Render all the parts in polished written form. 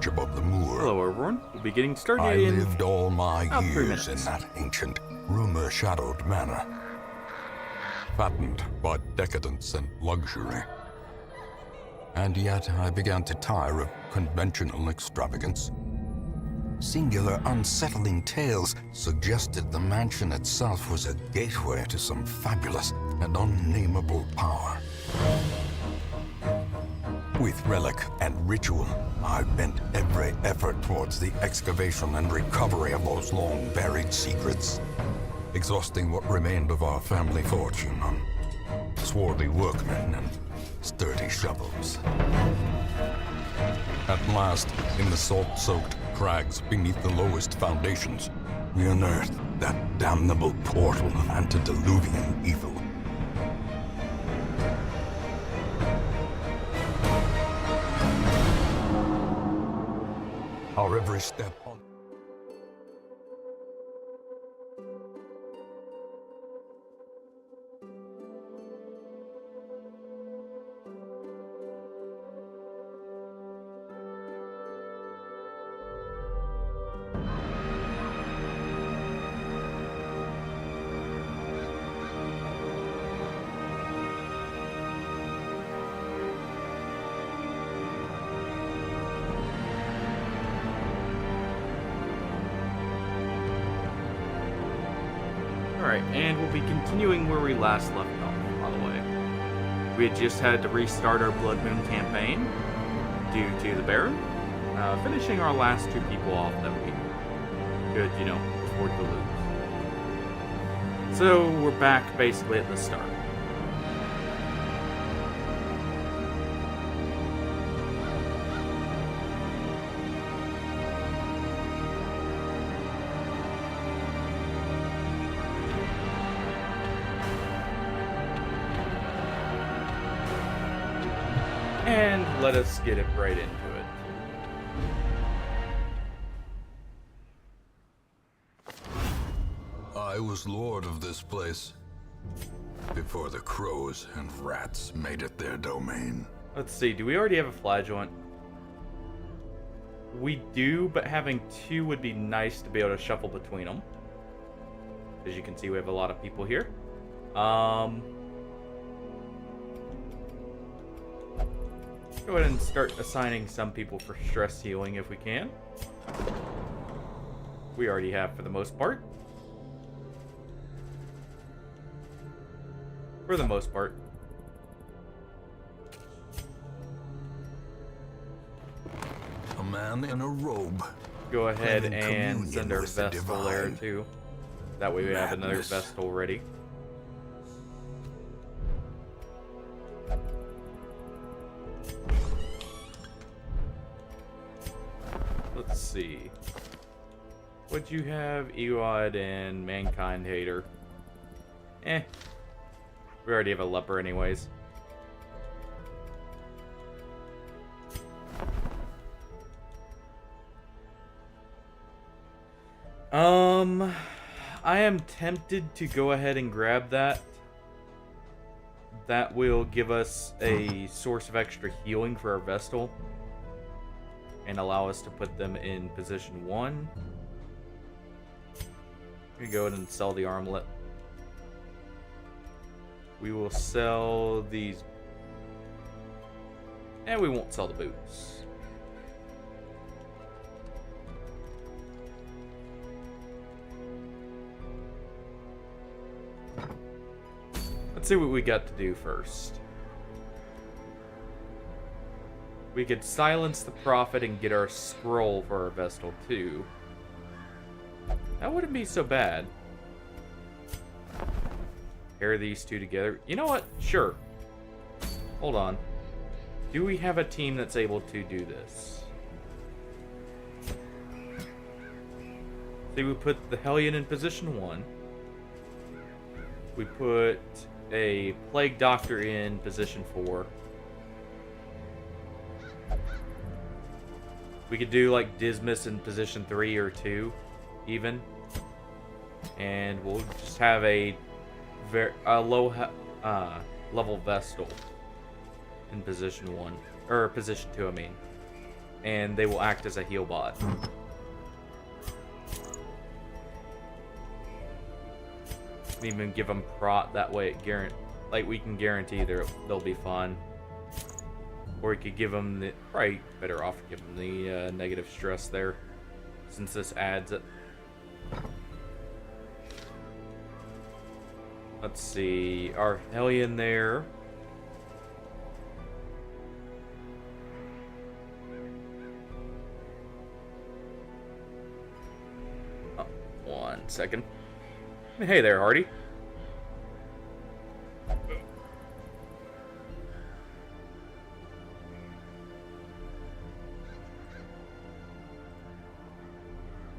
perch above the moor. Hello everyone, we'll be getting started I in lived all my about 3 years in minutes. that ancient, rumor-shadowed manor, fattened by decadence and luxury. And yet I began to tire of conventional extravagance. Singular, unsettling tales suggested the mansion itself was a gateway to some fabulous and unnameable power. With relic and ritual, I bent every effort towards the excavation and recovery of those long-buried secrets, exhausting what remained of our family fortune on swarthy workmen and sturdy shovels. At last, in the salt-soaked crags beneath the lowest foundations, we unearthed that damnable portal of antediluvian evil. Our every step on... Alright, and we'll be continuing where we last left off, by the way. We had just had to restart our Blood Moon campaign due to the Baron, finishing our last 2 people off that we could, afford to lose. So we're back basically at the start. And let us get it right into it. I was lord of this place before the crows and rats made it their domain. Let's see, do we already have a flagellant? We do, but having 2 would be nice to be able to shuffle between them. As you can see, we have a lot of people here. Go ahead and start assigning some people for stress healing if we can. We already have for the most part. For the most part. A man in a robe. Go ahead in and communion send our with the Vestal there divine. too. That way we have another Madness. Vestal ready. Let's see. What'd you have? Eod and Mankind Hater. We already have a leper anyways. I am tempted to go ahead and grab that. That will give us a source of extra healing for our Vestal. And allow us to put them in position 1. We go ahead and sell the armlet. We will sell these. And we won't sell the boots. Let's see what we got to do first. We could silence the prophet and get our scroll for our Vestal too. That wouldn't be so bad. Pair these 2 together. You know what? Sure. Hold on. Do we have a team that's able to do this? See, we put the Hellion in position 1. We put a Plague Doctor in position 4. We could do like Dismas in position 3 or 2, even. And we'll just have a low level Vestal in position 1. Or position 2, I mean. and they will act as a heal bot. Even give them prot, that way it like we can guarantee they'll be fine. Or we could give them the, probably better off give them the negative stress there, since this adds it. Let's see, our Hellion there. Oh, 1 second. Hey there, Hardy.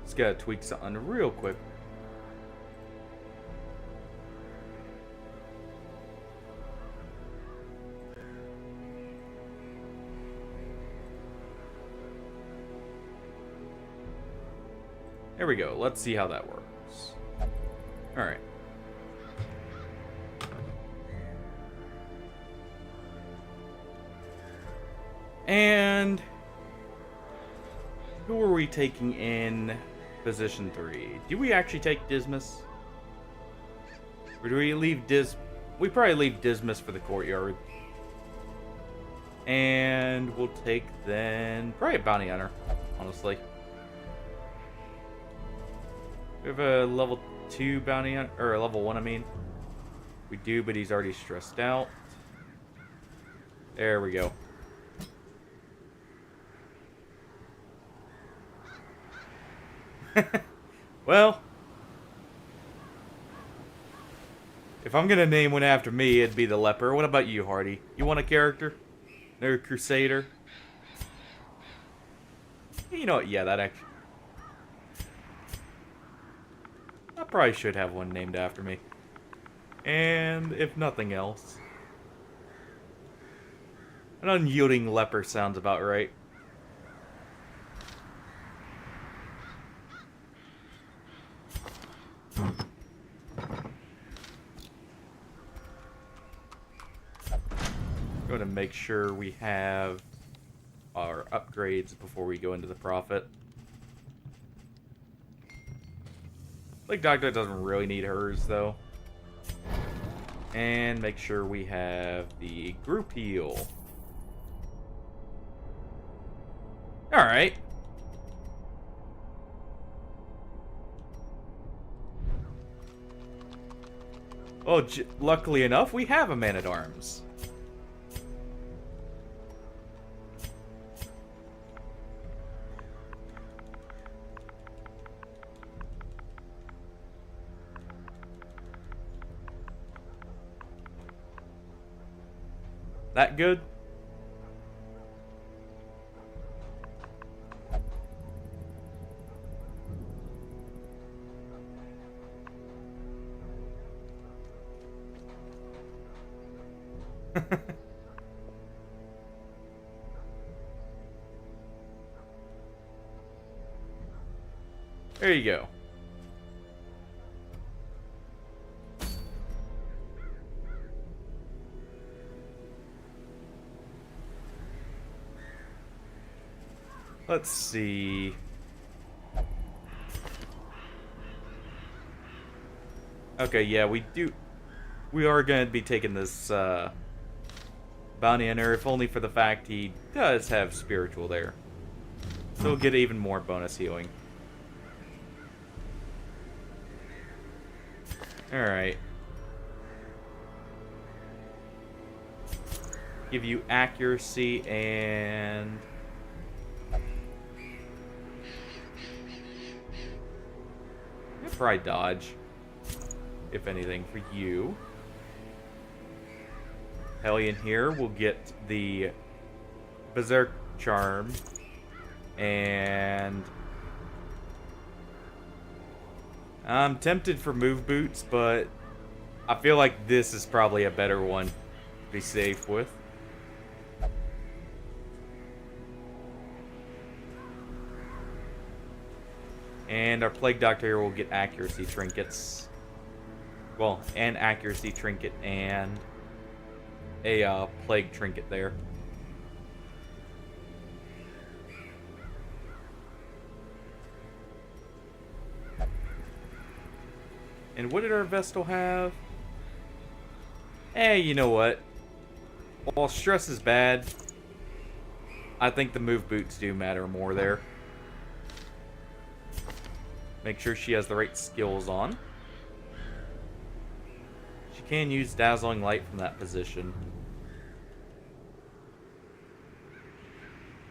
Just gotta tweak something real quick. There we go. Let's see how that works. Alright. And who are we taking in position 3? Do we actually take Dismas? Or do we leave we probably leave Dismas for the courtyard. And we'll take then probably a bounty hunter, honestly. We have a level 2 bounty hunter, or a level 1 I mean. We do, but he's already stressed out. There we go. Well, if I'm gonna name one after me, it'd be the leper. What about you, Hardy? You want a character? No crusader? You know what? Yeah, that actually... I probably should have one named after me. And if nothing else, an unyielding leper sounds about right. Going to make sure we have our upgrades before we go into the Prophet. Like Doctor doesn't really need hers though. And make sure we have the group heal. Alright. Oh, luckily enough, we have a man-at-arms. That good? There you go. Let's see. Okay, yeah, we are going to be taking this bounty hunter, if only for the fact he does have spiritual there. So we'll get even more bonus healing. Alright. Give you accuracy and... probably dodge, if anything, for you. Hellion here will get the Berserk Charm, and I'm tempted for Move Boots, but I feel like this is probably a better one to be safe with. And our Plague Doctor here will get accuracy trinkets. Well, an accuracy trinket and a plague trinket there. And what did our Vestal have? Hey, you know what? While stress is bad, I think the move boots do matter more there. Make sure she has the right skills on. She can use Dazzling Light from that position.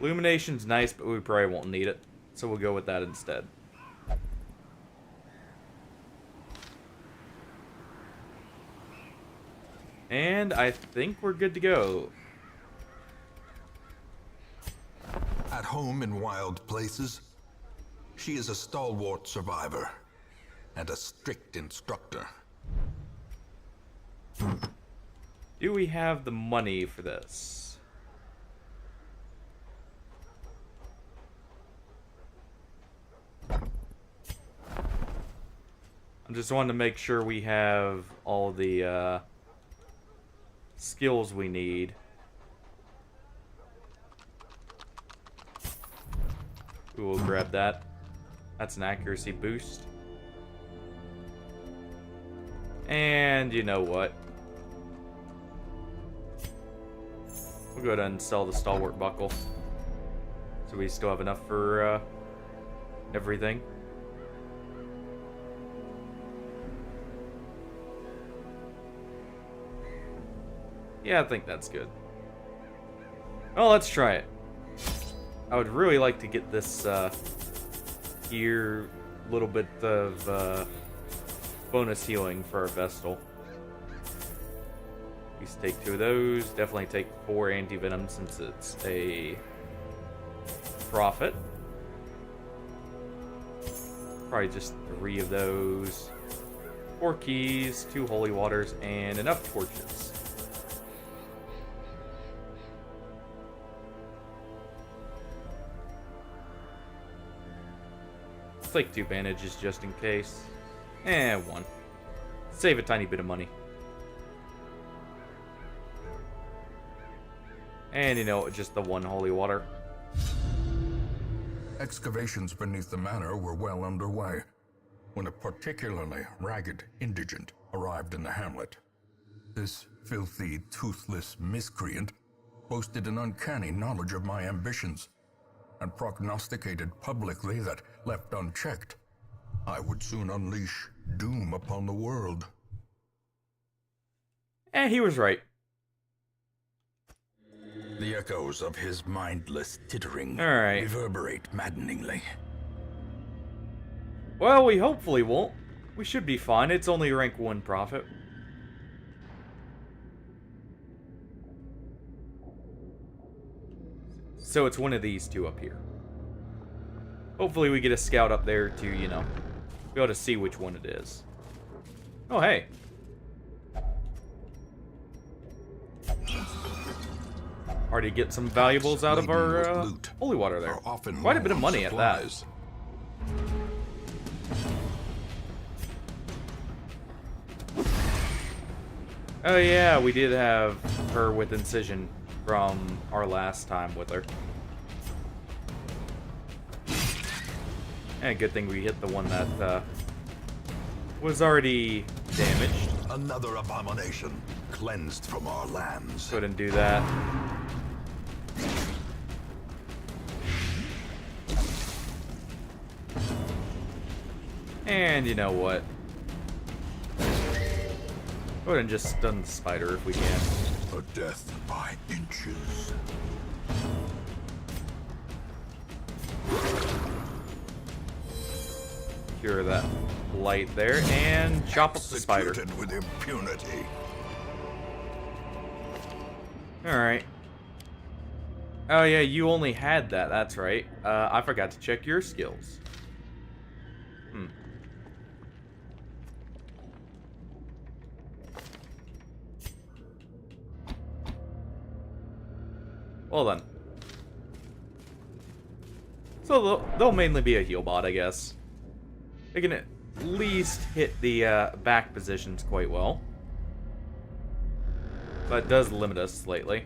Illumination's nice, but we probably won't need it. So we'll go with that instead. And I think we're good to go. At home in wild places, she is a stalwart survivor and a strict instructor. Do we have the money for this? I'm just wanting to make sure we have all the skills we need. Ooh, we'll grab that. That's an accuracy boost. And you know what? We'll go ahead and sell the Stalwart Buckle. So we still have enough for everything. Yeah, I think that's good. Well, let's try it. I would really like to get this here little bit of bonus healing for our Vestal. We take 2 of those. Definitely take 4 anti-venom since it's a profit. Probably just 3 of those. 4 keys, 2 holy waters, and enough torches. Let's take 2 bandages just in case. And 1. Save a tiny bit of money. And you know, just the 1 holy water. Excavations beneath the manor were well underway when a particularly ragged indigent arrived in the hamlet. This filthy, toothless miscreant boasted an uncanny knowledge of my ambitions and prognosticated publicly that, left unchecked, I would soon unleash doom upon the world. And he was right. The echoes of his mindless tittering Alright. reverberate maddeningly. Well, we hopefully won't. We should be fine. It's only rank 1 profit. So it's one of these 2 up here. Hopefully we get a scout up there to, you know, be able to see which one it is. Oh, hey. Already get some valuables out of our holy water there. Quite a bit of money at that. Oh yeah, we did have her with incision from our last time with her. And good thing we hit the one that was already damaged. Another abomination cleansed from our lands. Go ahead and do that. And you know what? Go ahead and just stun the spider if we can. A death by inches. Cure that light there and chop up the spider. Executed with impunity. Alright. Oh yeah, you only had that, that's right. I forgot to check your skills. Well then. So they'll mainly be a heal bot, I guess. They can at least hit the back positions quite well. But it does limit us slightly.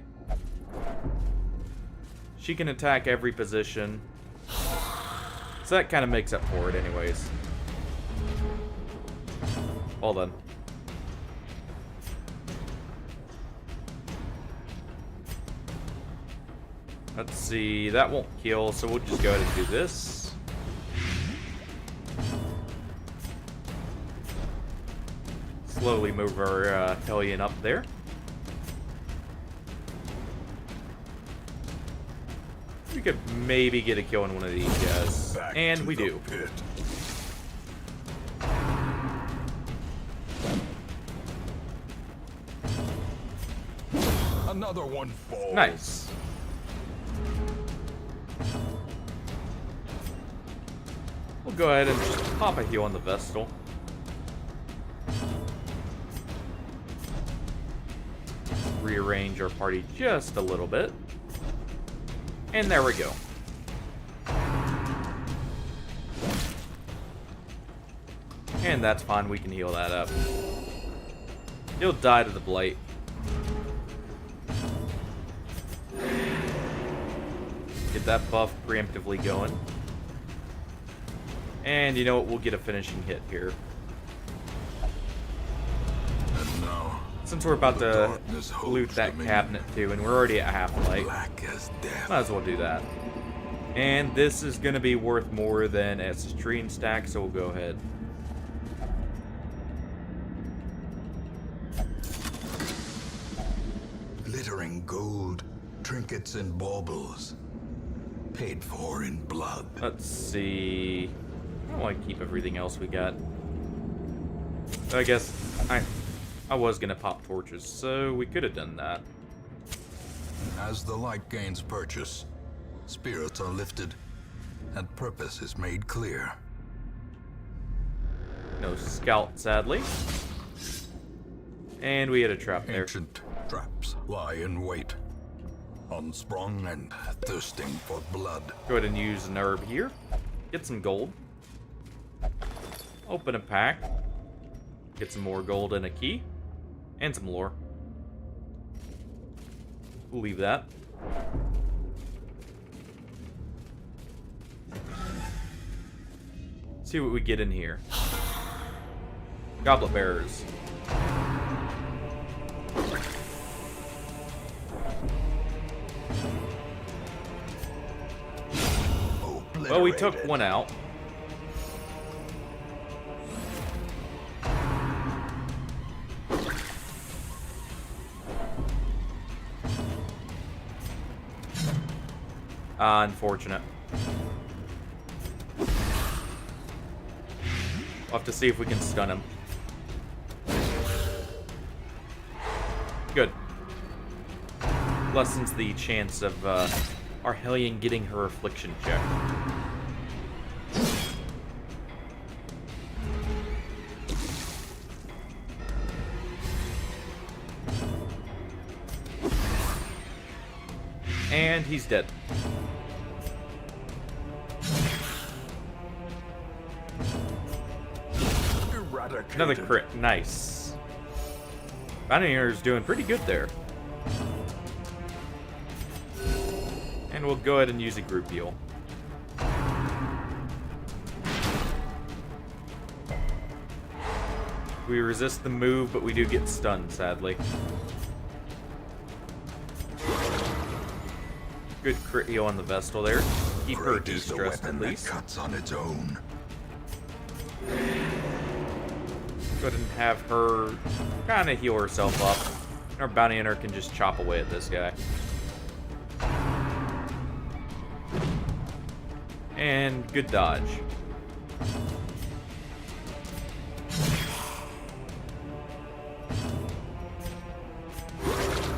She can attack every position. So that kind of makes up for it anyways. Well then. Let's see, that won't kill, so we'll just go ahead and do this. Slowly move our Hellion up there. We could maybe get a kill on one of these guys. And we do. Pit. Another one falls. Nice. We'll go ahead and just pop a heal on the Vestal. Rearrange our party just a little bit. And there we go. And that's fine, we can heal that up. He'll die to the Blight. Get that buff preemptively going. And you know what, we'll get a finishing hit here. And now, since we're about to loot that cabinet too, and we're already at half light, black as death. might as well do that. And this is going to be worth more than a citrine stack, so we'll go ahead. Glittering gold, trinkets and baubles, paid for in blood. Let's see. I don't want to keep everything else we got. I guess I was going to pop torches, so we could have done that. As the light gains purchase, spirits are lifted, and purpose is made clear. No scout, sadly. And we had a trap there. Ancient traps lie in wait, unsprung and thirsting for blood. Go ahead and use an herb here. Get some gold. Open a pack. Get some more gold and a key. And some lore. We'll leave that. See what we get in here. Goblet bearers. Well, we took one out. Unfortunate. We'll have to see if we can stun him. Good. Lessens the chance of our Hellion getting her affliction check. And he's dead. Another crit. Nice. Bounty Hunter's doing pretty good there. And we'll go ahead and use a group heal. We resist the move, but we do get stunned, sadly. Good crit heal on the Vestal there. Keep her de-stressed at least. Cuts on its own. Go ahead and have her kind of heal herself up. Our Bounty Hunter can just chop away at this guy. And good dodge.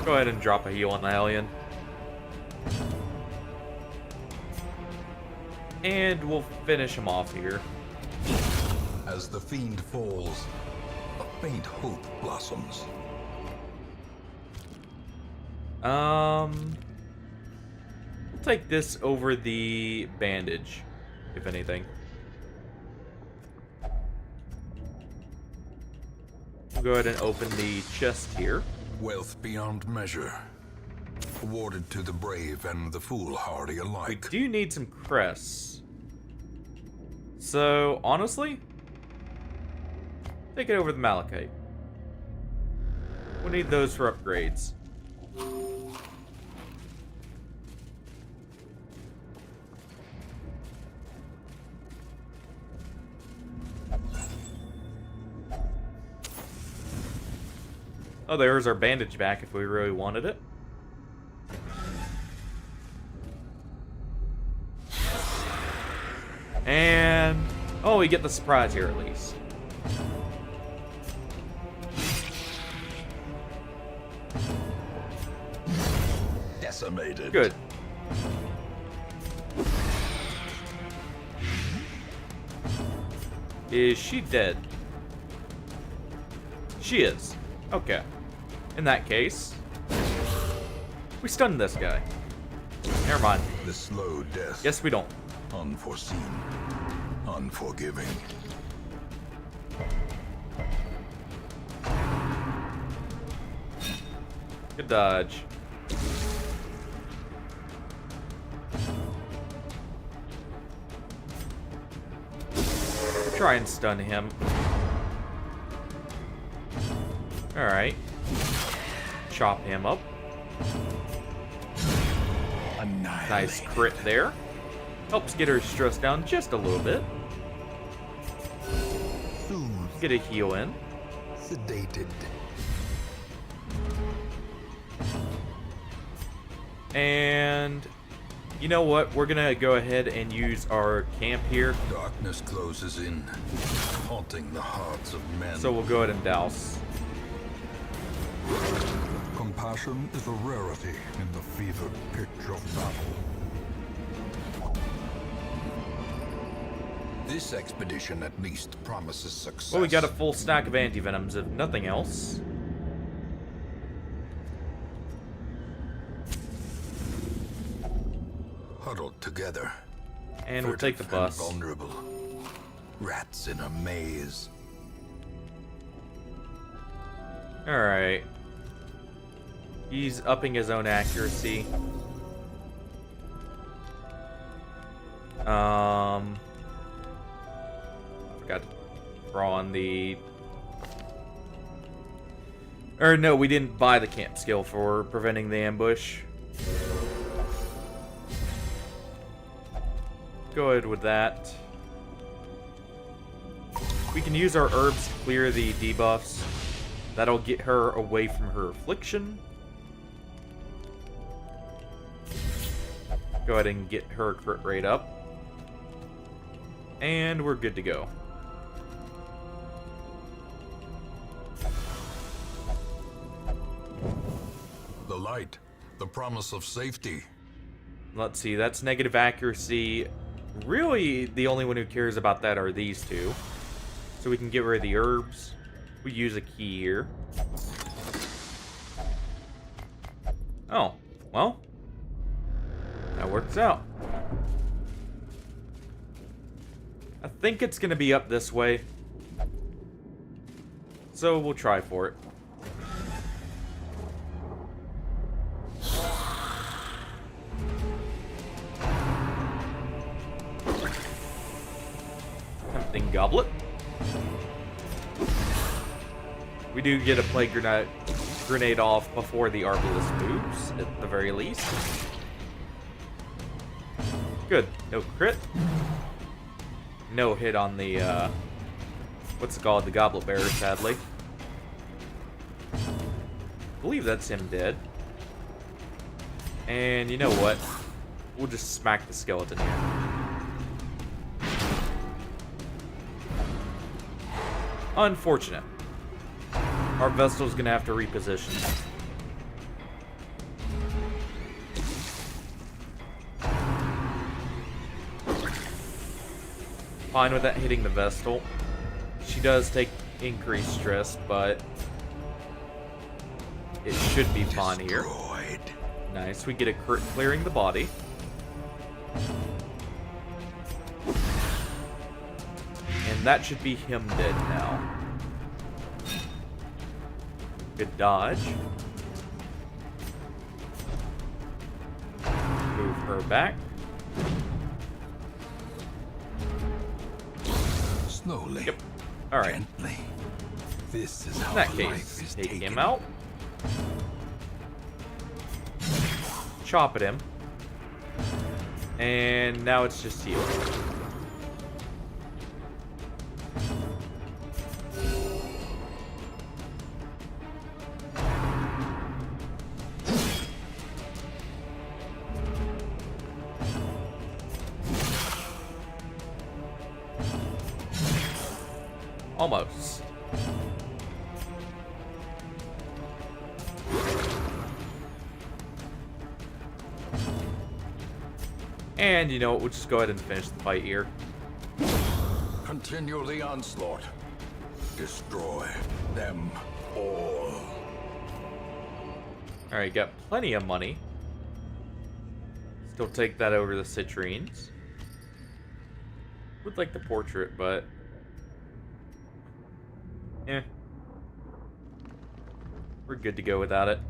Go ahead and drop a heal on the Hellion. And we'll finish him off here. As the fiend falls, a faint hope blossoms. We'll take this over the bandage, if anything. We'll go ahead and open the chest here. Wealth beyond measure, awarded to the brave and the foolhardy We alike. do need some crests. So, honestly, Take it over the Malachite. We need those for upgrades. Oh, there's our bandage back if we really wanted it. And... oh, we get the surprise here at least. Decimated. Good. Is she dead? She is. Okay. In that case, we stun this guy. Never mind. The slow death. Yes, we don't. Unforeseen. Unforgiving. Good dodge. Try and stun him. Alright. Chop him up. Nice crit there. Helps get her stress down just a little bit. Get a heal in. Sedated. And you know what? We're gonna go ahead and use our camp here. Darkness closes in, haunting the hearts of men. So we'll go ahead and douse. Compassion is a rarity in the fevered pitch of battle. This expedition at least promises success. Well, we got a full stack of anti-venoms, if nothing else. Huddled together. And we'll take the bus. Vulnerable. Rats in a maze. Alright. He's upping his own accuracy. Forgot to throw on the... or no, we didn't buy the camp skill for preventing the ambush. Go ahead with that. We can use our herbs to clear the debuffs. That'll get her away from her affliction. Go ahead and get her crit rate up. And we're good to go. The light, the promise of safety. Let's see, that's negative accuracy. Really, the only one who cares about that are these two. So we can get rid of the herbs. We use a key here. Oh, well. That works out. I think it's going to be up this way. So we'll try for it. Tempting goblet. We do get a plague grenade off before the Arbalest moves, at the very least. Good. No crit. No hit on the, what's it called? The Goblet Bearer, sadly. I believe that's him dead. And you know what? We'll just smack the skeleton here. Unfortunate. Our vessel's gonna have to reposition. Fine with that hitting the Vestal. She does take increased stress, but it should be fine here. Nice, we get a crit clearing the body. And that should be him dead now. Good dodge. Move her back. Slowly. Yep. All right. Gently. This is In how that life case, is take taken. him out. Chop at him. And now it's just heal. Almost. And you know what, we'll just go ahead and finish the fight here. Continue the onslaught. Destroy them all. Alright, got plenty of money. Still take that over the citrines. Would like the portrait, but... eh. We're good to go without it.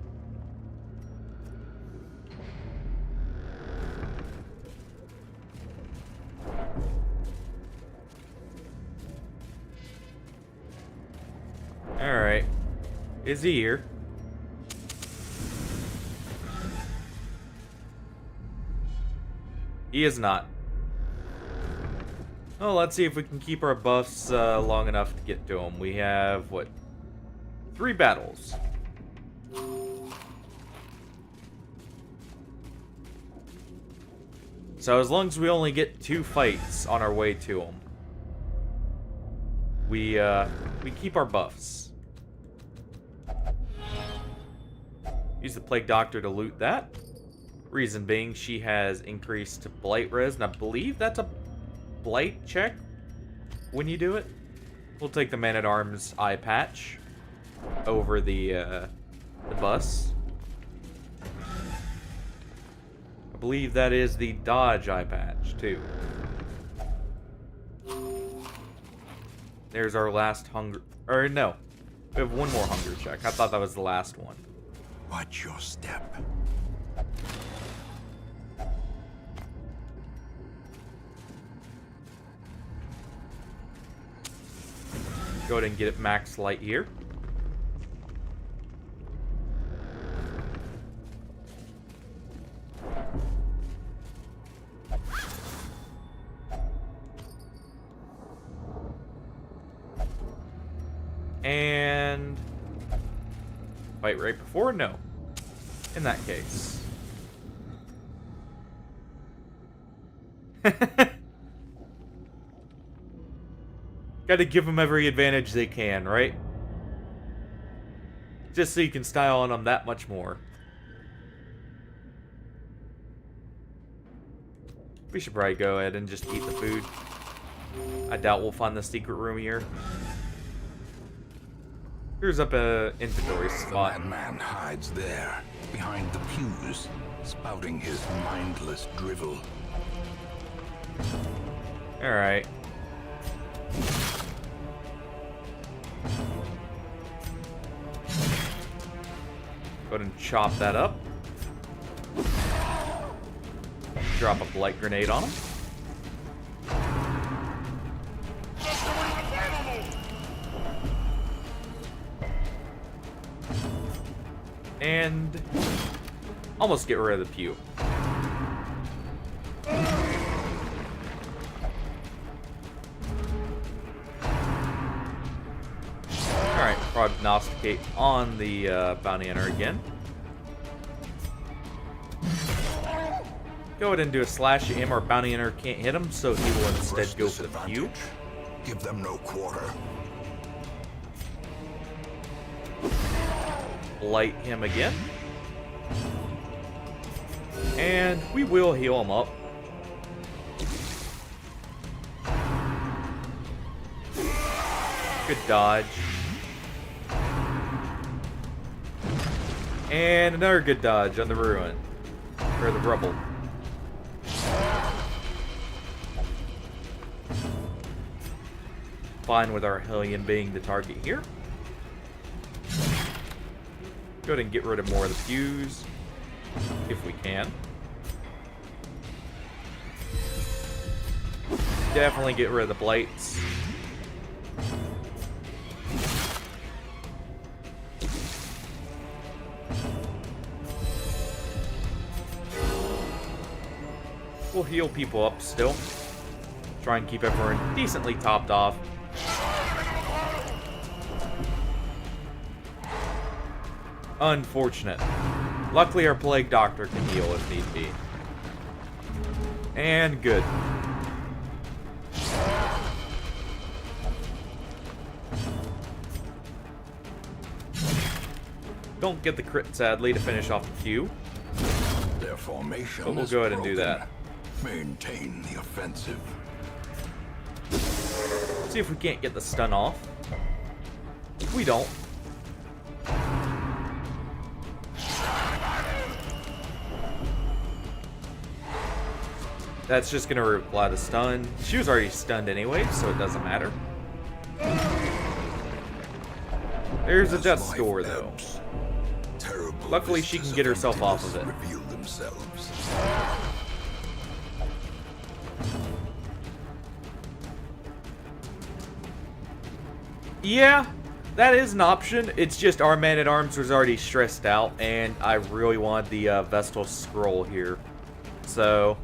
Alright. Is he here? He is not. Well, let's see if we can keep our buffs long enough to get to him. We have, what? 3 battles. So as long as we only get 2 fights on our way to him, we keep our buffs. Use the Plague Doctor to loot that. Reason being, she has increased to Blight Res, and I believe that's a Blight check when you do it. We'll take the Man-at-Arms eye patch over the bus. I believe that is the dodge eye patch, too. There's our last hunger... or, no. We have one more hunger check. I thought that was the last one. Watch your step. Go ahead and get it max light here. And fight right before? No. In that case. Gotta give them every advantage they can, right? Just so you can style on them that much more. We should probably go ahead and just eat the food. I doubt we'll find the secret room here. Here's up a inventory spot. The madman hides there, behind the pews, spouting his mindless drivel. Alright. Go ahead and chop that up. Drop a blight grenade on him. And almost get rid of the pew. Alright, prognosticate on the bounty hunter again. Go ahead and do a slash at him. Our bounty hunter can't hit him, so he will instead go for the pew. Give them no quarter. Light him again. And we will heal him up. Good dodge. And another good dodge on the ruin. Or the rubble. Fine with our Hellion being the target here. Go ahead and get rid of more of the fuse, if we can. Definitely get rid of the blights. We'll heal people up still. Try and keep everyone decently topped off. Unfortunate. Luckily, our Plague Doctor can heal if need be. And good. Don't get the crit, sadly, to finish off the queue. Their formation But we'll is go ahead and do broken. that. Maintain the offensive. See if we can't get the stun off. We don't. That's just gonna reply the stun. She was already stunned anyway, so it doesn't matter. There's a death score though. Luckily, she can get herself off of it. Reveal themselves. Yeah, that is an option. It's just our man-at-arms was already stressed out, and I really wanted the Vestal Scroll here. So...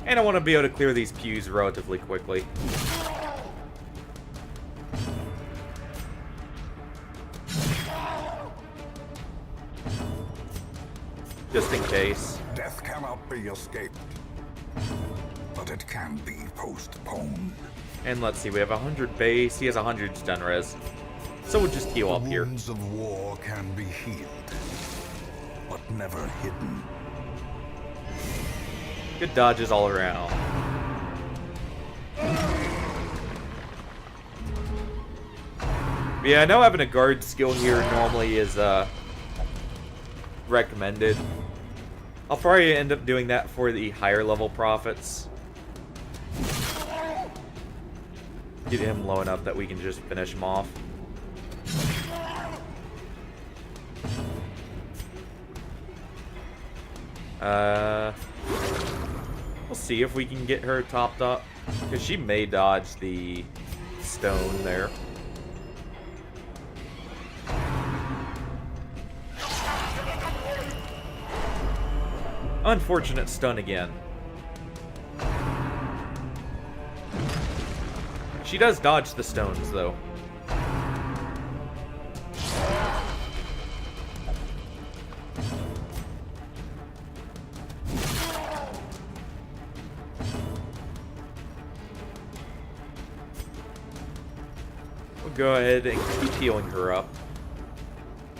and I want to be able to clear these pews relatively quickly. Just in case. Death cannot be escaped, but it can be postponed. And let's see, we have 100 base. He has 100 stun res. So we'll just heal up here. Wounds of war can be healed, but never hidden. Good dodges all around. But yeah, I know having a guard skill here normally is recommended. I'll probably end up doing that for the higher level prophets. Get him low enough that we can just finish him off. We'll see if we can get her topped up, because she may dodge the stone there. Unfortunate stun again. She does dodge the stones, though. We'll go ahead and keep healing her up.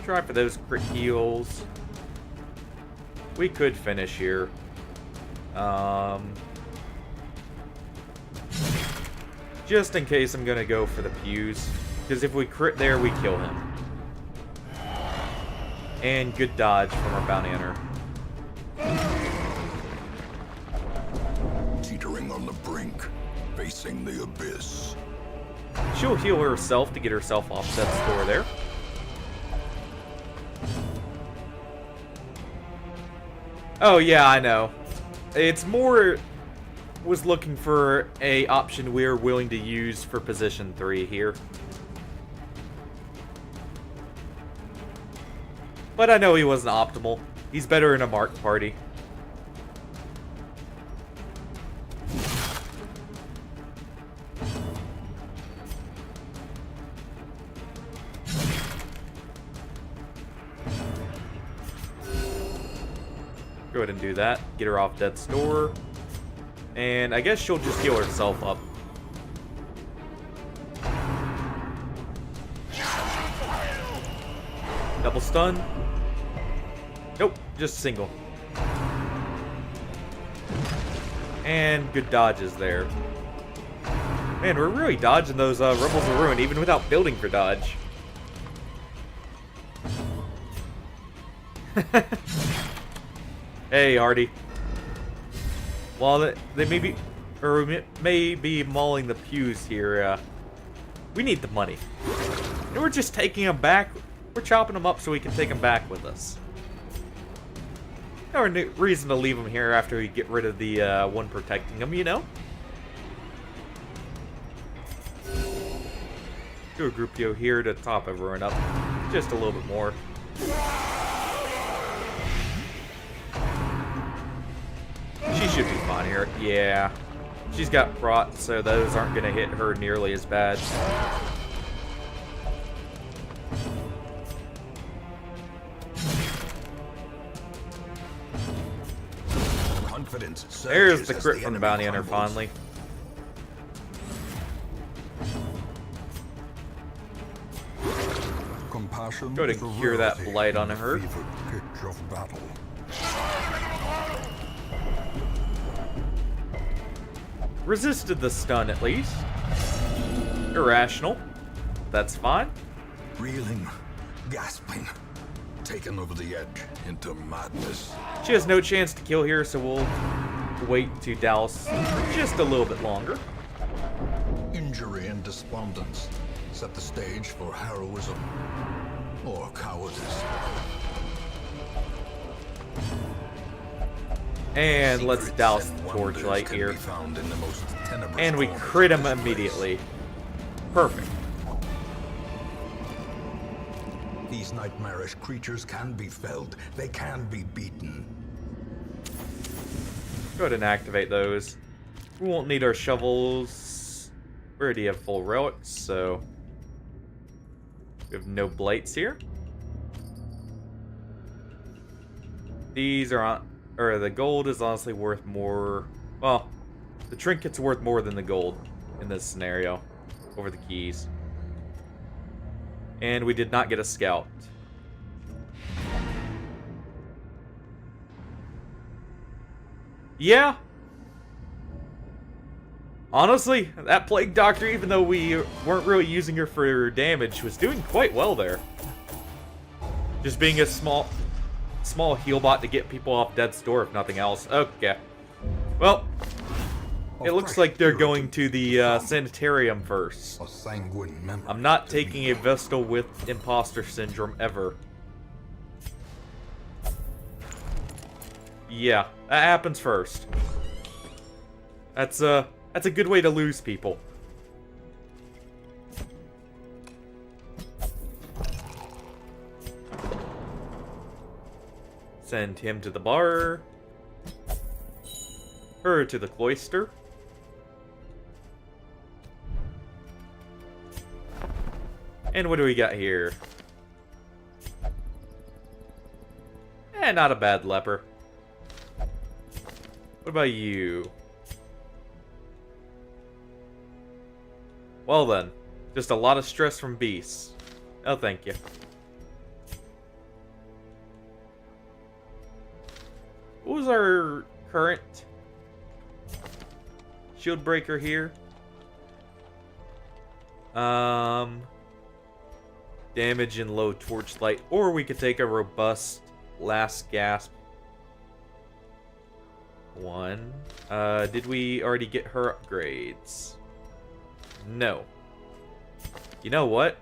Try for those crit heals. We could finish here. Just in case, I'm gonna go for the pews, because if we crit there, we kill him. And good dodge from our bounty hunter. Teetering on the brink, facing the abyss. She'll heal herself to get herself off that score there. Oh yeah, I know. It's more was looking for a option we're willing to use for position 3 here. But I know he wasn't optimal. He's better in a marked party. Go ahead and do that. Get her off death's door. And I guess she'll just heal herself up. Double stun. Nope, just single. And good dodges there. Man, we're really dodging those Rebels of Ruin, even without building for dodge. Hey, Hardy. While they may be mauling the pews here, we need the money. And we're just taking them back. We're chopping them up so we can take them back with us. No reason to leave them here after we get rid of the one protecting them, you know? Do a groupio here to top everyone up just a little bit more. should be fine here. Yeah. She's got prot, so those aren't going to hit her nearly as bad. Confidence. There's the crit from the bounty hunter, finally. Compassion. Go ahead and cure that blight on her. Fevered pitch of battle. Resisted the stun, at least. Irrational. That's fine. Reeling, gasping, taken over the edge into madness. She has no chance to kill here, so we'll wait to douse just a little bit longer. Injury and despondence set the stage for heroism or cowardice. And let's Secrets douse and the wonders torchlight can here. be found in the most tenebrous And we corners crit of him this place. immediately. Perfect. These nightmarish creatures can be felled. They can be beaten. Go ahead and activate those. We won't need our shovels. We already have full relics, so we have no blights here. These are on, or the gold is honestly worth more. Well, the trinket's worth more than the gold in this scenario over the keys. And we did not get a scout. Yeah. Honestly, that Plague Doctor, even though we weren't really using her for damage, was doing quite well there. Just being a small heal bot to get people off death's door, if nothing else. Okay. Well, it looks like they're going to the sanitarium first. A sanguine memory I'm not to taking be a Vestal with imposter syndrome ever. Yeah, that happens first. That's a good way to lose people. Send him to the bar. Her to the cloister. And what do we got here? Not a bad leper. What about you? Well then, just a lot of stress from beasts. Oh, thank you. What was our current shield breaker here? Damage and low torchlight, or we could take a robust last gasp. One. Did we already get her upgrades? No. You know what?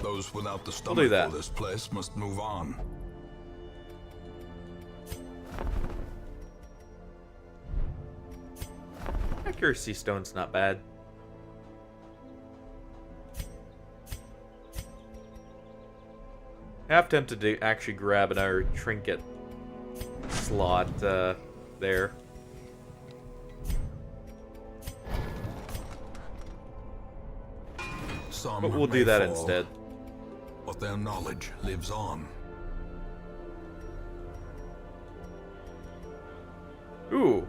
Those without the do stomach that. for this place must move on. Accuracy stone's not bad. Half tempted to actually grab another trinket slot there. Some But we'll may do that fall, instead. but their knowledge lives on. Ooh.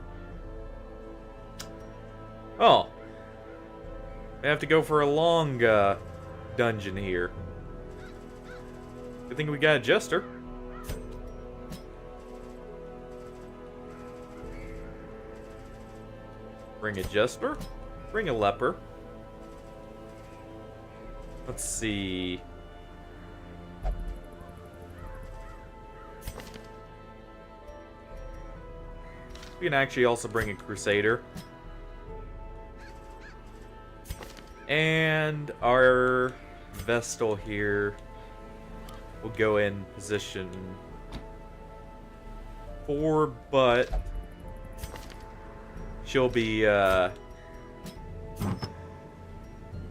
Oh. We have to go for a long dungeon here. Good thing we got a jester. Bring a jester. Bring a leper. Let's see. We can actually also bring a crusader. And our Vestal here will go in position 4, but she'll be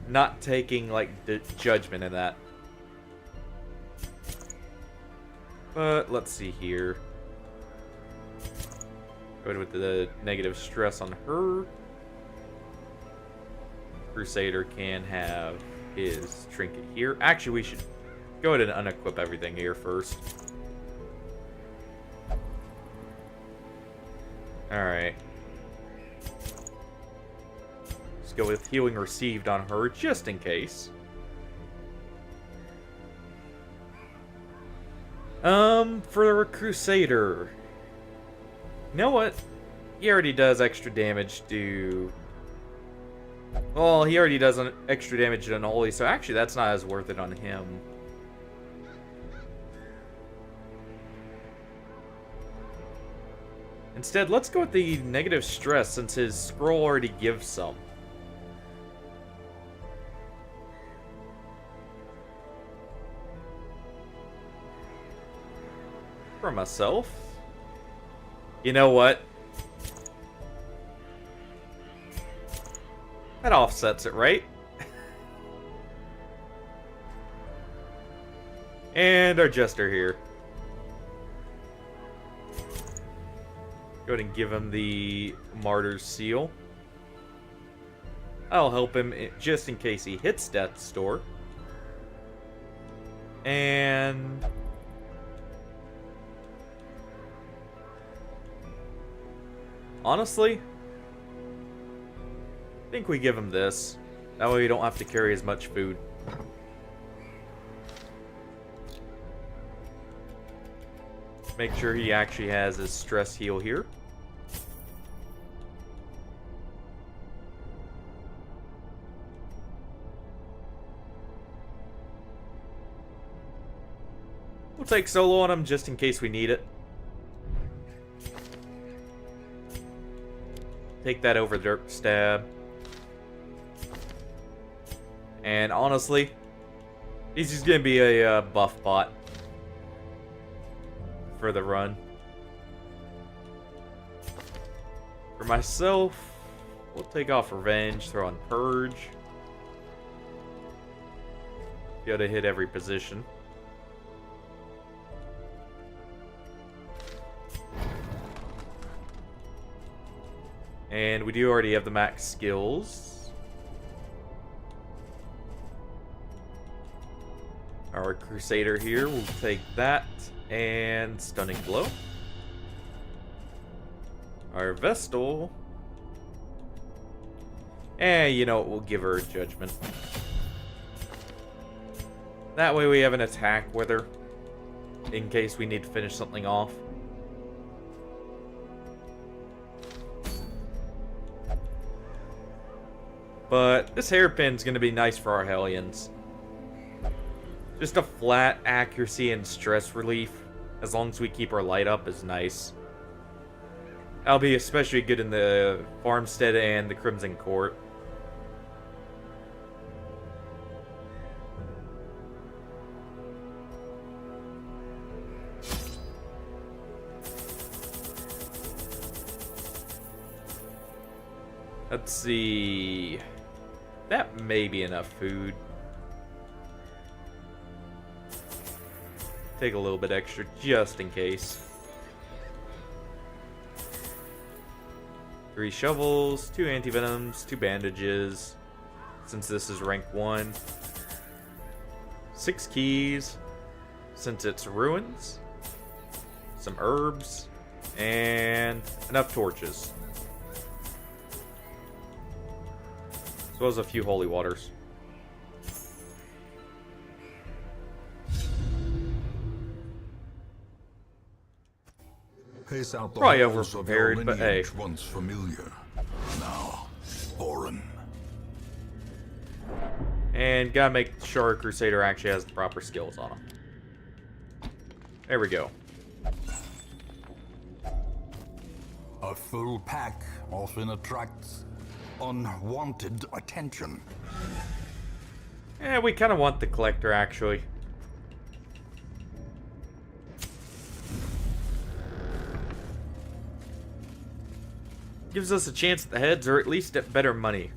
not taking like the judgment in that. But let's see here. Go with the negative stress on her. Crusader can have his trinket here. Actually, we should go ahead and unequip everything here first. Alright. Let's go with healing received on her, just in case. For a Crusader. You know what? He already does extra damage to... Well, he already does extra damage to Unholy, so actually that's not as worth it on him. Instead, let's go with the negative stress, since his scroll already gives some. For myself, you know what? That offsets it, right? And our Jester here. Go ahead and give him the Martyr's Seal. I'll help him just in case he hits Death's Door. And... honestly, I think we give him this. That way we don't have to carry as much food. Make sure he actually has his stress heal here. We'll take solo on him just in case we need it. Take that over Dirk Stab. And honestly, he's just gonna be a buff bot for the run. For myself, we'll take off Revenge, throw on Purge. Be able to hit every position. And we do already have the max skills. Our Crusader here will take that and Stunning Blow. Our Vestal. And you know what, we'll give her a Judgment. That way we have an attack with her, in case we need to finish something off. But this hairpin's going to be nice for our Hellions. Just a flat accuracy and stress relief, as long as we keep our light up, is nice. That'll be especially good in the Farmstead and the Crimson Court. Let's see... that may be enough food. Take a little bit extra just in case. 3 shovels, 2 antivenoms, 2 bandages, since this is rank 1. 6 keys, since it's ruins. Some herbs, and enough torches. As well as a few holy waters. Pace out the Probably halls of your overprepared, but hey. lineage once familiar, now foreign. And gotta make sure our Crusader actually has the proper skills on him. There we go. A full pack often attracts unwanted attention. Yeah, we kind of want the collector, actually. Gives us a chance at the heads, or at least at better money.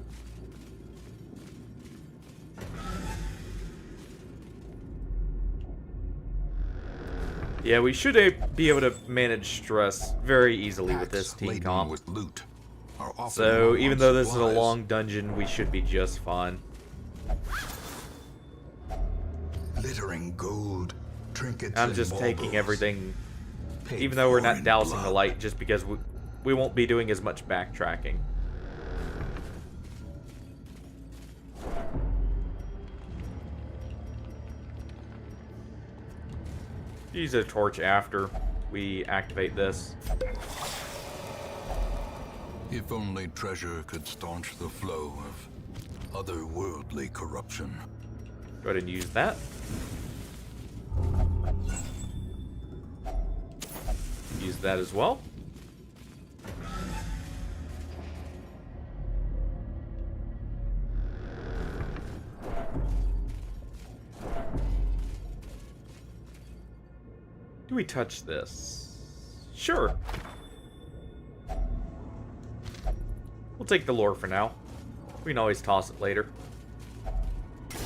Yeah, we should be able to manage stress very easily with this team laden comp. with loot are often So low even on though this is a supplies. long dungeon, we should be just fine. Glittering gold, trinkets I'm and just taking baubles, everything, paid even though we're for not in dousing the blood. light, just because we won't be doing as much backtracking. Use a torch after we activate this. If only treasure could staunch the flow of otherworldly corruption. Go ahead and use that. Use that as well. Do we touch this? Sure. We'll take the lore for now. We can always toss it later.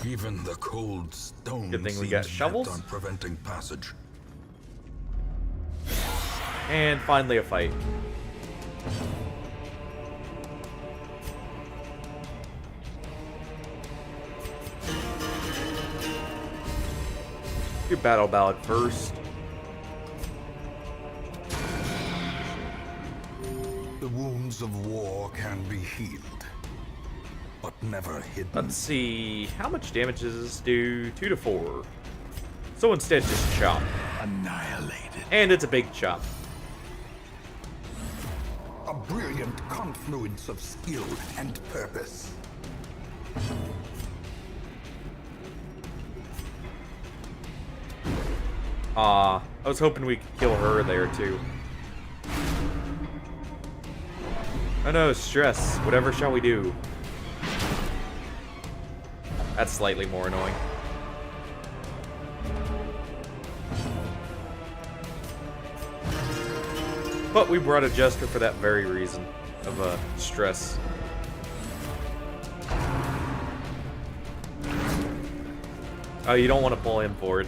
Even the cold stone Good thing we seems got bent shovels. on preventing passage. And finally a fight. Do battle ballad first. The wounds of war can be healed, but never hidden. Let's see, how much damage does this do? 2 to 4. So instead, just chop. Annihilated. And it's a big chop. A brilliant confluence of skill and purpose. I was hoping we could kill her there too. Oh no, stress. Whatever shall we do? That's slightly more annoying. But we brought a Jester for that very reason of stress. Oh, you don't want to pull him forward.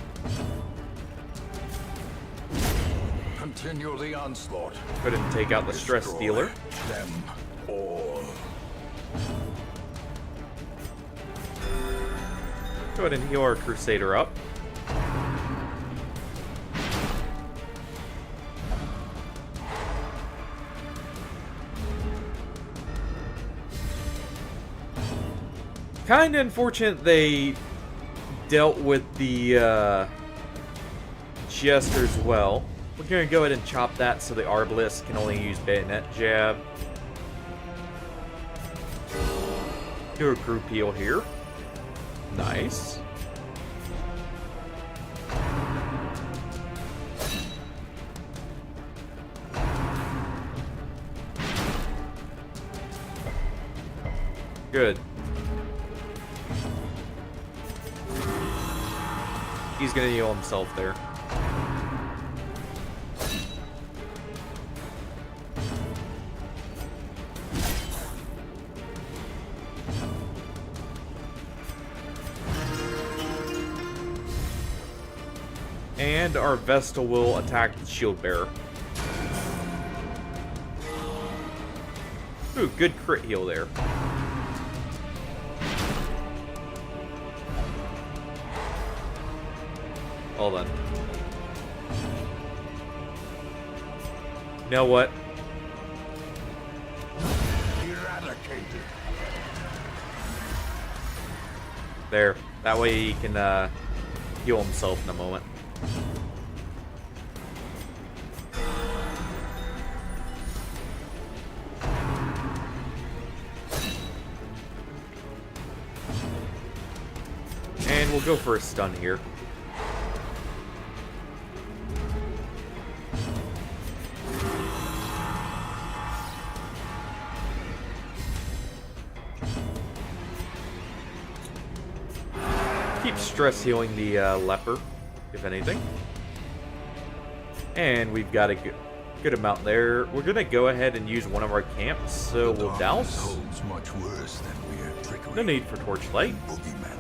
Continue the onslaught. Go ahead and take out the stress Destroy dealer. them all. Go ahead and heal our Crusader up. Kinda unfortunate they dealt with the Jesters well. We're gonna go ahead and chop that so the Arbalist can only use bayonet jab. Do a group heal here. Nice. Good. He's gonna heal himself there. And our Vestal will attack the shield bearer. Ooh, good crit heal there. Hold on. You know what? Eradicated. There. That way he can heal himself in a moment. And we'll go for a stun here. Keep stress healing the leper, if anything. And we've got a good amount there. We're gonna go ahead and use one of our camps, so we'll Darkness douse. holds much worse than weird trickery. No need for torchlight. Boogeymen.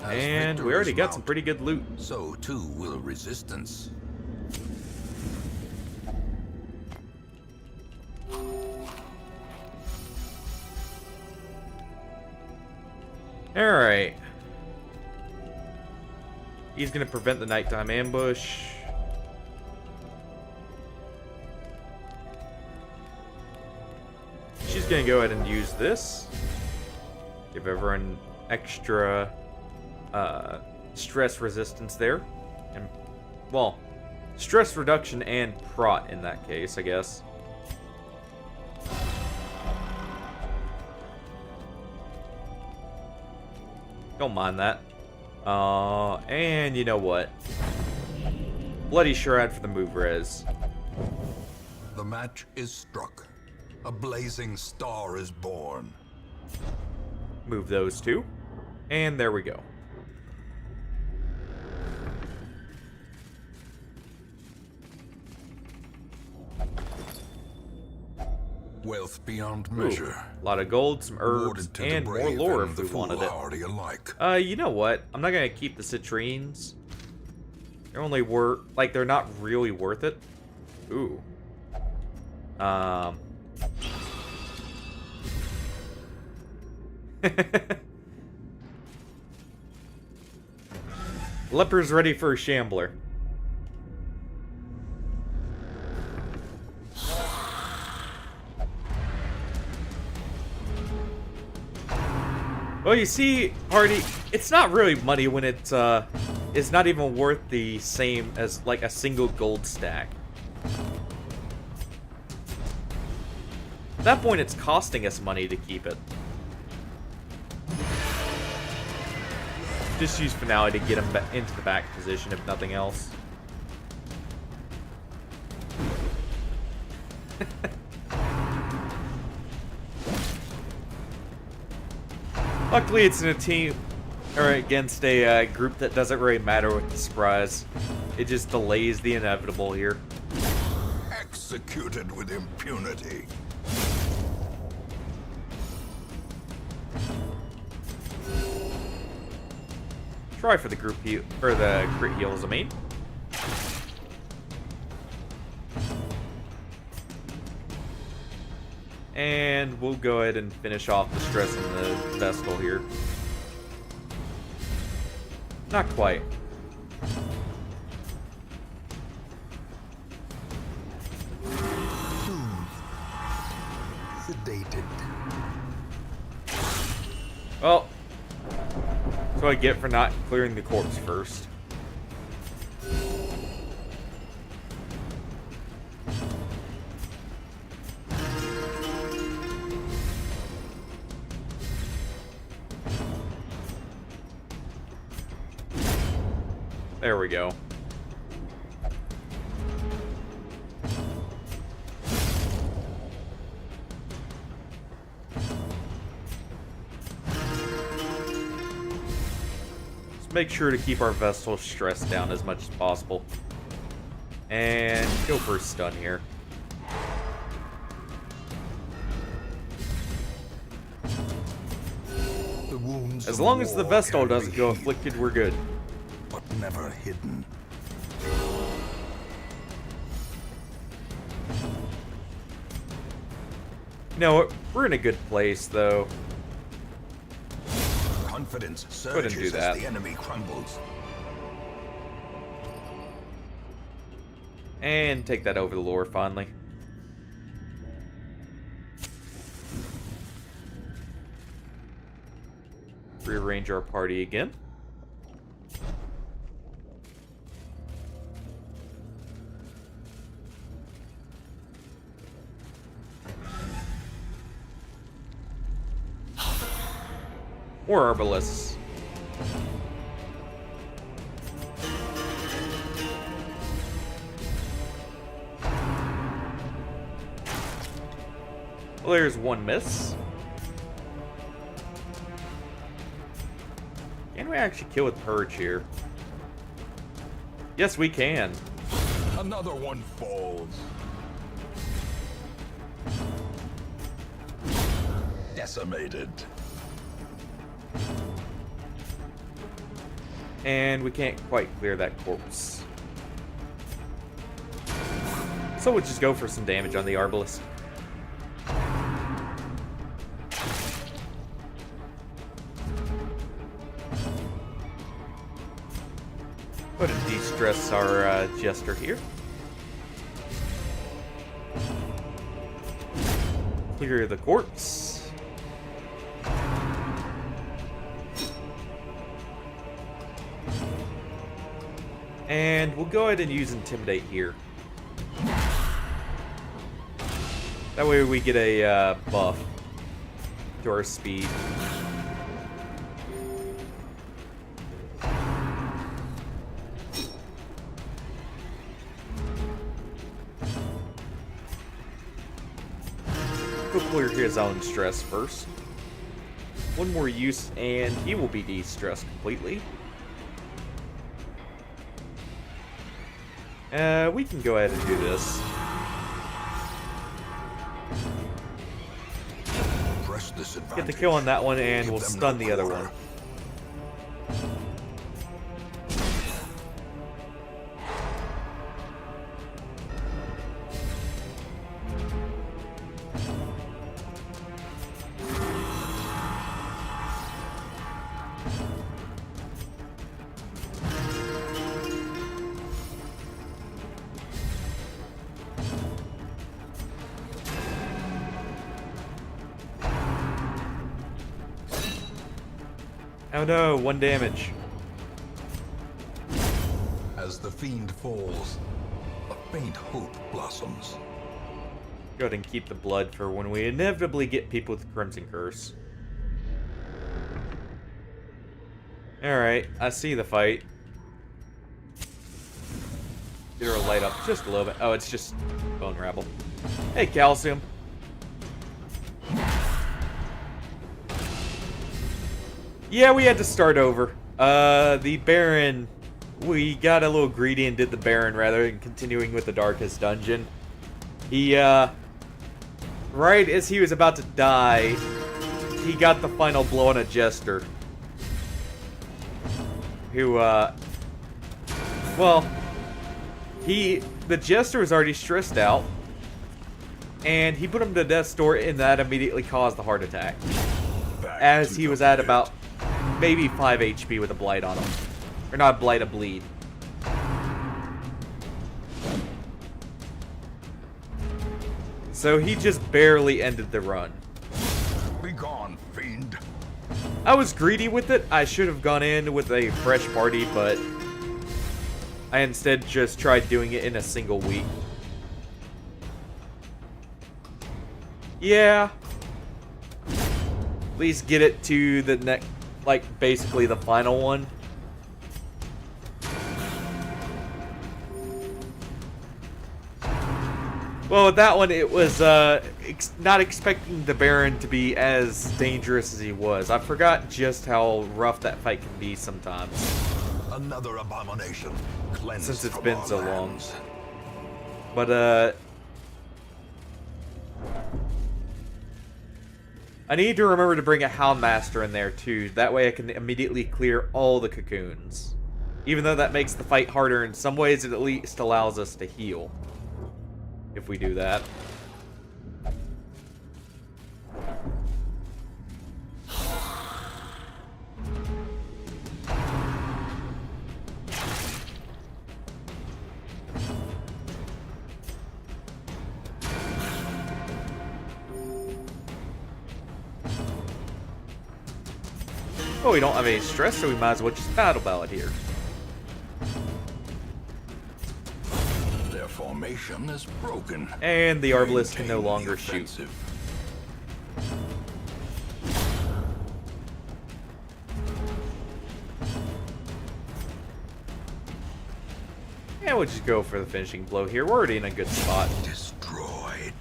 And we already got some pretty good loot. So too will resistance. Alright. He's gonna prevent the nighttime ambush. She's gonna go ahead and use this. Give everyone extra stress resistance there. And, well, stress reduction and prot in that case, I guess. Don't mind that. And you know what? Bloody Shroud for the move res. The match is struck. A blazing star is born. Move those two. And there we go. Wealth beyond measure. A lot of gold, some herbs, and more lore if we wanted it. Alike. You know what? I'm not gonna keep the citrines. They're only like, they're not really worth it. Ooh. Leper's ready for a shambler. Well, you see, party, it's not really money when it's not even worth the same as like a single gold stack. At that point, it's costing us money to keep it. Just use finality to get him into the back position, if nothing else. Luckily, it's in a team or against a group that doesn't really matter with the surprise. It just delays the inevitable here. Executed with impunity. Try for the group heal or the crit heals, I mean. And we'll go ahead and finish off the stress in the Vestal here. Not quite. Sedated. Well, that's what I get for not clearing the corpse first. There we go. Let's make sure to keep our Vestal stress down as much as possible. And go for a stun here. The wounds As of long as the war Vestal can doesn't be go healed, afflicted, we're good. but never hidden. You know what? We're in a good place, though. Confidence ahead and do surges that. as the enemy crumbles. And take that over the lore, finally. Rearrange our party again. More Herbalists. Well, there's one miss. Can we actually kill with Purge here? Yes, we can. Another one falls. Decimated. And we can't quite clear that corpse. So we'll just go for some damage on the Arbalest. Go ahead and de-stress our Jester here. Clear the corpse. And we'll go ahead and use Intimidate here. That way we get a buff to our speed. Go clear his own stress first. One more use and he will be de-stressed completely. We can go ahead and do this. Get the kill on that one and we'll stun the other one. Oh no, 1 damage. As the fiend falls, a faint hope blossoms. Go ahead and keep the blood for when we inevitably get people with the Crimson Curse. Alright, I see the fight. Get her light up just a little bit. Oh, it's just Bone Rabble. Hey, Calcium. Yeah, we had to start over. The Baron, we got a little greedy and did the Baron rather than continuing with the Darkest Dungeon. He, right as he was about to die, he got the final blow on a Jester. Who, well, the Jester was already stressed out, and he put him to death's door, and that immediately caused the heart attack. As he was at about maybe 5 HP with a blight on him. Or not a blight, a bleed. So he just barely ended the run. Be gone, fiend. I was greedy with it. I should have gone in with a fresh party, but I instead just tried doing it in a single week. Yeah. At least get it to the next, like, basically the final one. Well, with that one, it was not expecting the Baron to be as dangerous as he was. I forgot just how rough that fight can be sometimes. Another abomination. Since it's been so long. But, I need to remember to bring a Houndmaster in there, too. That way I can immediately clear all the cocoons. Even though that makes the fight harder, in some ways it at least allows us to heal. If we do that. Oh, we don't have any stress, so we might as well just battle ballad here. Their formation is broken. And the Arbalest can no longer shoot. And we'll just go for the finishing blow here. We're already in a good spot. Destroyed.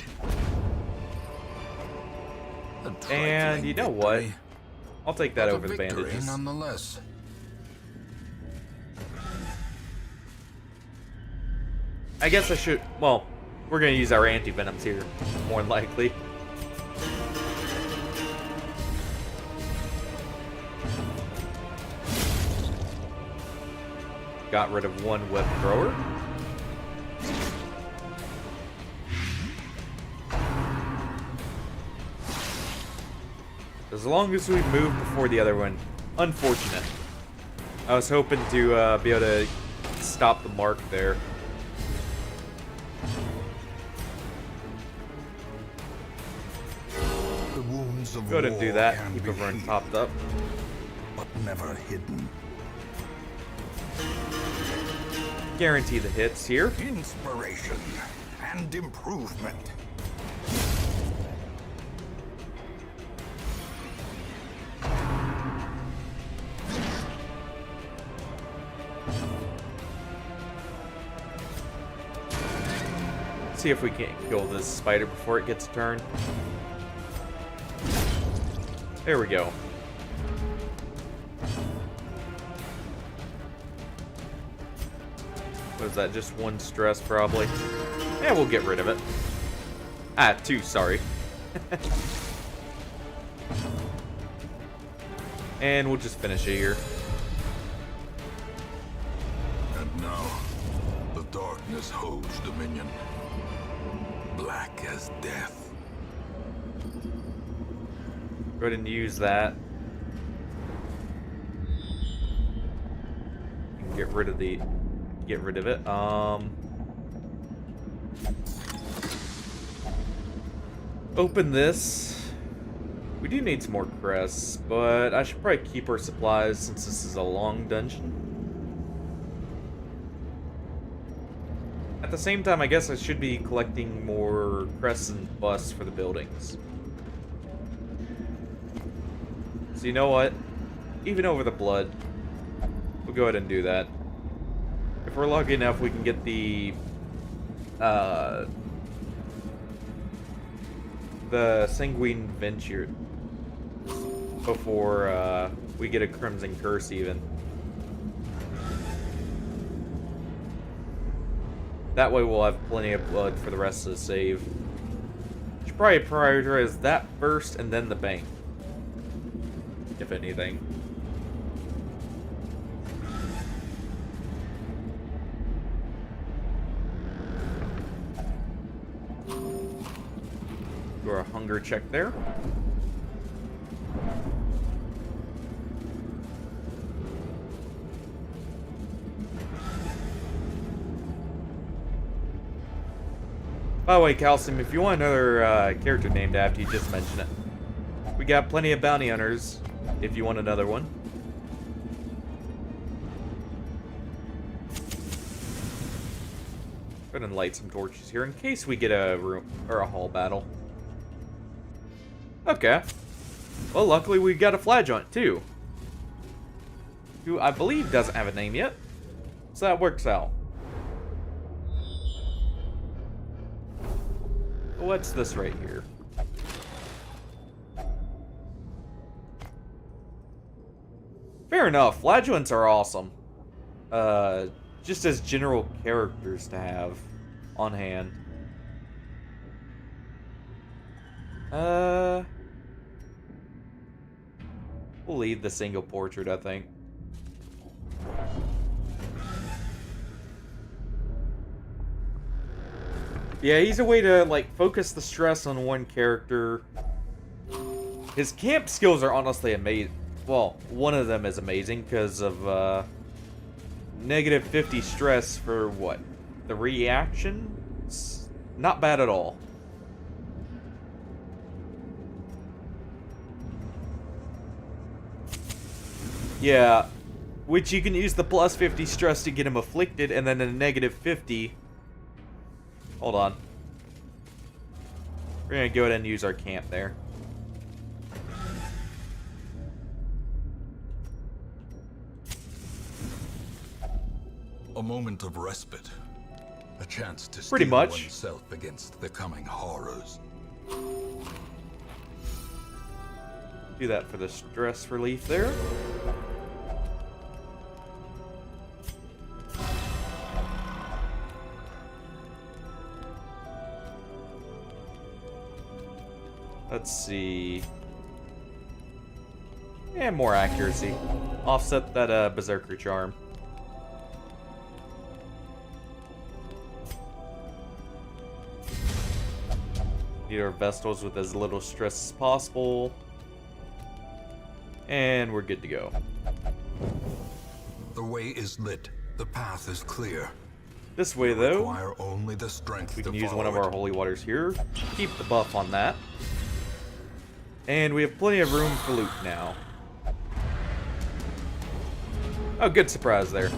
And you know what? I'll take that over the bandages. Nonetheless. I guess I should... Well, we're going to use our anti-venoms here, more than likely. got rid of one web thrower. As long as we move before the other one. Unfortunate. I was hoping to be able to stop the mark there. The wounds of Go ahead and do war that. can Keep be everyone healed, topped up. but never hidden. Guarantee the hits here. Inspiration and improvement. See if we can't kill this spider before it gets a turn. There we go. What is that? Just one stress, probably. Yeah, we'll get rid of it. Ah, two, sorry. And we'll just finish it here. And now, the darkness holds dominion. Black as death. Go ahead and use that. Get rid of the... Get rid of it. Open this. We do need some more crests, but I should probably keep our supplies since this is a long dungeon. At the same time, I guess I should be collecting more crests and busts for the buildings. So you know what? Even over the blood, we'll go ahead and do that. If we're lucky enough, we can get the Sanguine Venture before we get a Crimson Curse even. That way we'll have plenty of blood for the rest of the save. Should probably prioritize that first and then the bank, if anything. Do a hunger check there. By the way, Calcium, if you want another character named after you, just mention it. We got plenty of bounty hunters, if you want another one. Go ahead and light some torches here in case we get a room or a hall battle. Okay. Well, luckily we got a Flagellant too, who I believe doesn't have a name yet, so that works out. What's this right here? Fair enough. Flagellants are awesome. Just as general characters to have on hand. We'll leave the single portrait, I think. Yeah, he's a way to, like, focus the stress on one character. His camp skills are honestly amazing. Well, one of them is amazing because of, negative 50 stress for, what? The reaction? It's not bad at all. Yeah, which you can use the plus 50 stress to get him afflicted, and then a negative 50... Hold on. We're gonna go ahead and use our camp there. A moment of respite. A chance to Pretty steel much. oneself against the coming horrors. Do that for the stress relief there. Let's see. And more accuracy. Offset that Berserker charm. Need our Vestals with as little stress as possible. And we're good to go. The way is lit. The path is clear. This way, though, Require only the strength we to can use follow one of it. our holy waters here. Keep the buff on that. And we have plenty of room for loot now. Oh, good surprise there.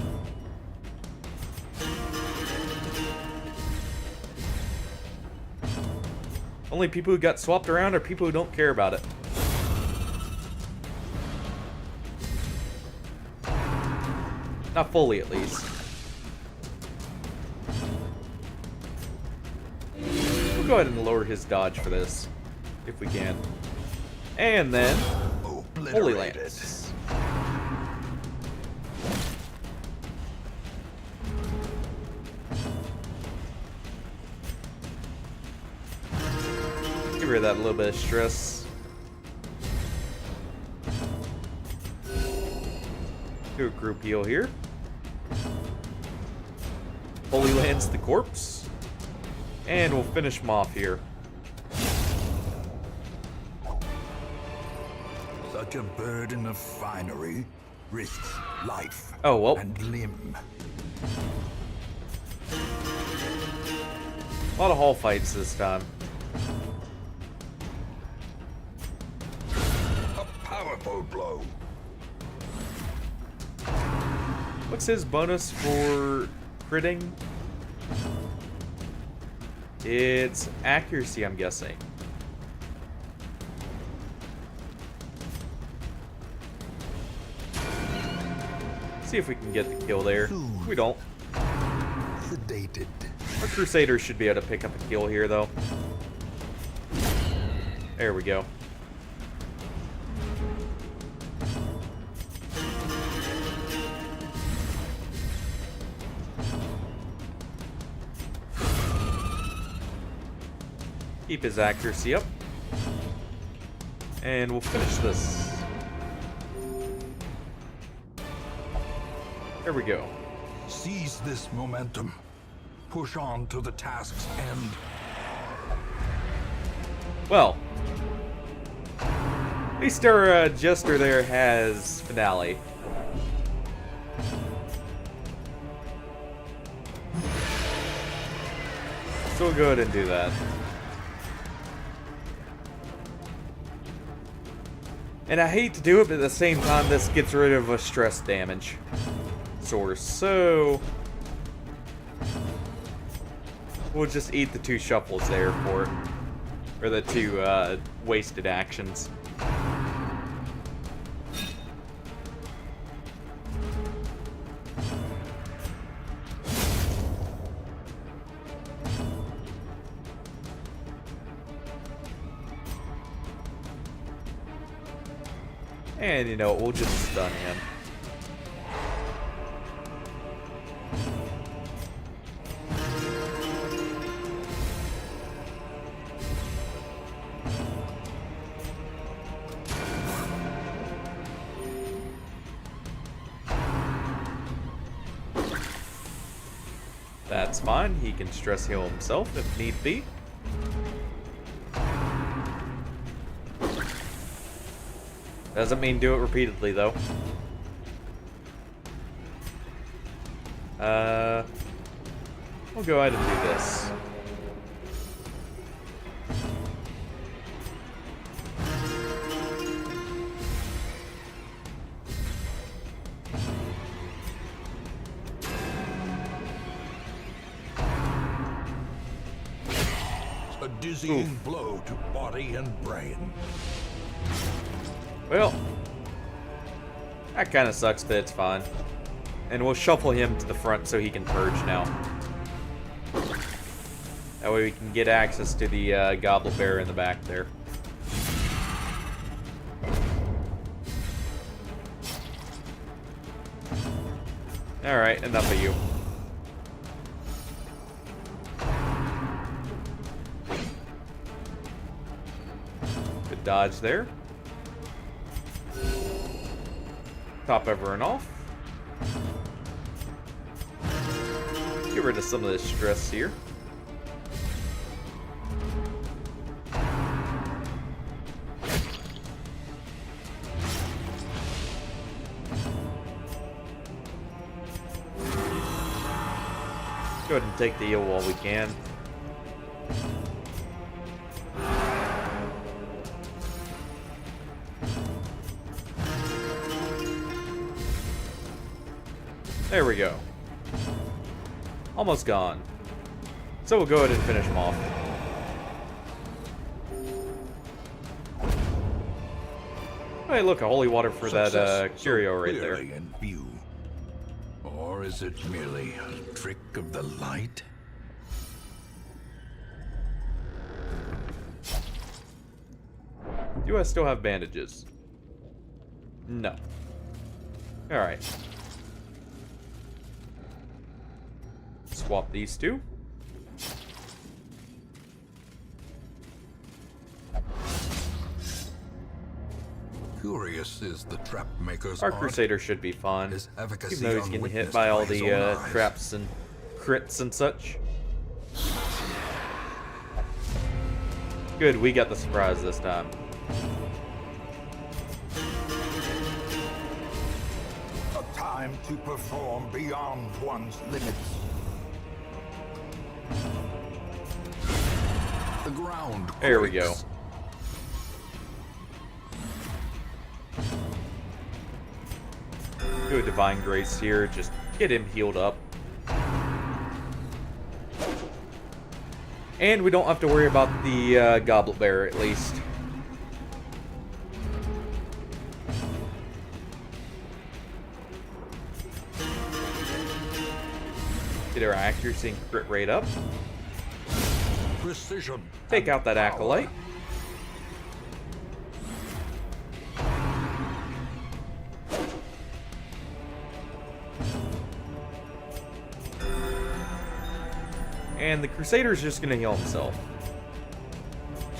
Only people who got swapped around are people who don't care about it. Not fully, at least. We'll go ahead and lower his dodge for this, if we can. And then, Holy Obliterated. Lance. Give her that little bit of stress. Do a group heal here. Holy Lands the corpse. And we'll finish him off here. Such a burden of finery risks life Oh, well. and limb. A lot of hall fights this time. A powerful blow. What's his bonus for critting? It's accuracy, I'm guessing. See if we can get the kill there. We don't. Sedated. Our Crusader should be able to pick up a kill here, though. There we go. Keep his accuracy up. And we'll finish this. There we go. Seize this momentum. Push on to the task's end. Well, at least our jester there has finale. So we'll go ahead and do that. And I hate to do it, but at the same time, this gets rid of a stress damage source. So we'll just eat the 2 shuffles there for it. Or the 2 wasted actions. And you know what, we'll just stun him. That's fine, he can stress heal himself if need be. Doesn't mean do it repeatedly, though. We'll go ahead and do this. A dizzying blow to body and brain. Well, that kind of sucks, but it's fine. And we'll shuffle him to the front so he can purge now. That way we can get access to the Goblet Bear in the back there. Alright, enough of you. Good dodge there. Top everyone off. Get rid of some of this stress here. ahead and take the eel while we can. There we go. Almost gone. So we'll go ahead and finish him off. Hey, look, a holy water for that curio right there. Clearly in view. Or is it merely a trick of the light? Do I still have bandages? No. Alright. Swap these two. Curious is the trap maker's Our art. Crusader should be fun. His efficacy Even though he's getting hit unwitnessed by all his the own eyes. traps and crits and such. Good, we got the surprise this time. A time to perform beyond one's limits. The ground There we go. quakes. Do a Divine Grace here, just get him healed up. And we don't have to worry about the Goblet Bear, at least. Get our accuracy and crit rate up. Precision. Take out that Acolyte. And the Crusader's just gonna heal himself.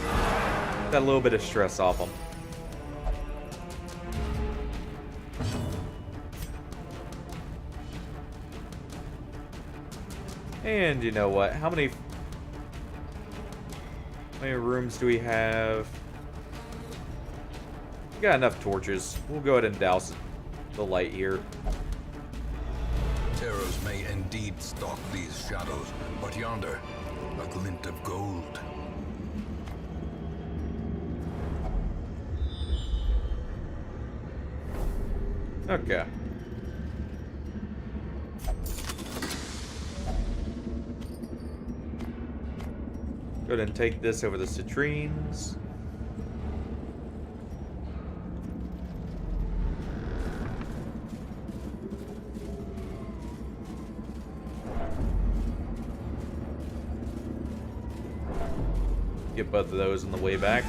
Got a little bit of stress off him. And you know what? How many rooms do we have? We got enough torches. We'll go ahead and douse the light here. Terrors may indeed stalk these shadows, but yonder, a glint of gold. Okay. Go ahead and take this over the citrines. Get both of those on the way back.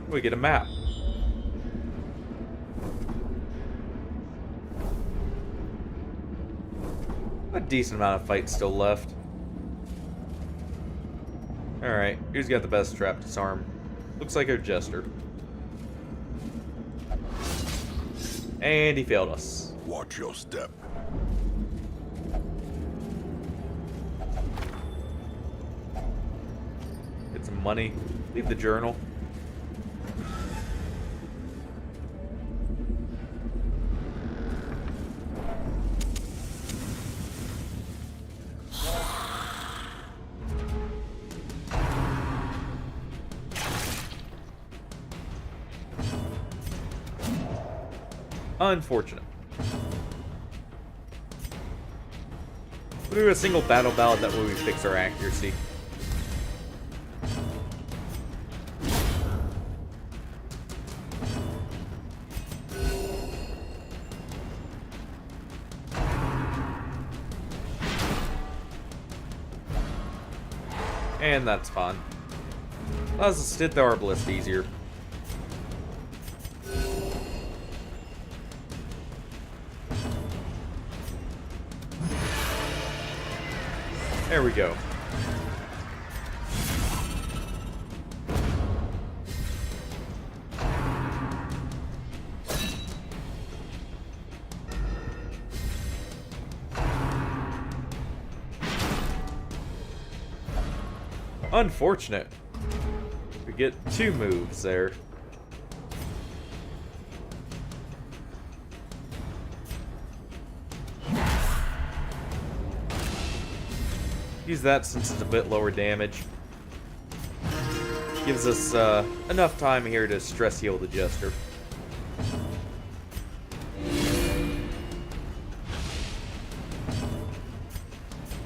We get a map. A decent amount of fight still left. Alright, who's got the best trap disarm? Looks like our Jester. And he failed us. Watch your step. Get some money. Leave the journal. Unfortunate. We'll do a single battle ballad, that way we fix our accuracy. And that's fine. Allows us to hit the Arbalest easier. There we go. Unfortunate. We get 2 moves there. Use that since it's a bit lower damage. Gives us enough time here to stress heal the Jester.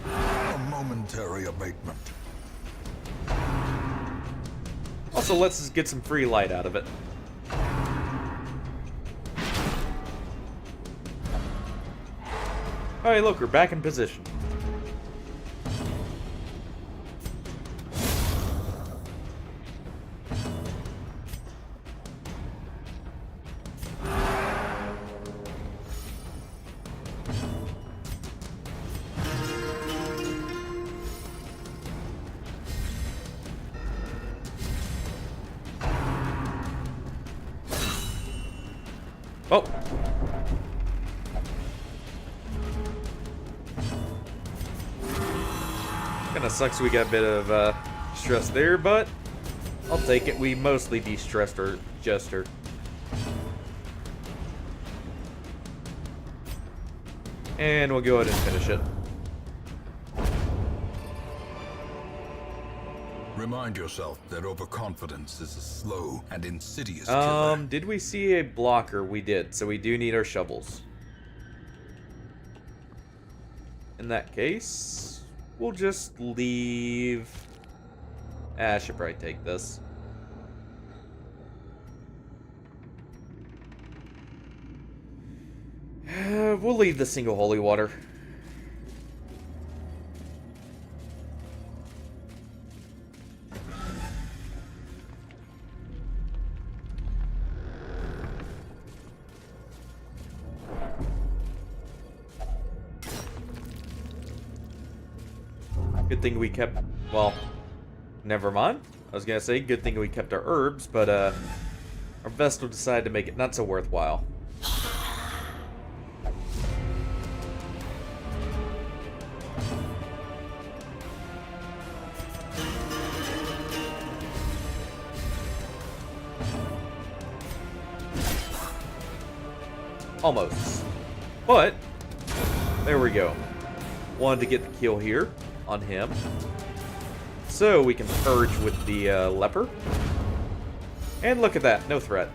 A momentary abatement. Also lets us get some free light out of it. Alright, look, we're back in position. Oh! Kinda sucks we got a bit of stress there, but I'll take it. We mostly de-stressed our Jester. And we'll go ahead and finish it. Remind yourself that overconfidence is a slow and insidious killer. Did we see a blocker? We did, so we do need our shovels. In that case, we'll just leave... I should probably take this. We'll leave the single holy water. Good thing we kept, well, never mind. I was gonna say, good thing we kept our herbs, but our Vestal decided to make it not so worthwhile. Almost. But, there we go. Wanted to get the kill here on him. So we can purge with the leper. And look at that, no threat.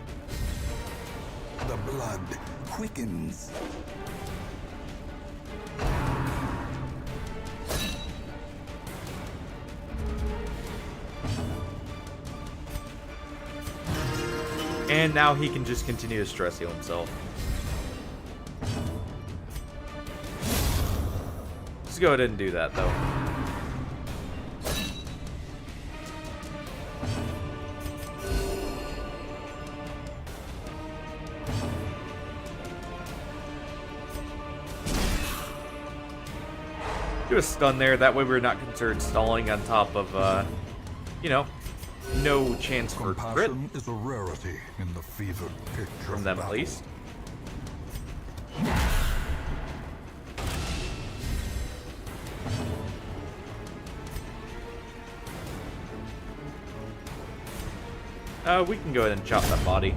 The blood quickens. And now he can just continue to stress heal himself. Let's go ahead and do that, though. Do a stun there, that way we're not concerned stalling on top of, you know, no chance for crit. Compassion is a rarity in the fevered pitch From them, at least. We can go ahead and chop that body.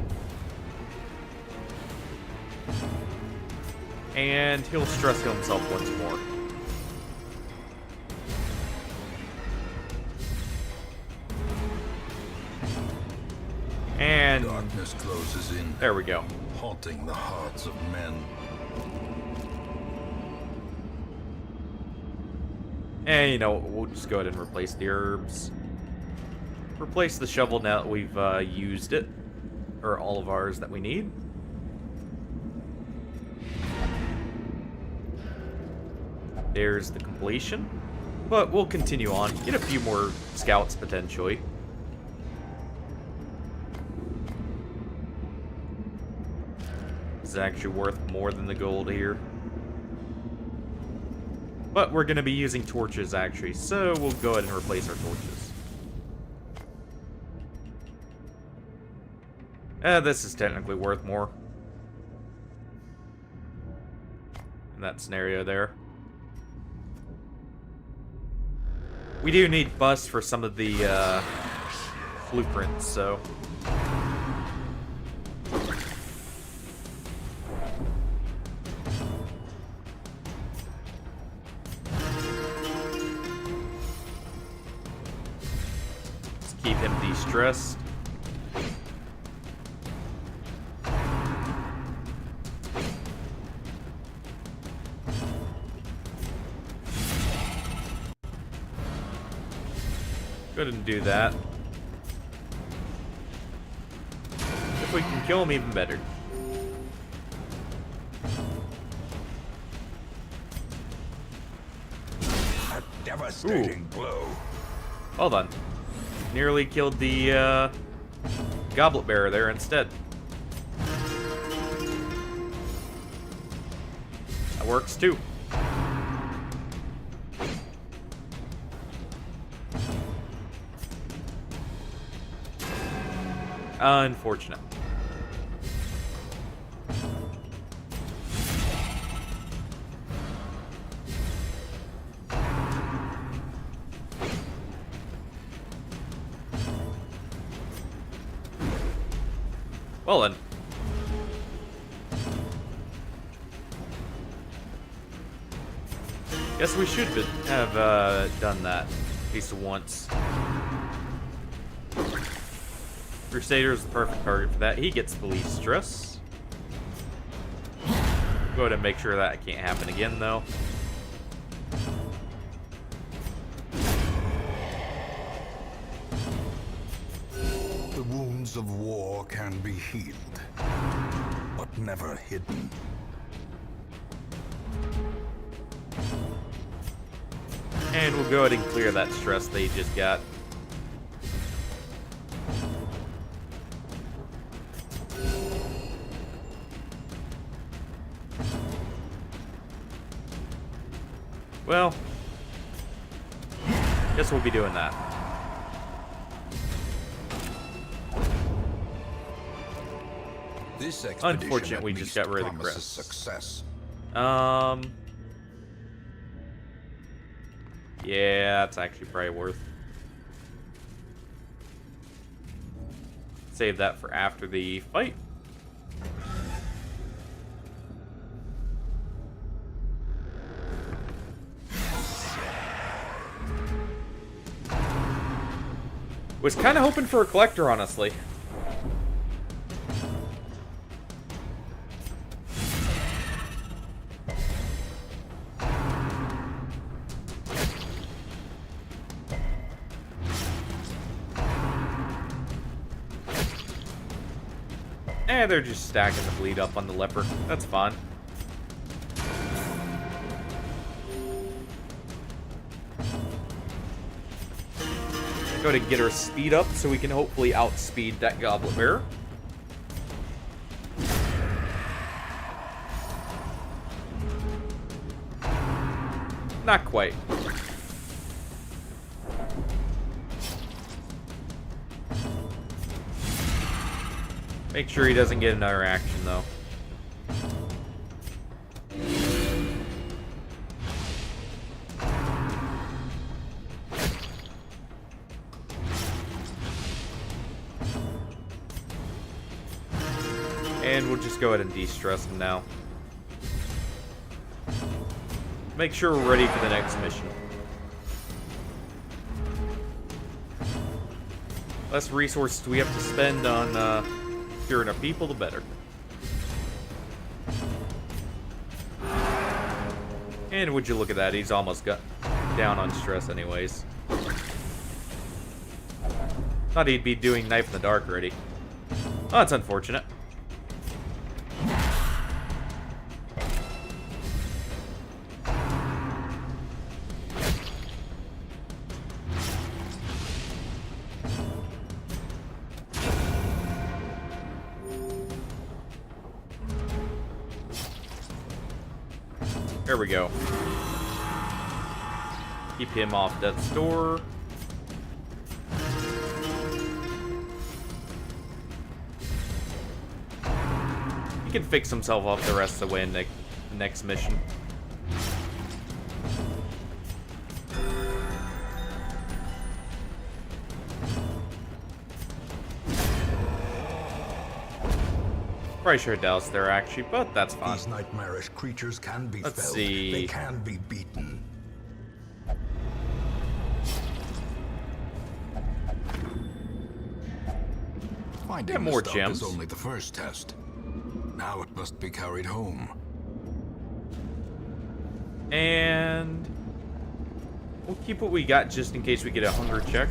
And he'll stress heal himself once more. And Darkness closes in, there we go. haunting the hearts of men. And you know, we'll just go ahead and replace the herbs. Replace the shovel now that we've used it. Or all of ours that we need. There's the completion. But we'll continue on. Get a few more scouts potentially. This is actually worth more than the gold here. But we're going to be using torches actually, so we'll go ahead and replace our torches. This is technically worth more. In that scenario there. We do need bust for some of the blueprints, so... Keep him de-stressed. Go ahead and do that. If we can kill him, even better. A devastating blow. Hold on. Nearly killed the goblet bearer there instead. That works too. Unfortunate. Well then. Guess we should have done that at least once. Crusader is the perfect target for that. He gets the least stress. Go ahead and make sure that can't happen again, though. The wounds of war can be healed, but never hidden. And we'll go ahead and clear that stress they just got. Well, guess we'll be doing that. This expedition Unfortunate, we at just least got rid of the promises crest. success. Yeah, that's actually probably worth. Save that for after the fight. Was kind of hoping for a collector, honestly. Eh, they're just stacking the bleed up on the leper. That's fine. Go to get our speed up so we can hopefully outspeed that goblet bearer. Not quite. Make sure he doesn't get another action, though. And we'll just go ahead and de-stress him now. Make sure we're ready for the next mission. Less resources we have to spend on curing our people, the better. And would you look at that, he's almost got down on stress anyways. Thought he'd be doing Knife in the Dark already. Oh, that's unfortunate. There we go. Keep him off death's door. He can fix himself up the rest of the way in the next mission. Probably should have doused there, actually, but that's fine. These nightmarish creatures can be Let's felled. see. They can be beaten. Finding more the stuff gems. is only the first test. Now it must be carried home. And we'll keep what we got just in case we get a hunger check.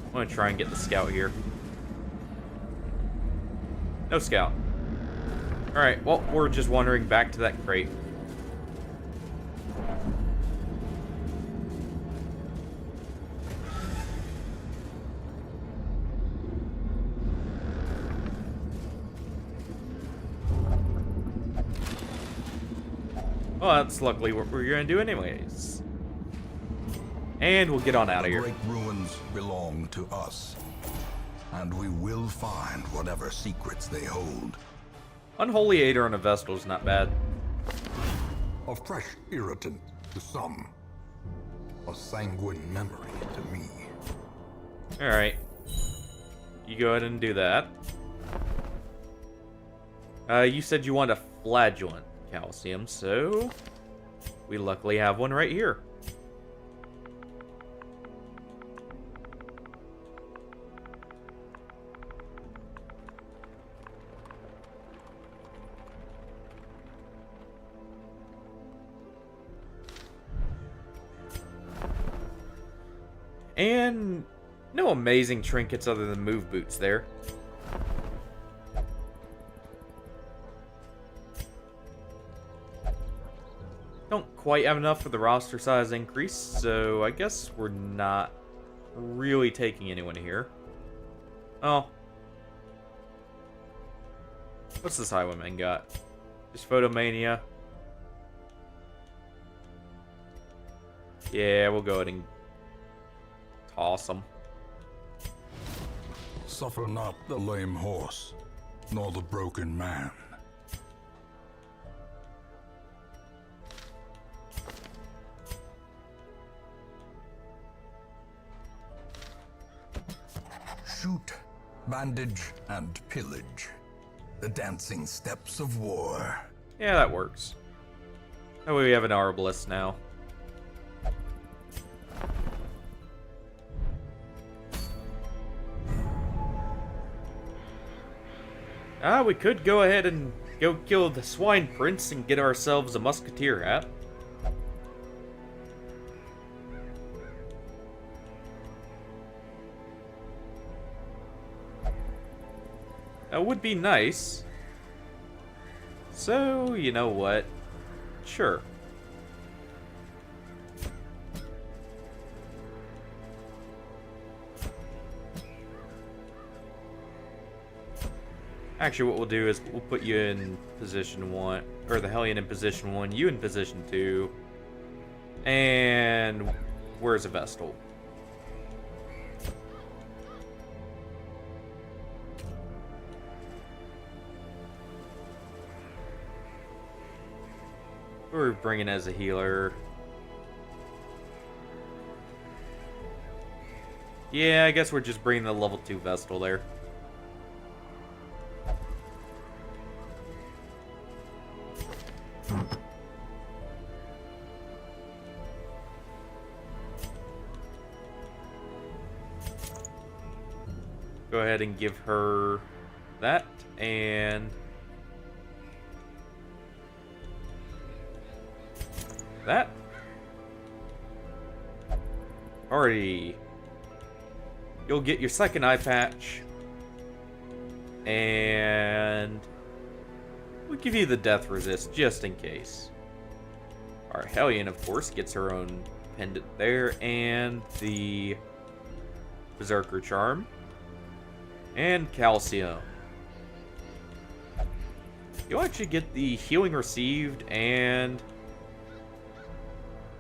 I'm gonna try and get the scout here. No scout. Alright, well, we're just wandering back to that crate. Well, that's luckily what we're gonna do anyways. And we'll get on out of The here. great ruins belong to us, and we will find whatever secrets they hold. Unholy Ader on a Vestal is not bad. A fresh irritant to some, a sanguine memory to me. Alright. You go ahead and do that. You said you want a flagellant calcium, so we luckily have one right here. And no amazing trinkets other than move boots there. Don't quite have enough for the roster size increase, so I guess we're not really taking anyone here. Oh. What's this Highwayman got? Just Photomania. Yeah, we'll go ahead and toss them. Suffer not the lame horse, nor the broken man. Shoot, bandage, and pillage. The dancing steps of war. Yeah, that works. That way we have an Arbalest now. We could go ahead and go kill the Swine Prince and get ourselves a Musketeer hat. That would be nice. So, you know what? Sure. Actually, what we'll do is we'll put you in position 1, or the Hellion in position 1, you in position 2, and where's a Vestal? We're bringing as a healer. Yeah, I guess we're just bringing the level 2 Vestal there. Go ahead and give her that, and that. Alrighty. You'll get your second eye patch, and we'll give you the death resist just in case. Our Hellion, of course, gets her own pendant there, and the Berserker Charm. And Calcium. You'll actually get the healing received, and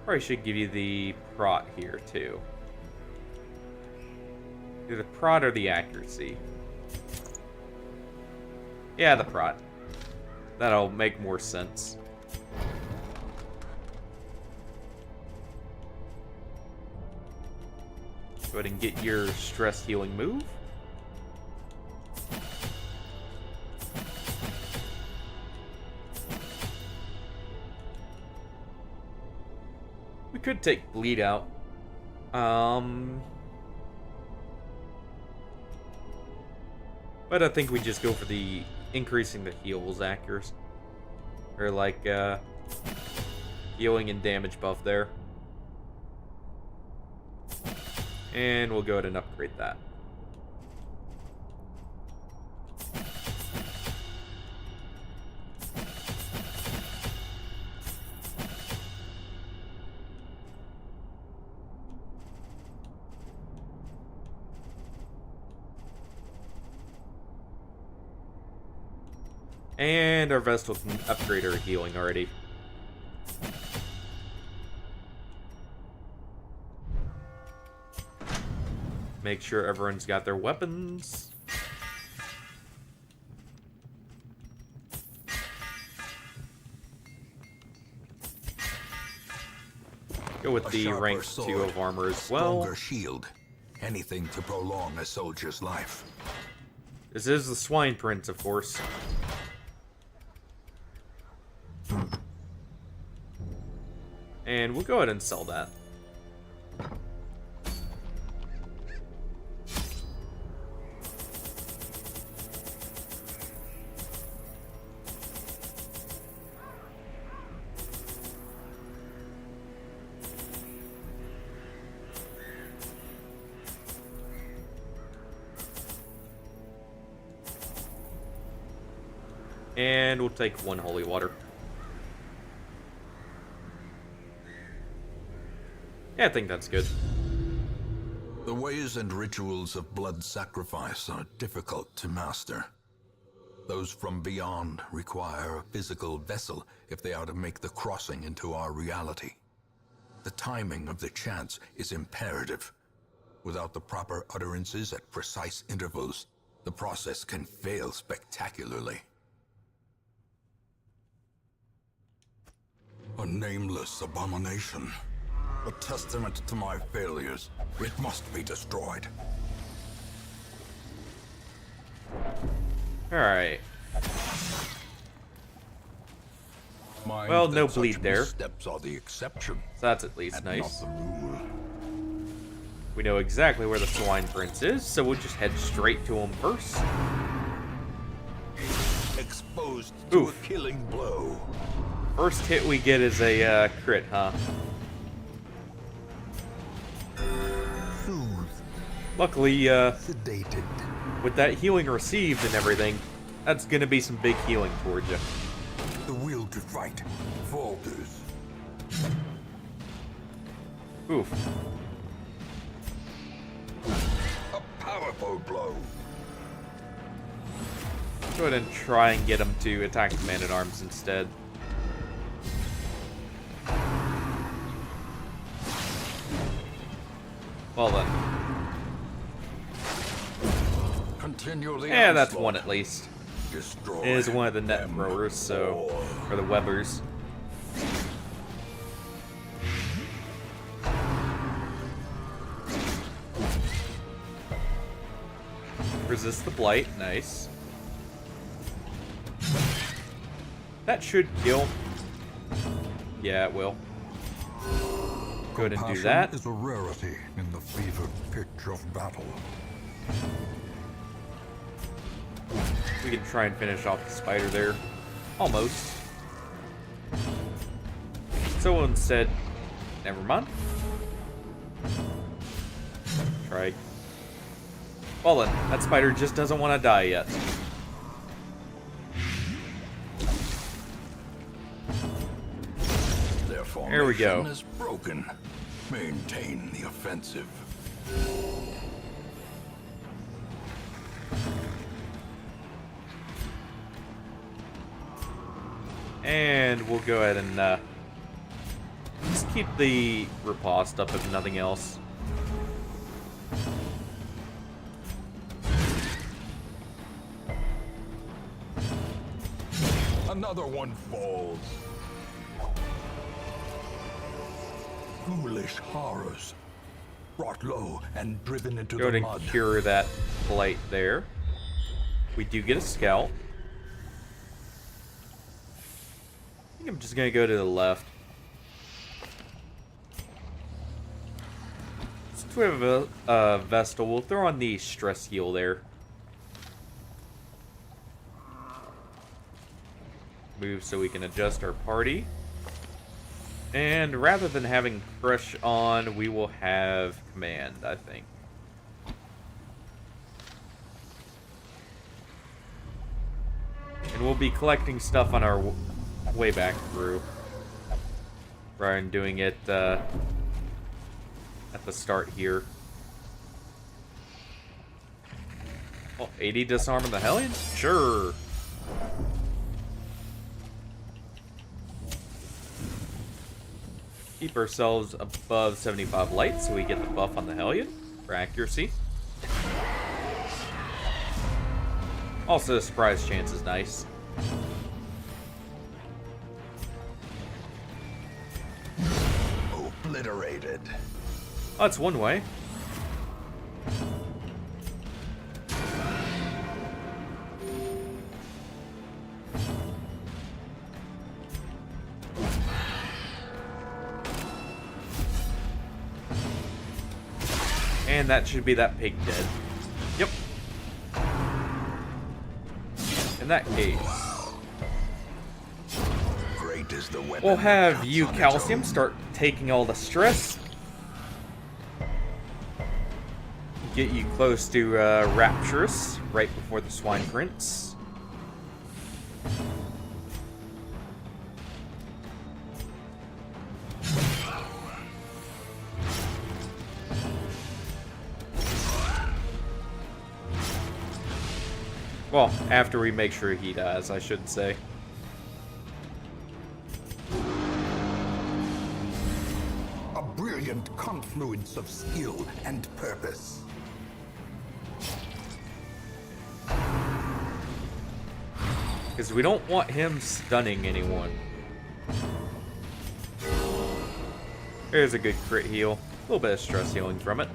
probably should give you the prot here too. Either the prot or the accuracy. Yeah, the prot. That'll make more sense. Go ahead and get your stress healing move. We could take bleed out. But I think we just go for the increasing the heals accuracy. Or like, healing and damage buff there. And we'll go ahead and upgrade that. And our Vestal can upgrade our healing already. Make sure everyone's got their weapons. Go with the rank 2 of armor as well. Stronger shield. Anything to prolong a soldier's life. This is the Swine Prince, of course. And we'll go ahead and sell that. And we'll take 1 holy water. Yeah, I think that's good. The ways and rituals of blood sacrifice are difficult to master. Those from beyond require a physical vessel if they are to make the crossing into our reality. The timing of the chants is imperative. Without the proper utterances at precise intervals, the process can fail spectacularly. A nameless abomination. A testament to my failures. It must be destroyed. Alright. Mind Well, no that bleed such there. missteps are the exception, So that's at least and nice. not the rule. We know exactly where the Swine Prince is, so we'll just head straight to him first. Exposed to Oof. a killing blow. First hit we get is a crit, huh? Soothed, Luckily, sedated. with that healing received and everything, that's gonna be some big healing towards you. The will to fight falters. Oof. A powerful blow. Go ahead and try and get him to attack the Man-at-Arms instead. Well then. Continue the Yeah, that's onslaught. one at least. Destroy It is one of the net them throwers, so... all. Or the webbers. Resist the blight, nice. That should kill. Yeah, it will. Go ahead and do Compassion that. is a rarity in the fevered pitch of battle. We can try and finish off the spider there. Almost. So instead, never mind. Try. Well then, that spider just doesn't want to die yet. Their There we go. formation is broken. Maintain the offensive. And we'll go ahead and just keep the riposte up if nothing else. Another one falls. Foolish horrors. Brought low and driven into Go the ahead mud. and cure that blight there. We do get a scout. I think I'm just gonna go to the left. Since we have a Vestal, we'll throw on the stress heal there. move so we can adjust our party. And rather than having Crush on, we will have Command, I think. And we'll be collecting stuff on our way back through, rather than doing it at the start here. Oh, 80 disarming the Hellions? Sure. Keep ourselves above 75 light so we get the buff on the Hellion for accuracy. Also, the surprise chance is nice. Obliterated. Oh, that's one way. And that should be that pig dead. Yep. In that case, Great is the weapon we'll have that you, cuts on its Calcium, own. start taking all the stress. Get you close to Rapturous right before the Swine Prince. Well, after we make sure he dies, I should say. A brilliant confluence of skill and purpose. Because we don't want him stunning anyone. There's a good crit heal. A little bit of stress healing from it.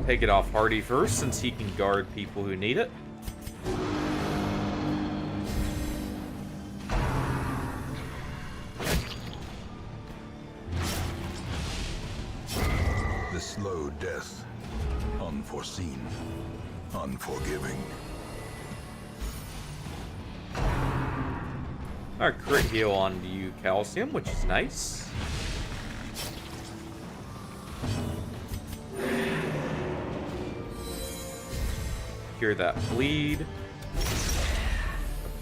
Take it off Hardy first, since he can guard people who need it. The slow death. Unforeseen. Unforgiving. Our crit heal on you, Calcium, which is nice. Cure that bleed.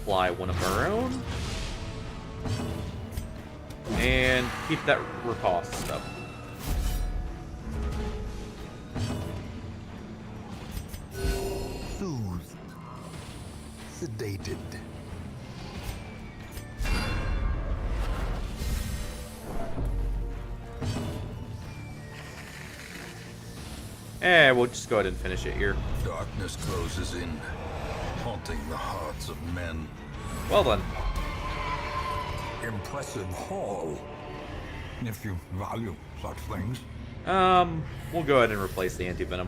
Apply one of our own. And keep that riposte up. Soothed. Sedated. We'll just go ahead and finish it here. Darkness closes in, haunting the hearts of men. Well done. Impressive haul, if you value such things. We'll go ahead and replace the anti-venom.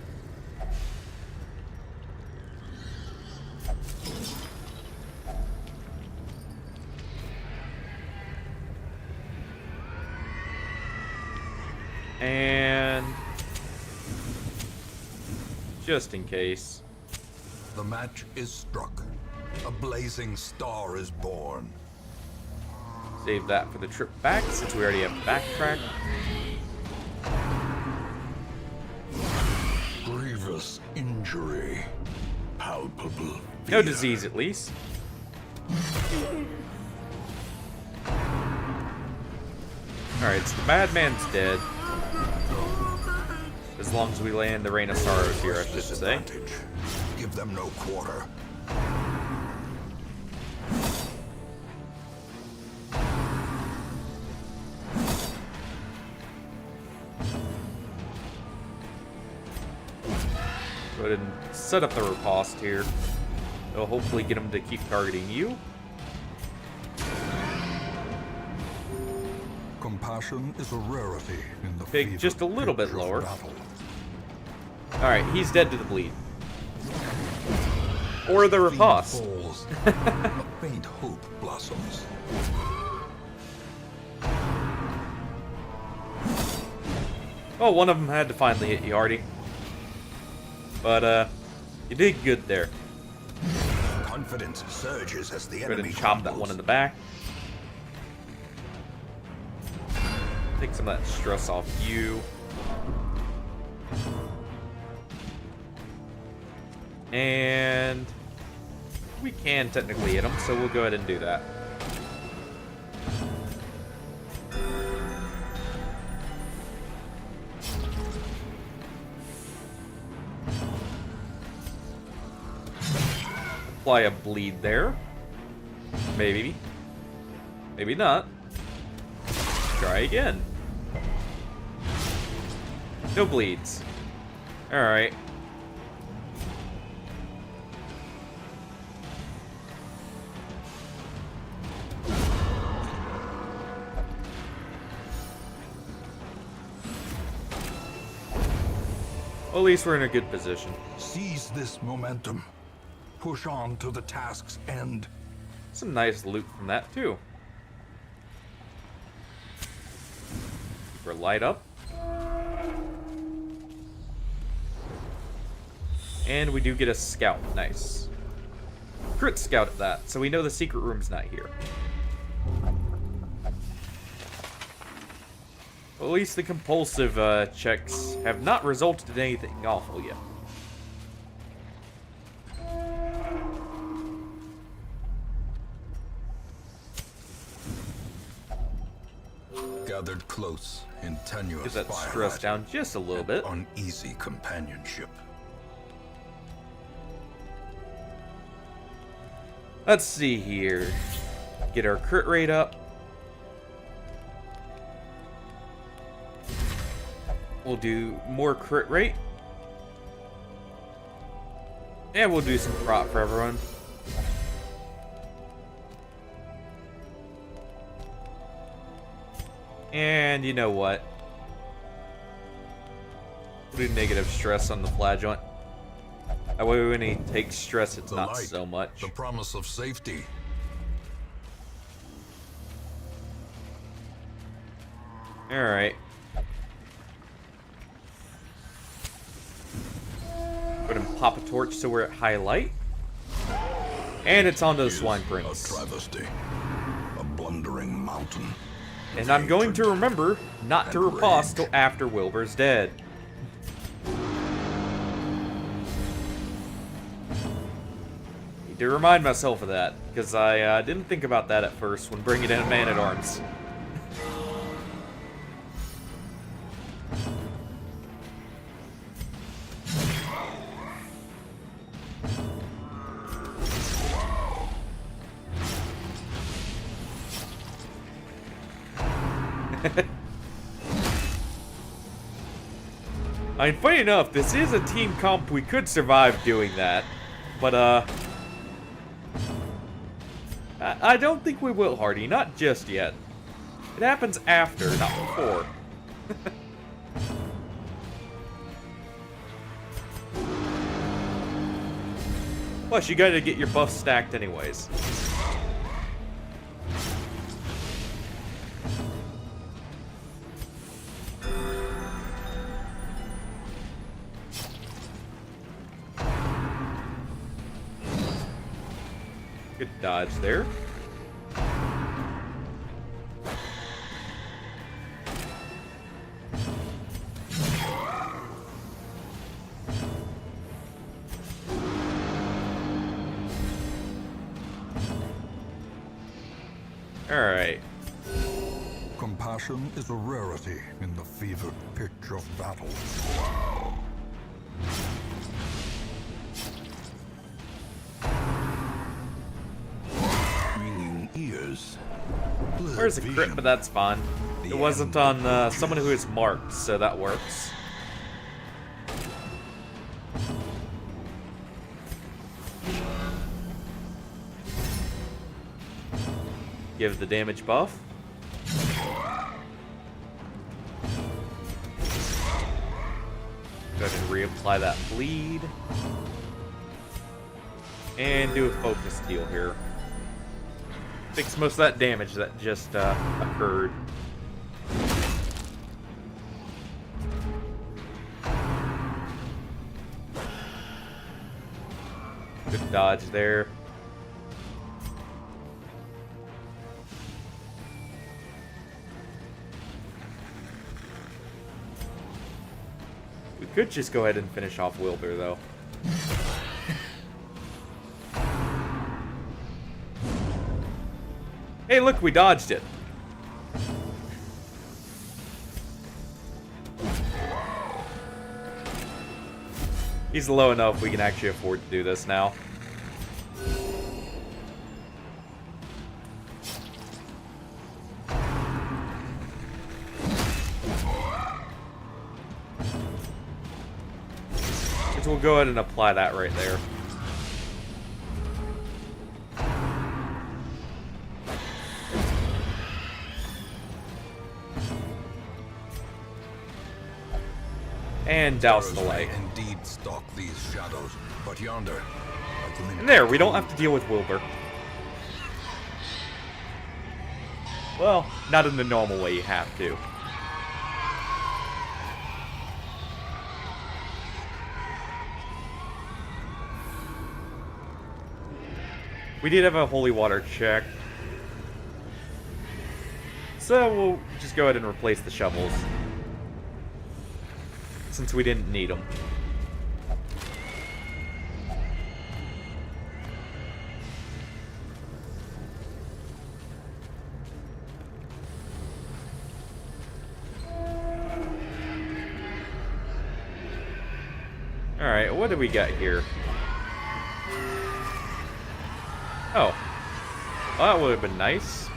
And just in case. The match is struck. A blazing star is born. Save that for the trip back, since we already have backtrack. Grievous injury. Palpable No fear. disease, at least. Alright, so the bad man's dead. As long as we land the Rain of Sorrows here, I should say. Disadvantage. Give them no quarter. Go ahead and set up the riposte here. It'll hopefully get him to keep targeting you. Compassion is a rarity in the Pig just a fevered little bit pitch of lower. battle. Alright, he's dead to the bleed. Or the riposte. Falls. A faint hope blossoms. Well, one of them had to finally hit you, Hardy. But, you did good there. Confidence surges as the Go ahead enemy and chop that crumbles. one in the back. Take some of that stress off you. And we can technically hit him, so we'll go ahead and do that. Apply a bleed there. Maybe. Maybe not. Try again. No bleeds. Alright. Well, at least we're in a good position. Seize this momentum. Push on to the task's end. Some nice loot from that, too. Keep her light up. And we do get a scout. Nice. Crit scout at that, so we know the secret room's not here. Well, at least the compulsive checks have not resulted in anything awful yet. Gathered close in tenuous Get that stress firelight, down just a little bit. uneasy companionship. Let's see here. Get our crit rate up. We'll do more crit rate. And we'll do some prop for everyone. And you know what? We'll do negative stress on the flagellant. That way when he takes stress, it's The not light, so much. the promise of safety. Alright. Go ahead and pop a torch so we're at high light. And it's onto the Swine A Prince. travesty. A blundering mountain. And I'm going to remember not to riposte till after Wilbur's dead. Need to remind myself of that, because I didn't think about that at first when bringing in a man-at-arms. I mean, funny enough, this is a team comp. We could survive doing that. But, I don't think we will, Hardy. Not just yet. It happens after, not before. Plus, you gotta get your buffs stacked anyways. Good dodge there. Alright. Compassion is a rarity in the fevered pitch of battle. Ringing ears. Where's the crit? But that's fine. It wasn't on someone who is marked, so that works. Give the damage buff. Go ahead and reapply that bleed. And do a focused heal here. Fix most of that damage that just occurred. Good dodge there. We could just go ahead and finish off Wilbur, though. Hey, look, we dodged it. He's low enough we can actually afford to do this now. So we'll go ahead and apply that right there. And douse the light. Indeed stalk these shadows, but yonder, And there, we don't have to deal with Wilbur. Well, not in the normal way you have to. We did have a holy water check. So we'll just go ahead and replace the shovels, since we didn't need them. Alright, what do we got here? Oh. Well, that would have been nice.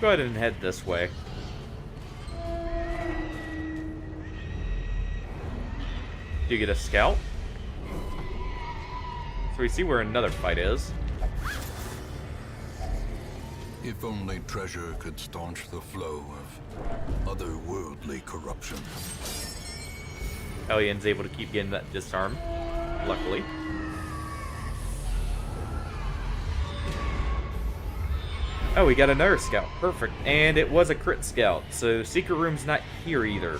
Go ahead and head this way. Do you get a scout? So we see where another fight is. If only treasure could staunch the flow of otherworldly corruption. Hellian's able to keep getting that disarm, luckily. Oh, we got another scout. Perfect. And it was a crit scout, so secret room's not here either.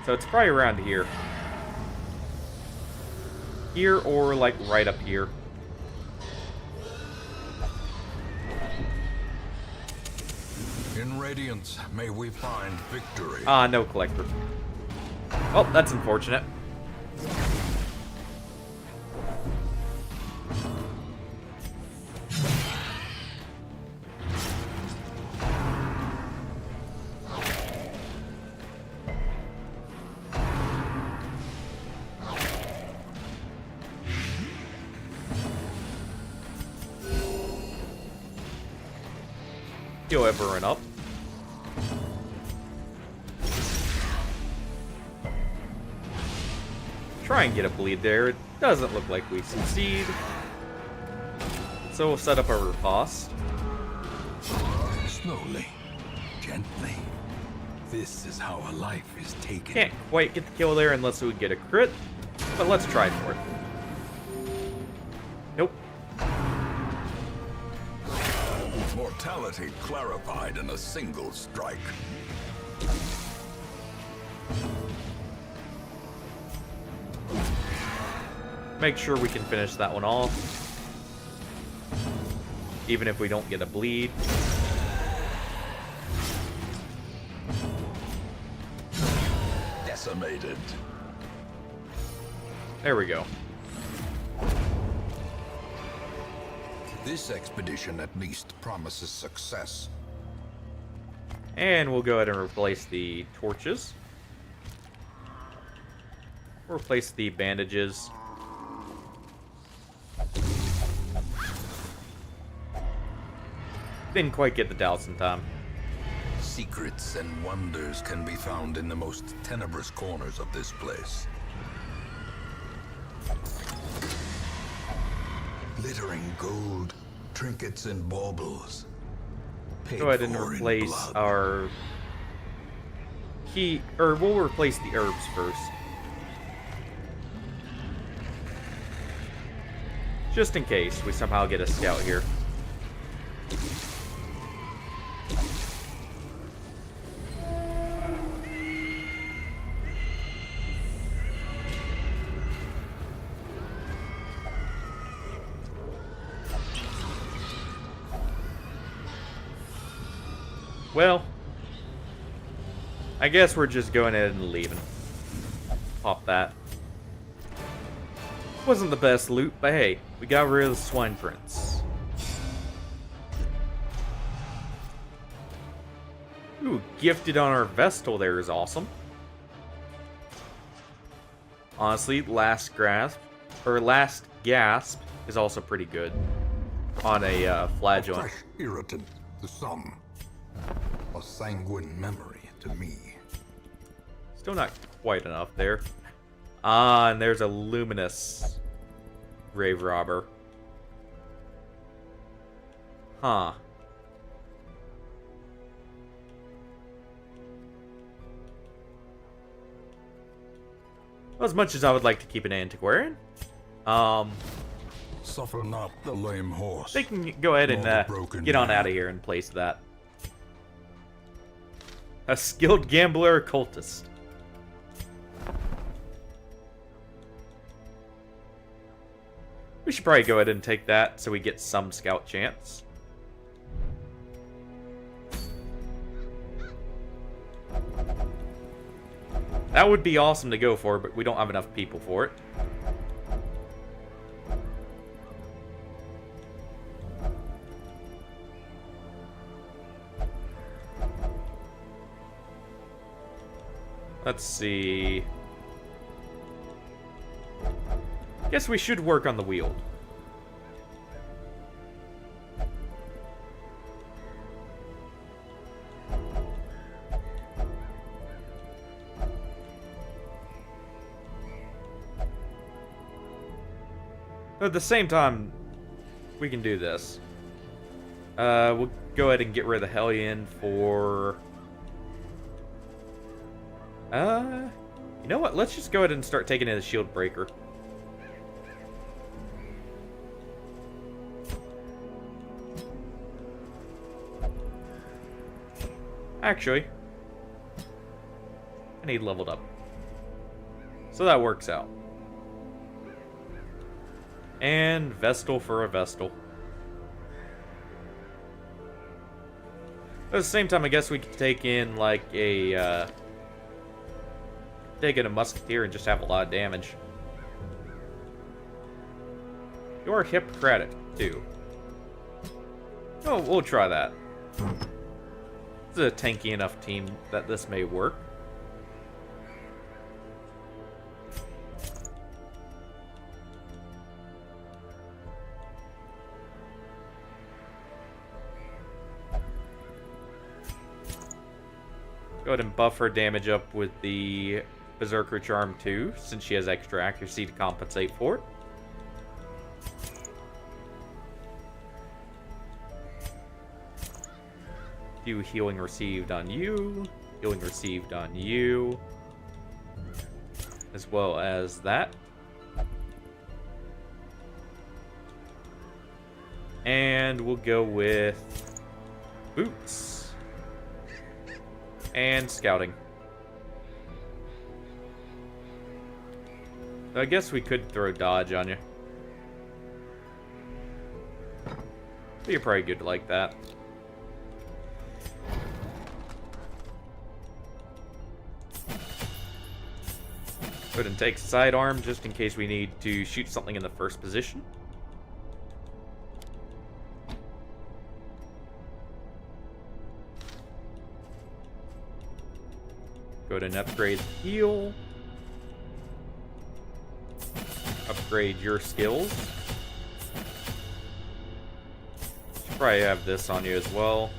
So it's probably around here. Here or, like, right up here. In Radiance, may we find victory. Ah, no collector. Oh, that's unfortunate. He'll ever run up. Try and get a bleed there. It doesn't look like we succeed. So we'll set up our riposte. Slowly, gently. This is how a life is taken. Can't quite get the kill there unless we get a crit, but let's try for it. Nope. Mortality clarified in a single strike. Make sure we can finish that one off. Even if we don't get a bleed. Decimated. There we go. This expedition at least promises success. And we'll go ahead and replace the torches. Replace the bandages. Didn't quite get the douse in time. Secrets and wonders can be found in the most tenebrous corners of this place. Glittering gold, trinkets and baubles. Paid Go ahead and for in replace blood. our key, or we'll replace the herbs first. Just in case we somehow get a scout here. Well, I guess we're just going ahead and leaving. Pop that. Wasn't the best loot, but hey, we got rid of the Swine Prince. Ooh, gifted on our Vestal there is awesome. Honestly, Last Gasp is also pretty good on a Flagellant. Fresh irritant to some. A sanguine memory to me. Still not quite enough there. Ah, and there's a luminous grave robber. Huh. Well, as much as I would like to keep an antiquarian, Suffer not the lame horse. they can go ahead and nor the broken get on man. out of here in place of that. A skilled gambler occultist. We should probably go ahead and take that so we get some scout chance. That would be awesome to go for, but we don't have enough people for it. Let's see. Guess we should work on the wheel. At the same time, we can do this. We'll go ahead and get rid of the Hellion for... you know what? Let's just go ahead and start taking in the Shield Breaker. Actually, I need leveled up. So that works out. And Vestal for a Vestal. At the same time, I guess we could take in, like, a, take in a Musketeer and just have a lot of damage. You're Hippocratic, too. Oh, we'll try that. It's a tanky enough team that this may work. Go ahead and buff her damage up with the Berserker Charm too, since she has extra accuracy to compensate for it. Do healing received on you, healing received on you, as well as that. And we'll go with boots. And scouting. I guess we could throw dodge on you. But you're probably good like that. Go ahead and take sidearm just in case we need to shoot something in the first position. Go ahead and upgrade heal. Upgrade your skills. Should probably have this on you as well.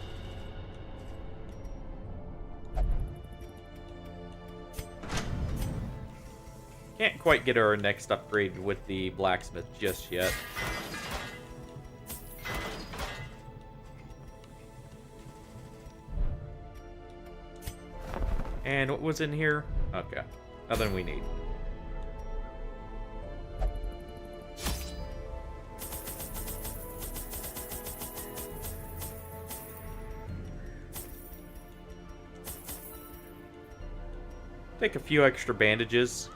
Can't quite get our next upgrade with the blacksmith just yet. And what was in here? Okay. Nothing we need. Take a few extra bandages,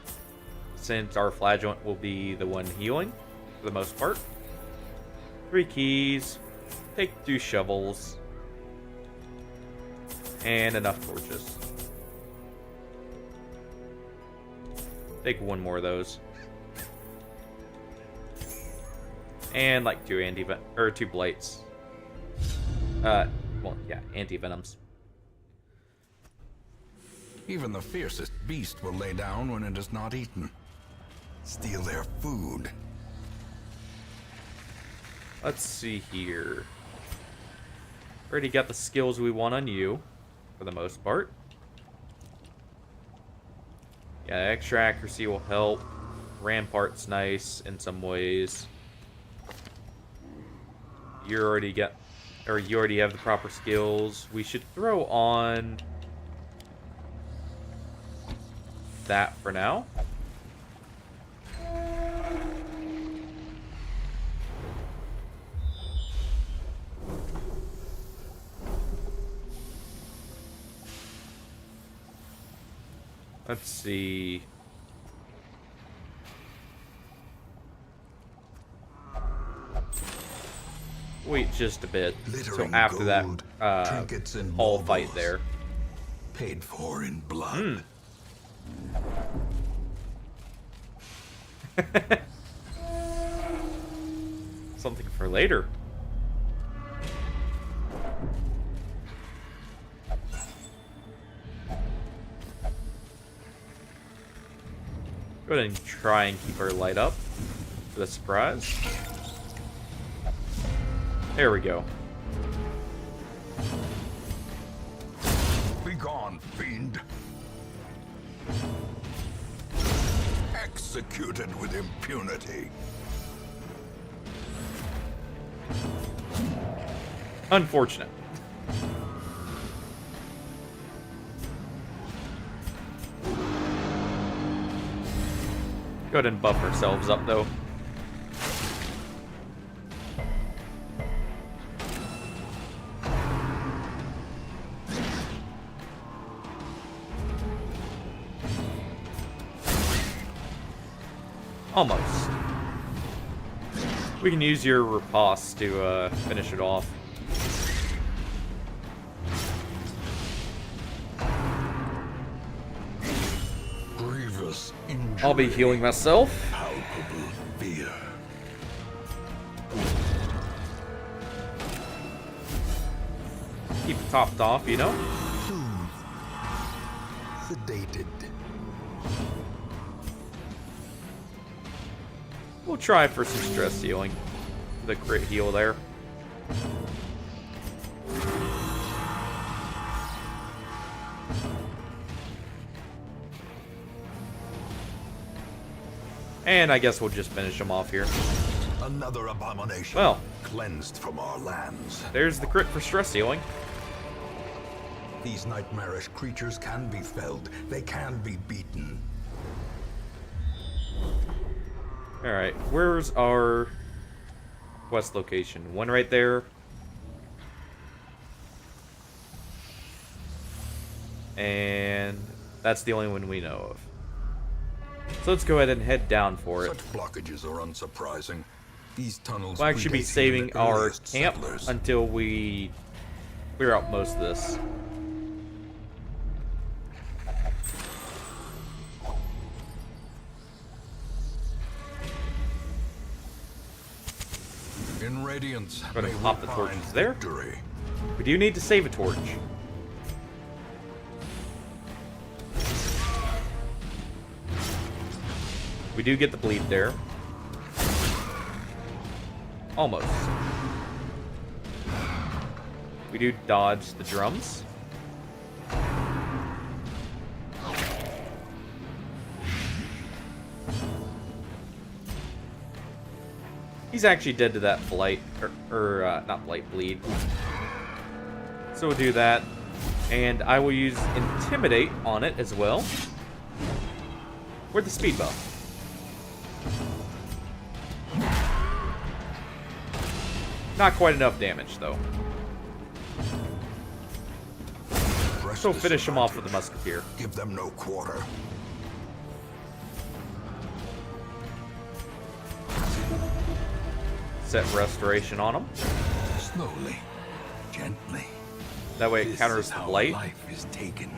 since our Flagellant will be the one healing, for the most part. 3 keys. Take 2 shovels. And enough torches. Take one more of those. And like two blights. Well, yeah, anti-venoms. Even the fiercest beast will lay down when it is not eaten. Steal their food. Let's see here. Already got the skills we want on you, for the most part. Yeah, extra accuracy will help. Rampart's nice in some ways. You already have the proper skills. We should throw on that for now. Let's see. Wait just a bit. So after gold, that trinkets and whole baubles, fight there. paid for in blood. Something for later. Go ahead and try and keep her light up for the surprise. There we go. Be gone, fiend. Executed with impunity. Unfortunate. Go ahead and buff ourselves up, though. Almost. We can use your riposte to finish it off. Grievous injury. I'll be healing myself. Palpable fear. Keep it topped off, you know? Sedated. We'll try for some stress healing. The crit heal there. And I guess we'll just finish him off here. Another abomination. Well, cleansed from our lands. there's the crit for stress healing. These nightmarish creatures can be felled. They can be beaten. Alright, where's our quest location? One right there. And that's the only one we know of. So let's go ahead and head down for it. Such blockages are unsurprising. These tunnels We'll actually be predate saving even the our earliest camp settlers. until we clear out most of this. In Radiance, Gonna may we pop the find torches there. victory. We do need to save a torch. We do get the bleed there. Almost. We do dodge the drums. He's actually dead to that blight, not blight, bleed. So we'll do that. And I will use Intimidate on it as well. With the speed buff. Not quite enough damage, though. Press So this finish him off with the advantage. Musketeer. Give them no quarter. Set Restoration on him. Slowly, gently. That way it This counters is the how blight. life is taken.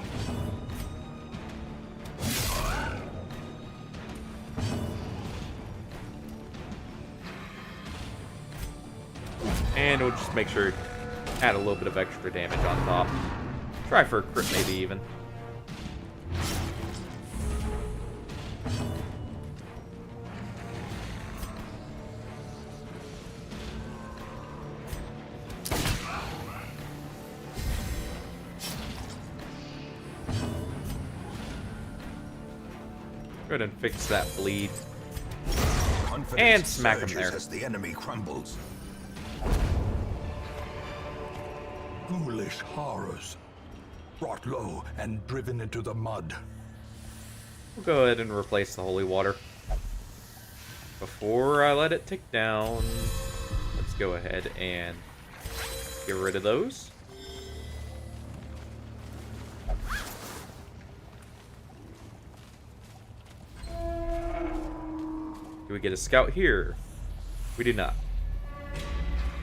And we'll just make sure to add a little bit of extra damage on top. Try for a crit maybe even. Go ahead and fix that bleed. Confidence And smack him surges there. as the enemy crumbles. Ghoulish horrors, brought low and driven into the mud. We'll go ahead and replace the holy water. Before I let it tick down, let's go ahead and get rid of those. Do we get a scout here? We do not.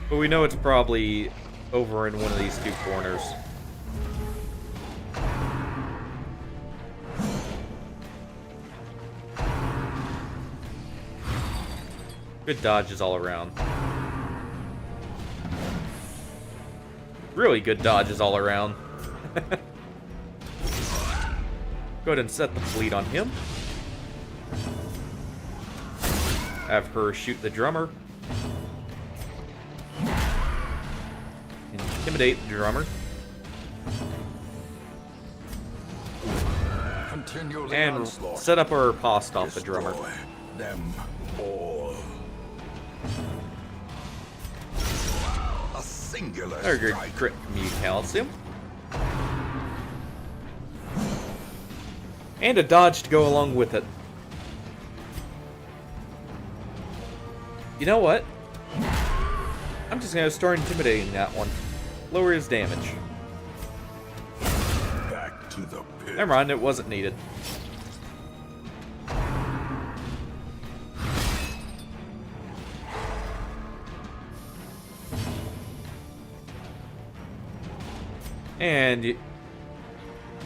But we know it's probably over in one of these two corners. Good dodges all around. Really good dodges all around. Go ahead and set the bleed on him. Have her shoot the drummer. Intimidate the drummer. Continue the And onslaught. set up our post off the drummer. Destroy them all. A singular Very good strike. crit from you, Calcium. And a dodge to go along with it. You know what? I'm just gonna start intimidating that one. Lower his damage. Back to the pit. Never mind, it wasn't needed. And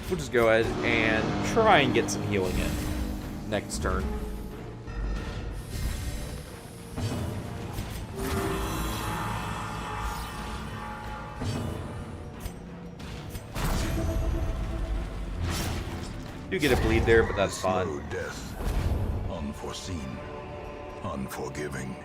we'll just go ahead and try and get some healing in next turn. Do get a bleed there, but that's fine. Slow death. Unforeseen. Unforgiving.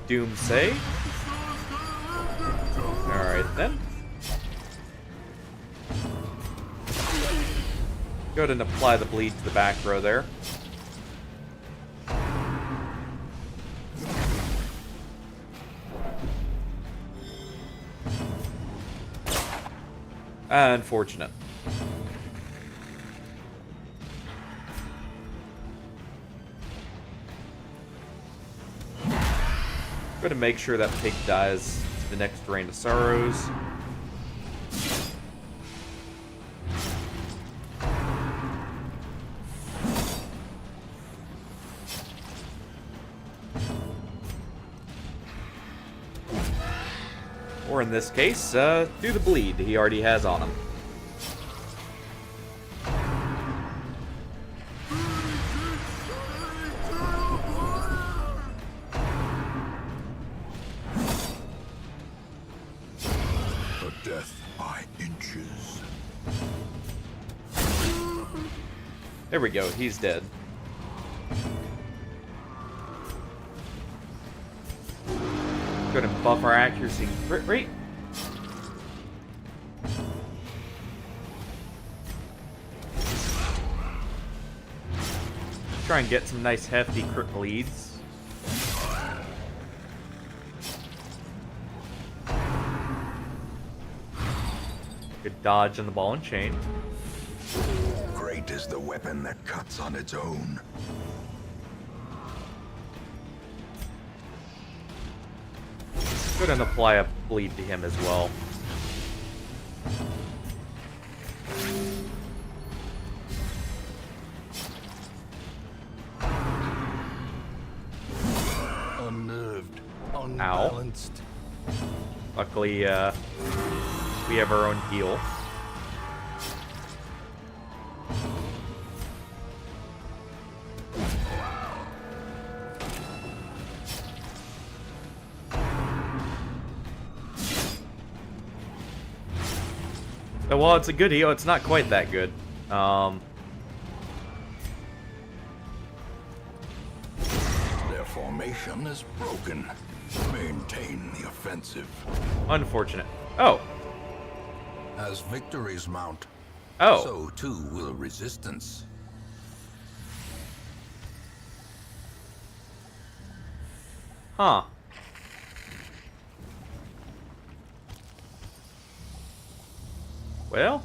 Doomsay. Alright then. Go ahead and apply the bleed to the back row there. Unfortunate. Go ahead and make sure that pig dies to the next Rain of Sorrows. Or in this case, do the bleed he already has on him. The death by inches. There we go, he's dead. Go ahead and buff our accuracy and crit rate. Try and get some nice hefty crit leads. Good dodge on the ball and chain. Great is the weapon that cuts on its own. Go ahead and apply a bleed to him as well. Ow. Balanced. Luckily, we have our own heal. So while it's a good heal, it's not quite that good. Their formation is broken. Maintain the offensive. Unfortunate. Oh. As victories mount, Oh. so too will resistance. Huh. Well.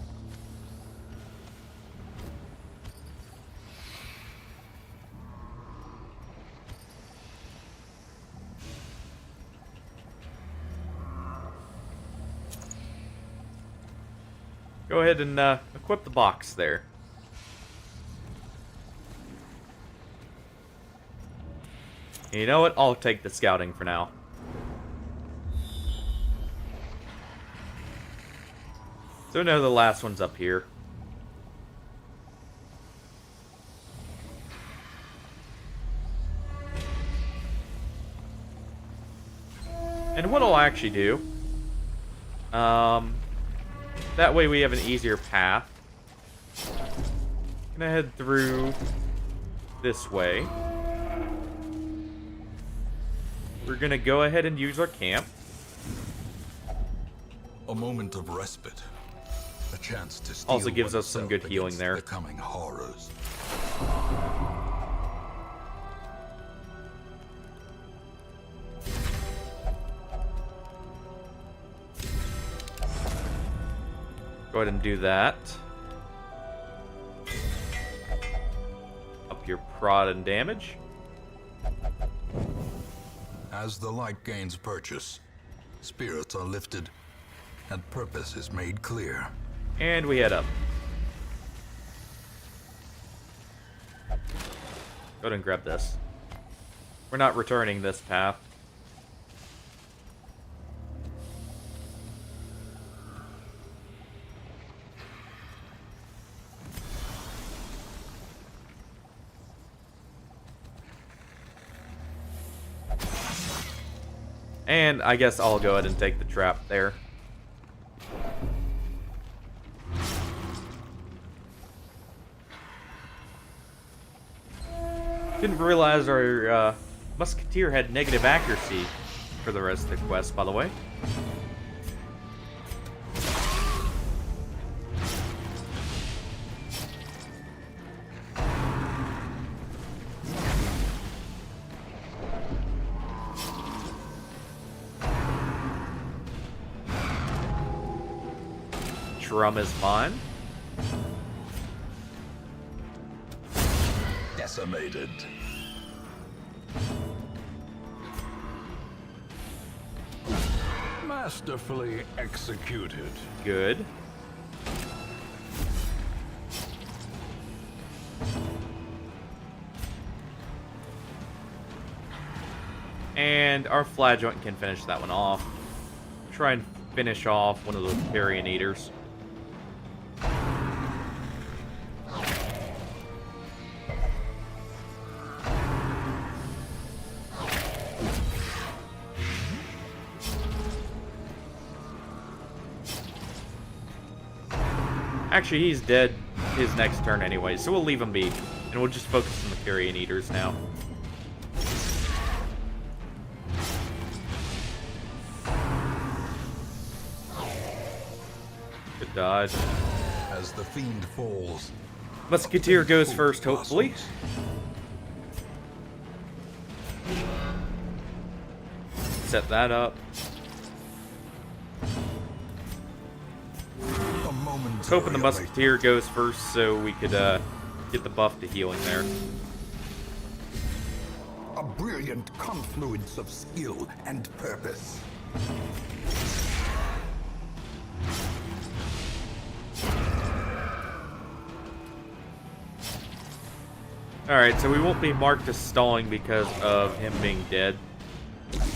Go ahead and equip the box there. You know what? I'll take the scouting for now. So no, the last one's up here. And what I'll actually do, that way we have an easier path. Gonna head through this way. We're gonna go ahead and use our camp. A moment of respite. A chance to steal Also gives us some oneself good healing against there. the coming horrors. Go ahead and do that. Up your prod and damage. As the light gains purchase, spirits are lifted, and purpose is made clear. And we head up. Go ahead and grab this. We're not returning this path. And I guess I'll go ahead and take the trap there. Didn't realize our musketeer had negative accuracy for the rest of the quest, by the way. Drum is mine. Decimated. Masterfully executed. Good. And our flagellant can finish that one off. Try and finish off one of those carrion eaters. Actually, he's dead his next turn anyway, so we'll leave him be. And we'll just focus on the carrion eaters now. Good dodge. As the fiend falls, Musketeer goes first, hopefully. Set that up. a moment. I was hoping the Musketeer goes first so we could get the buff to healing there. A brilliant confluence of skill and purpose. Alright, so we won't be marked as stalling because of him being dead.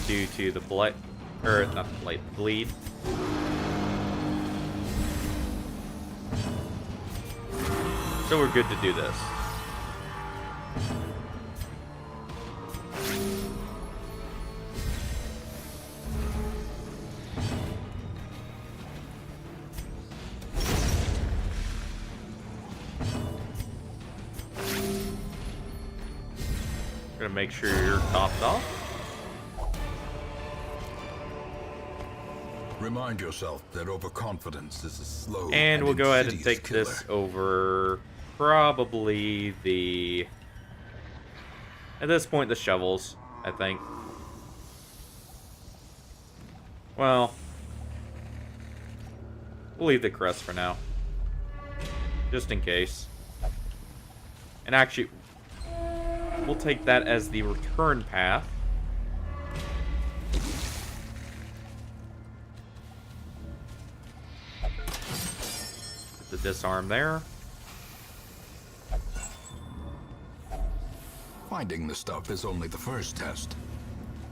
due to the blight, or not the blight, the bleed. So we're good to do this. Gonna make sure you're topped off. Remind yourself that overconfidence is a slow And we'll go ahead and insidious take this killer. over probably the... At this point, the shovels, I think. Well, we'll leave the crest for now. Just in case. And actually, we'll take that as the return path. Put the disarm there. Finding the stuff is only the first test.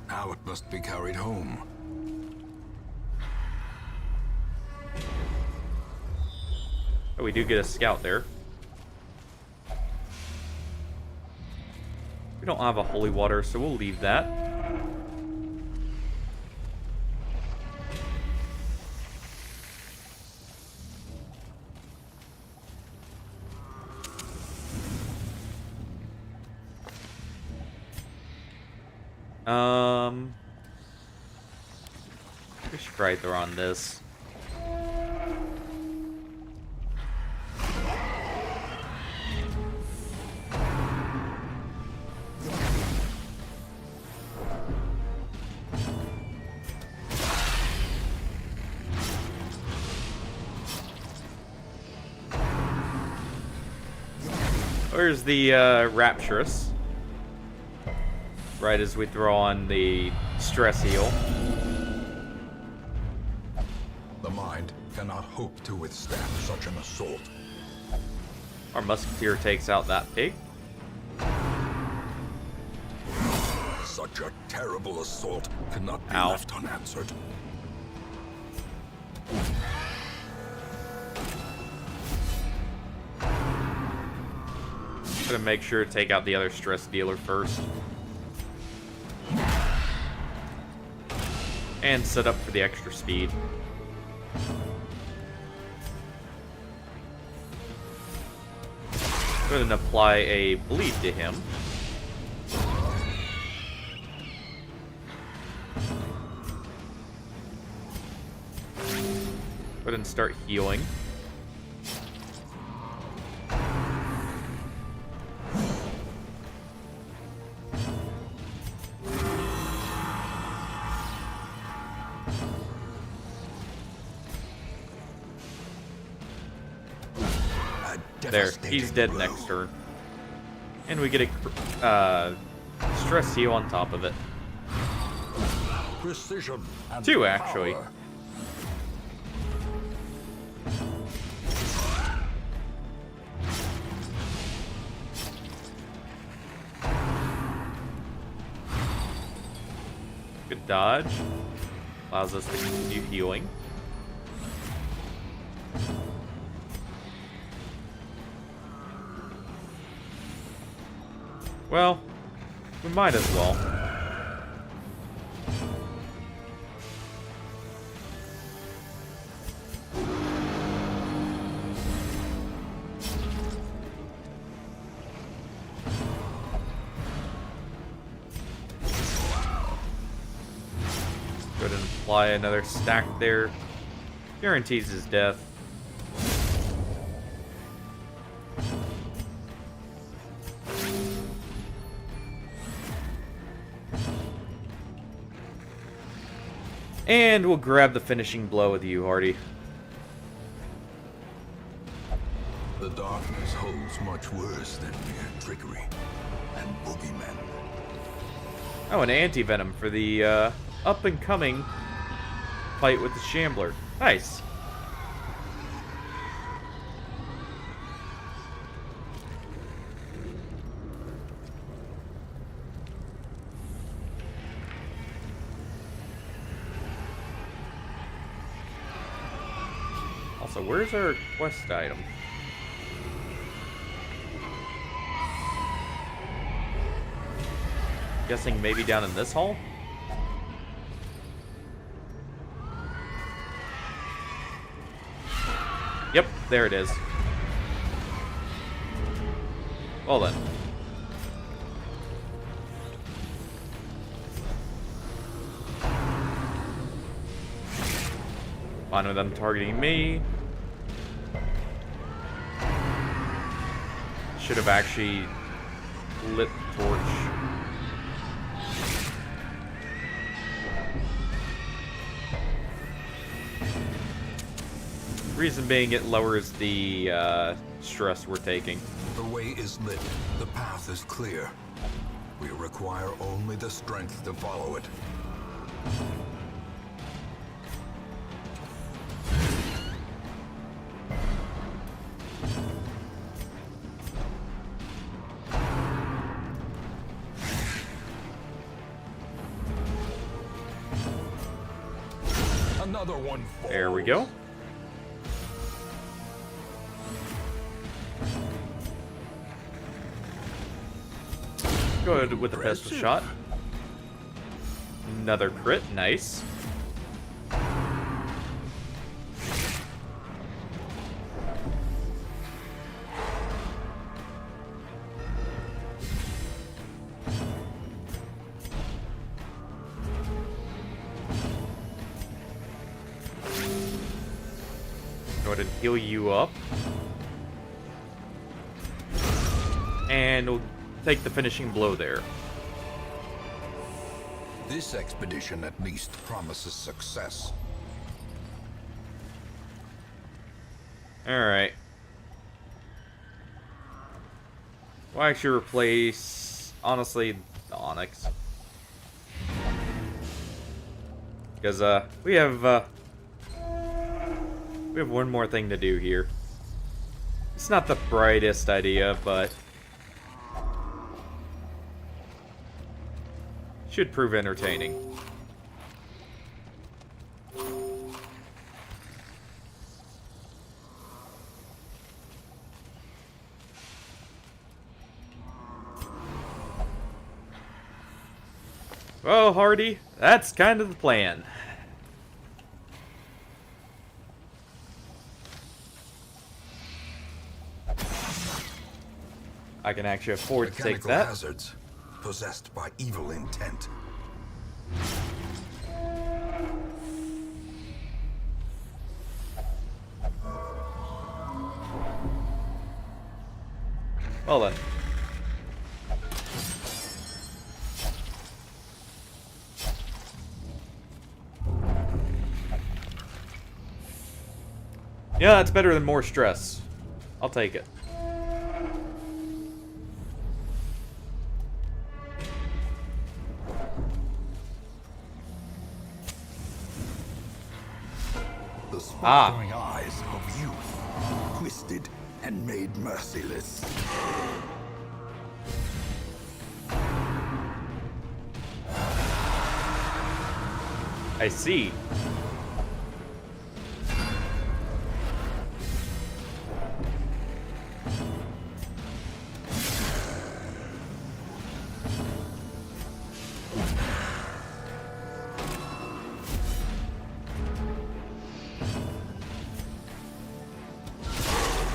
Now it must be carried home. Oh, we do get a scout there. We don't have a holy water, so we'll leave that. We should probably throw on this. Where's the Rapturous? Right as we throw on the stress heal. The mind cannot hope to withstand such an assault. Our musketeer takes out that pig. Such a terrible assault cannot be Ow. left unanswered. Gonna make sure to take out the other stress dealer first. And set up for the extra speed. Go ahead and apply a bleed to him. Go ahead and start healing. There, he's dead next turn. And we get a stress heal on top of it. Precision and 2, actually. power. Good dodge. Allows us to continue healing. Well, we might as well. Go ahead and apply another stack there. Guarantees his death. And we'll grab the finishing blow with you, Hardy. The darkness holds much worse than mere trickery and boogeymen. Oh, an anti-venom for the up-and-coming fight with the Shambler. Nice. Also, where's our quest item? Guessing maybe down in this hall? Yep, there it is. Well then. Fine with them targeting me. Should have actually lit the torch. Reason being, it lowers the stress we're taking. The way is lit. The path is clear. We require only the strength to follow it. Another one falls. There we go. Good with the pistol shot. Another crit, nice. Go ahead and heal you up. And we'll take the finishing blow there. This expedition at least promises success. Alright. We'll actually replace, honestly, the Onyx. Because, we have one more thing to do here. It's not the brightest idea, but should prove entertaining. Well, Hardy, that's kind of the plan. I can actually afford to take Mechanical that. hazards possessed by evil intent. Well then. Yeah, that's better than more stress. I'll take it. The sparkling eyes of youth, twisted and made merciless. I see.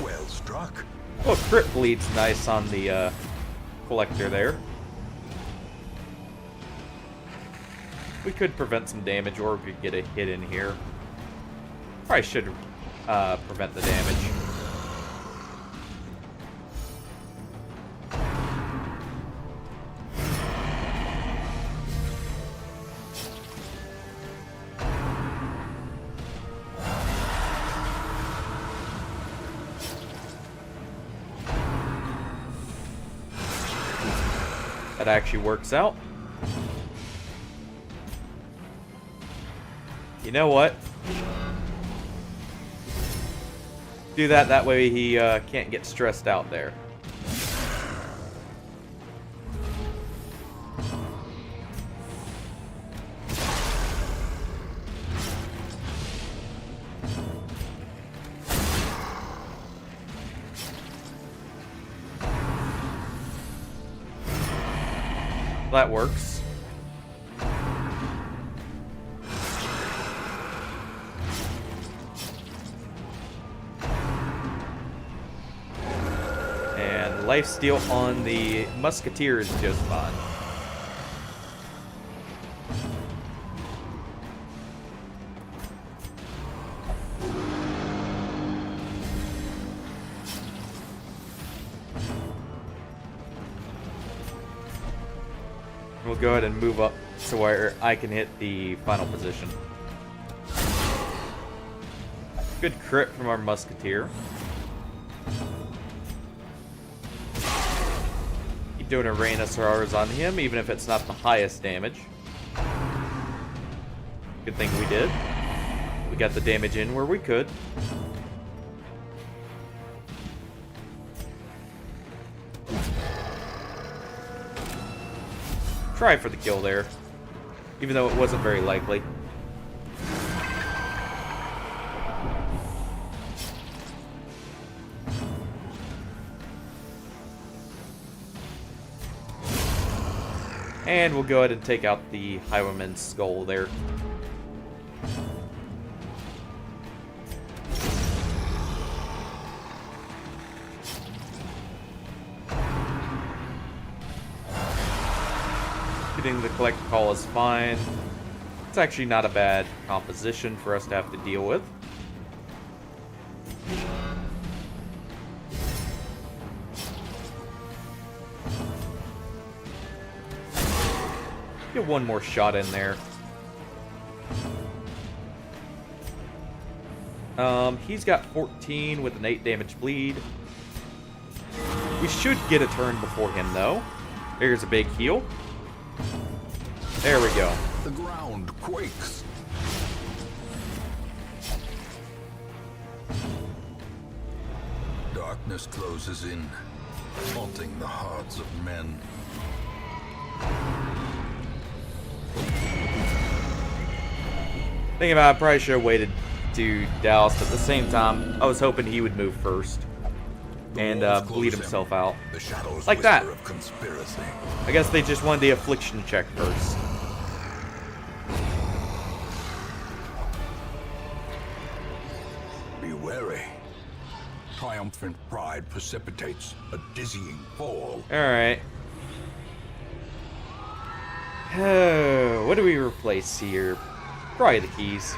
Well struck. Oh, crit bleed's nice on the collector there. We could prevent some damage, or we could get a hit in here. Probably should prevent the damage. That actually works out. You know what? Do that way he can't get stressed out there. That works. And lifesteal on the Musketeer is just fine. We'll go ahead and move up to where I can hit the final position. Good crit from our Musketeer. Keep doing a Rain of Sorrows on him, even if it's not the highest damage. Good thing we did. We got the damage in where we could. Try for the kill there, even though it wasn't very likely. And we'll go ahead and take out the Highwayman's skull there. Getting the collect call is fine. It's actually not a bad composition for us to have to deal with. Get one more shot in there. He's got 14 with an 8 damage bleed. We should get a turn before him though. There's a big heal. There we go. The ground quakes. Darkness closes in, haunting the hearts of men. Thinking about it, I probably should have waited to douse, but at the same time, I was hoping he would move first and bleed himself out. The shadows Like that. whisper of conspiracy. I guess they just wanted the affliction check first. Be wary. Triumphant pride precipitates a dizzying fall. Alright. What do we replace here? Probably the keys.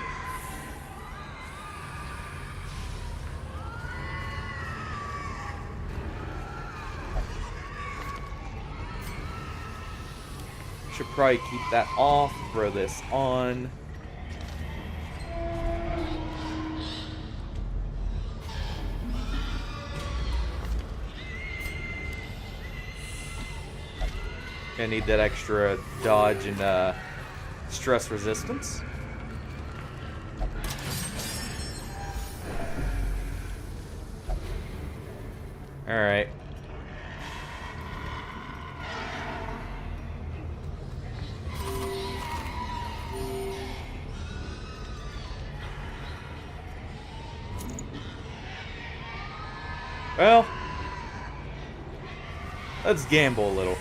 Should probably keep that off, throw this on. Gonna need that extra dodge and stress resistance. Alright. Well, let's gamble a little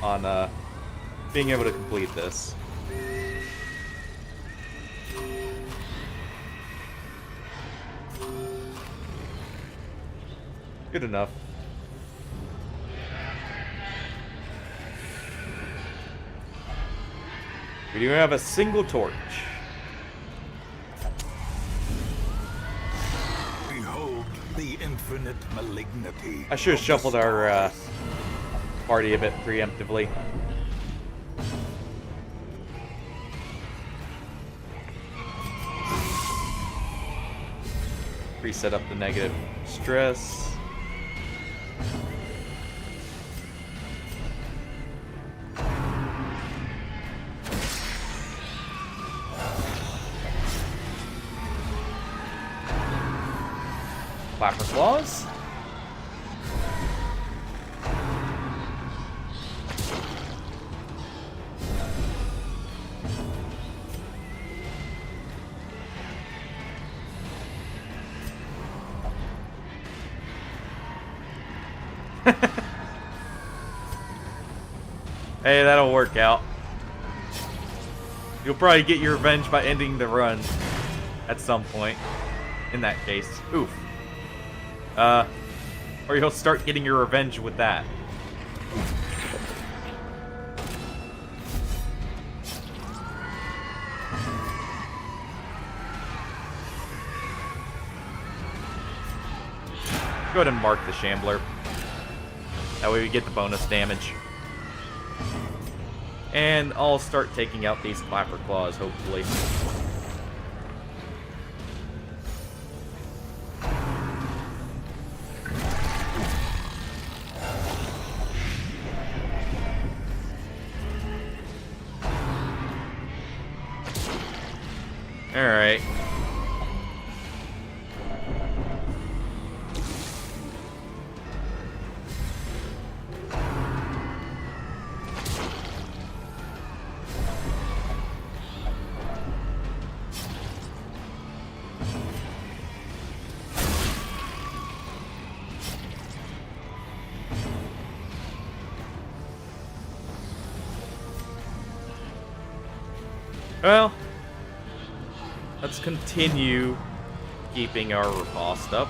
on being able to complete this. Good enough. We do have a single torch. Behold the infinite malignity. I should have shuffled our party a bit preemptively. Reset up the negative stress. Clapper claws. Hey, that'll work out. You'll probably get your revenge by ending the run at some point. In that case. Oof. Or you'll start getting your revenge with that. Go ahead and mark the Shambler. That way we get the bonus damage. And I'll start taking out these Clapper Claws, hopefully. Alright. Well, let's continue keeping our riposte up.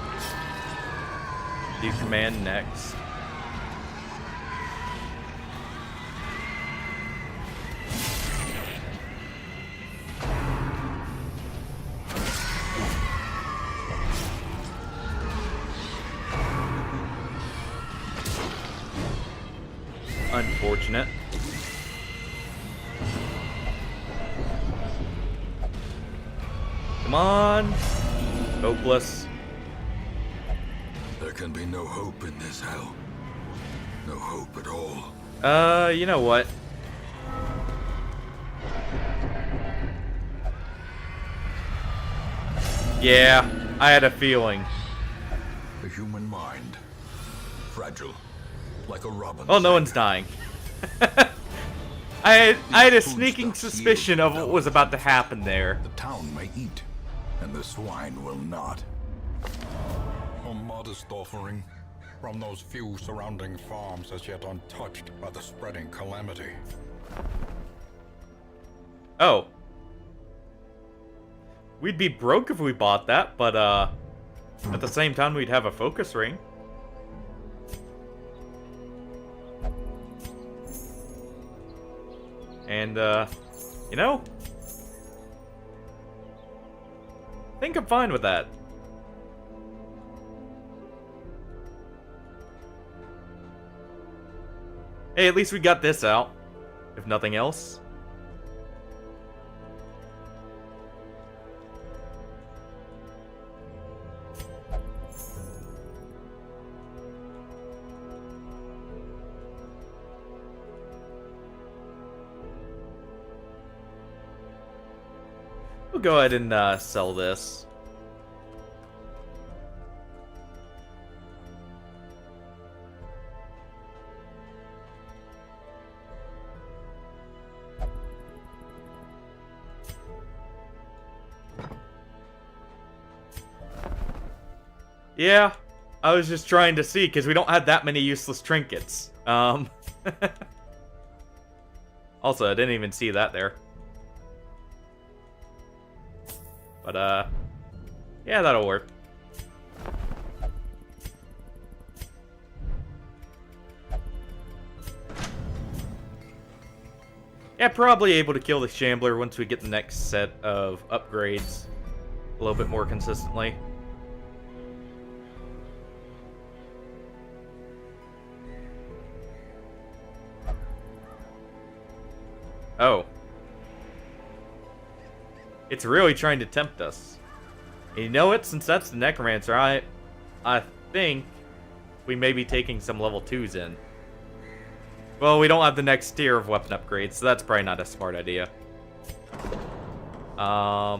Do command next. Unfortunate. Come on. Hopeless. There can be no hope in this hell. No hope at all. You know what? Yeah, I had a feeling. The human mind. Fragile. Like a robin. Oh, no one's dying. I had a sneaking suspicion of what was about to happen there. The town may eat, and the swine will not. A modest offering from those few surrounding farms as yet untouched by the spreading calamity. Oh. We'd be broke if we bought that, but at the same time we'd have a focus ring. And, you know, I think I'm fine with that. Hey, at least we got this out, if nothing else. We'll go ahead and sell this. Yeah, I was just trying to see, because we don't have that many useless trinkets. Also, I didn't even see that there. But, yeah, that'll work. Yeah, probably able to kill the Shambler once we get the next set of upgrades a little bit more consistently. Oh. It's really trying to tempt us. And you know what? Since that's the Necromancer, I think we may be taking some level 2s in. Well, we don't have the next tier of weapon upgrades, so that's probably not a smart idea. I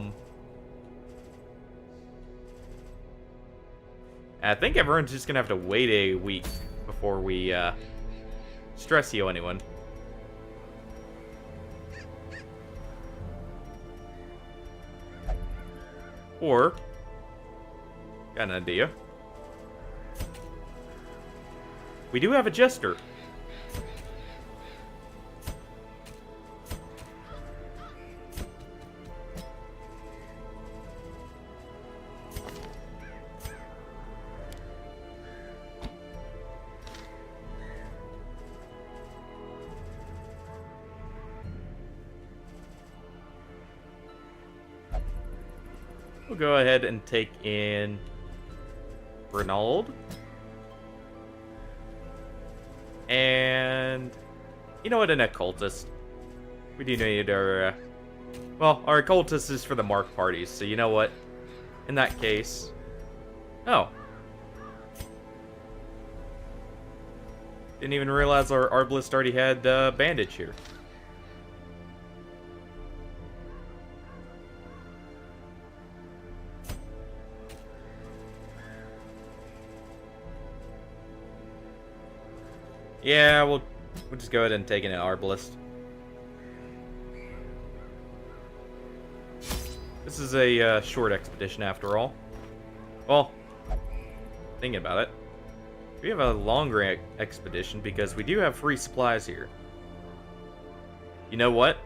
think everyone's just gonna have to wait a week before we stress heal anyone. Or, got an idea. We do have a Jester. we'll go ahead and take in Renaud. And you know what, an occultist. We do need our well, our occultist is for the mark parties, so you know what? In that case. Oh. Didn't even realize our Arbalist already had bandage here. Yeah, we'll just go ahead and take in an Arbalist. This is a short expedition after all. Well, thinking about it, we have a longer expedition because we do have free supplies here. You know what?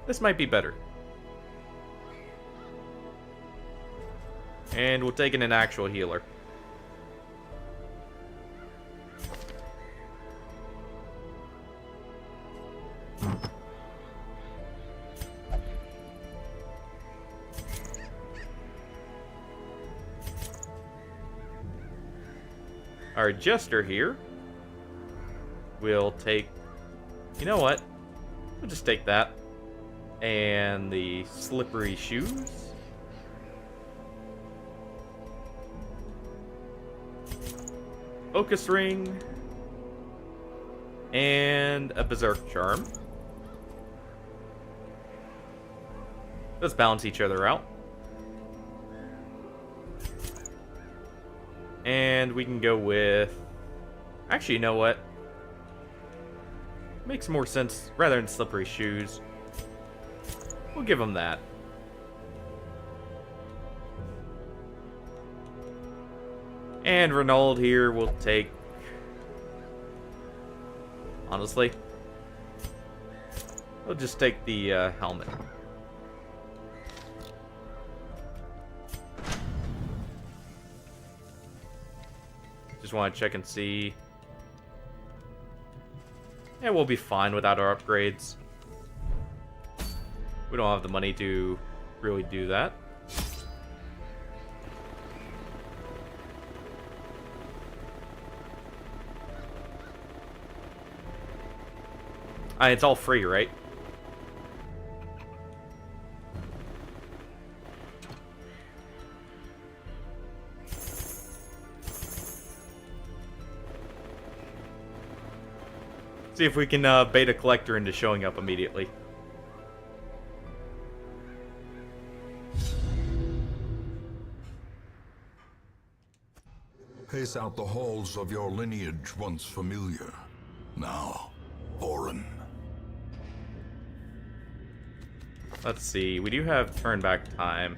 This might be better. And we'll take in an actual healer. Our jester here will take, you know what? We'll just take that. And the slippery shoes. Focus ring. And a berserk charm. Let's balance each other out. And we can go with... Actually, you know what? Makes more sense. Rather than slippery shoes, we'll give them that. And Renaud here will take... Honestly, we'll just take the helmet. Just want to check and see. Yeah, we'll be fine without our upgrades. We don't have the money to really do that. It's all free, right? See if we can bait a collector into showing up immediately. Pace out the halls of your lineage once familiar, now foreign. Let's see, we do have turn back time.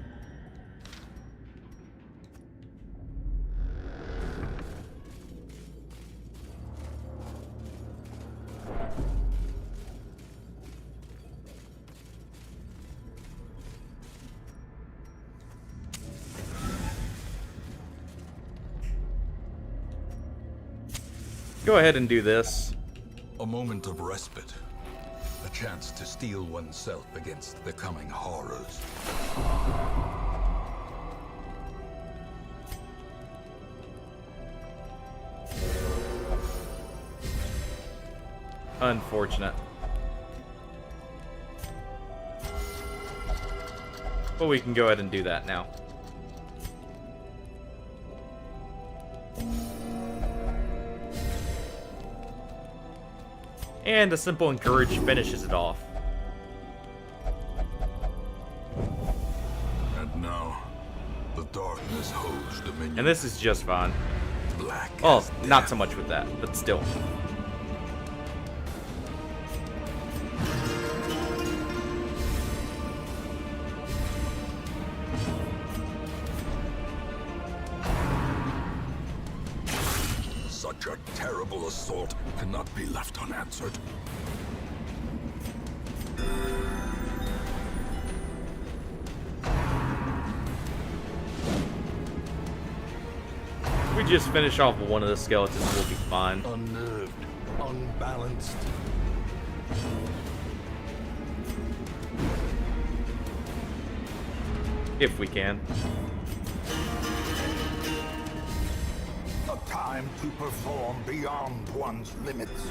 Go ahead and do this. A moment of respite. A chance to steel oneself against the coming horrors. Unfortunate. But we can go ahead and do that now. And a simple encourage finishes it off. And now, the darkness holds dominion. And this is just fine. Black Well, as not death. so much with that, but still. Such a terrible assault cannot be left unanswered. If we just finish off one of the skeletons, we'll be fine. Unnerved, unbalanced. If we can. A time to perform beyond one's limits.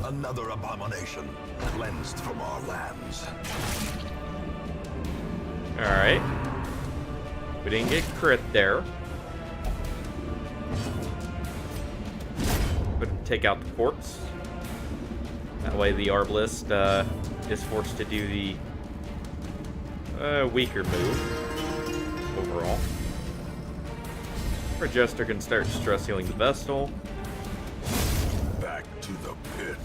Another abomination cleansed from our lands. Alright. We didn't get crit there. But take out the corpse. That way the Arbalist is forced to do the weaker move overall. Our Jester can start stress healing the Vestal. Back to the pit.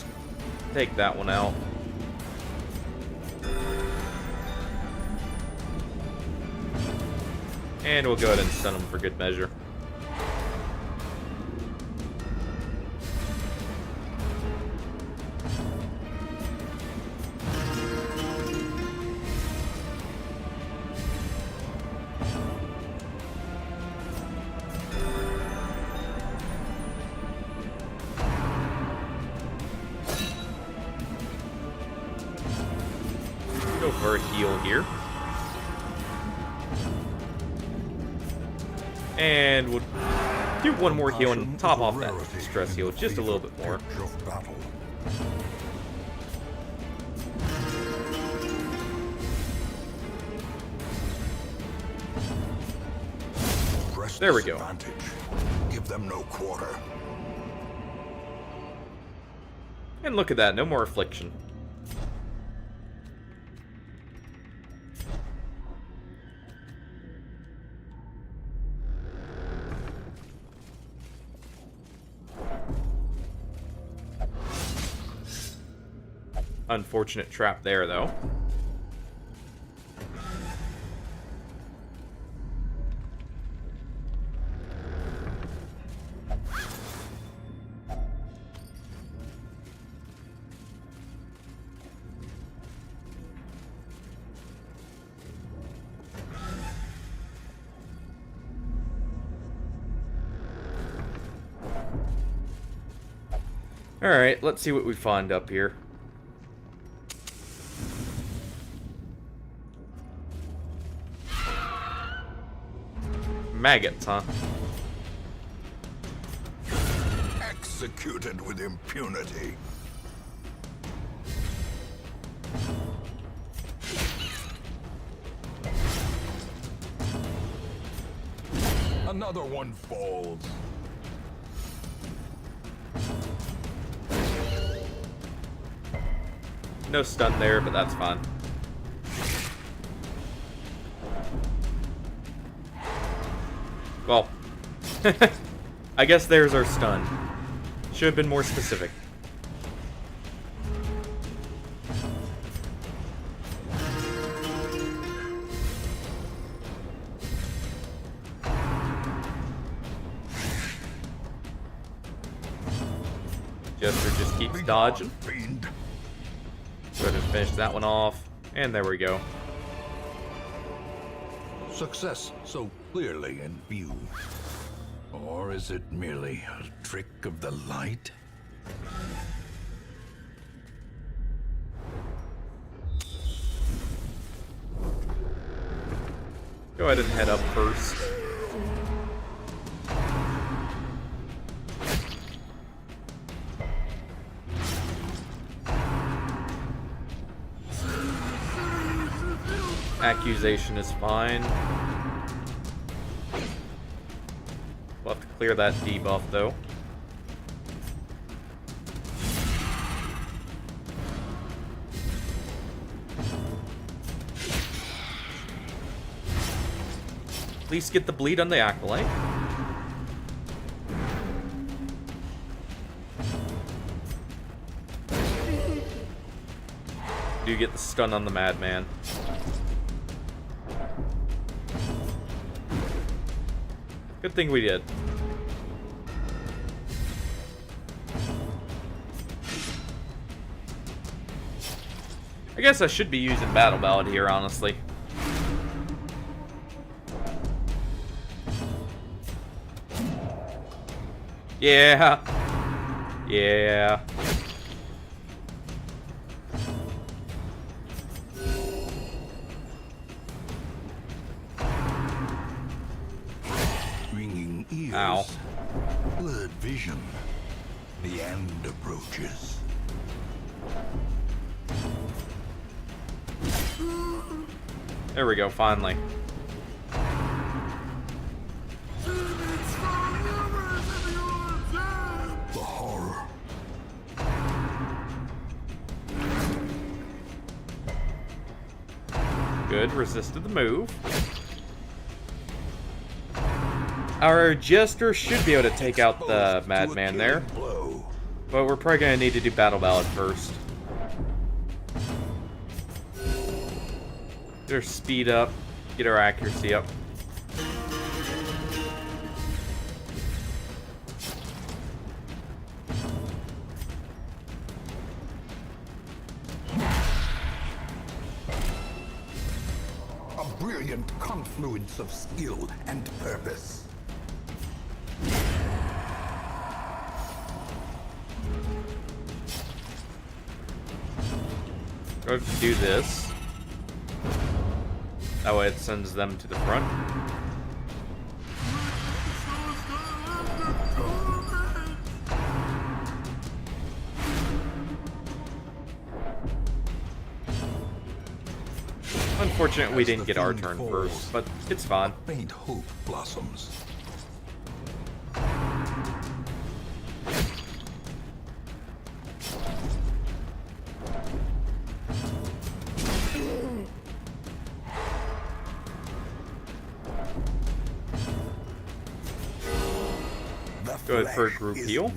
Take that one out. And we'll go ahead and stun him for good measure. Go for a heal here. And we'll do one more heal and top off that stress heal just a little bit more. There we go. Give them no quarter. And look at that, no more affliction. Unfortunate trap there, though. Alright, let's see what we find up here. Maggots, huh? Executed with impunity. Another one falls. No stun there, but that's fine. Well, I guess there's our stun. Should have been more specific. Jester just keeps dodging. Go ahead and finish that one off. And there we go. Success so clearly in view. Or is it merely a trick of the light? Go ahead and head up first. Accusation is fine. We'll have to clear that debuff, though. At least get the bleed on the Acolyte. Do get the stun on the Madman. Good thing we did. I guess I should be using Battle Ballad here, honestly. Yeah. Ow. Blurred vision. The end approaches. There we go, finally. The horror. Good, resisted the move. Our Jester should be able to take out the Madman there. Blow. But we're probably going to need to do Battle Ballad first. Get our speed up, get our accuracy up. A brilliant confluence of skill and purpose. Go ahead and do this. That way it sends them to the front. Unfortunate we didn't get our turn first, but it's fine. Faint hope blossoms. Go ahead for a group heal.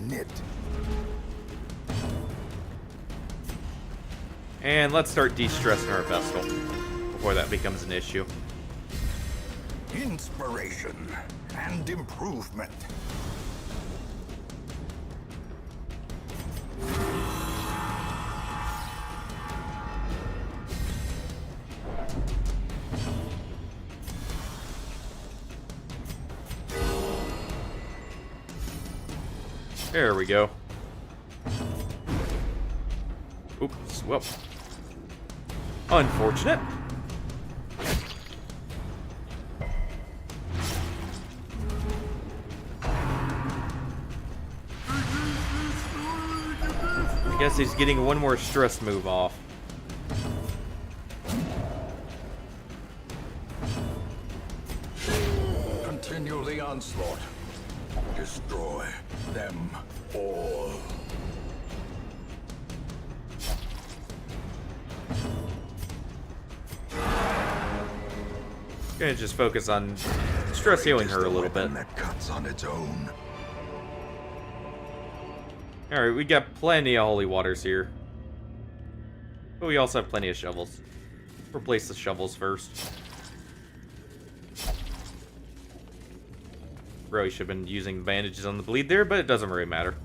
And let's start de-stressing our Vestal before that becomes an issue. Inspiration and improvement. There we go. Oops, well. Unfortunate. I guess he's getting one more stress move off. Continue the onslaught. Destroy them all. Gonna just focus on stress healing her a little bit. That cuts on its own. Alright, we got plenty of holy waters here. But we also have plenty of shovels. Replace the shovels first. Really should have been using bandages on the bleed there, but it doesn't really matter.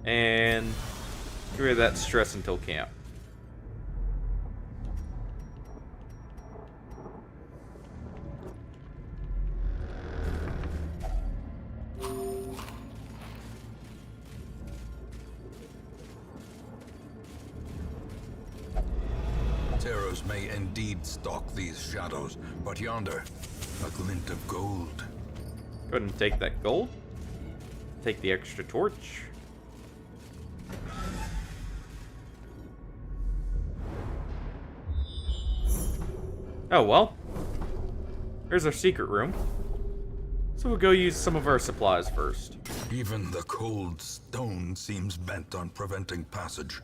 And get rid of that stress until camp. Terrors may indeed stalk these shadows, but yonder, a glint of gold. Go ahead and take that gold. Take the extra torch. Oh well. There's our secret room. So we'll go use some of our supplies first. Even the cold stone seems bent on preventing passage.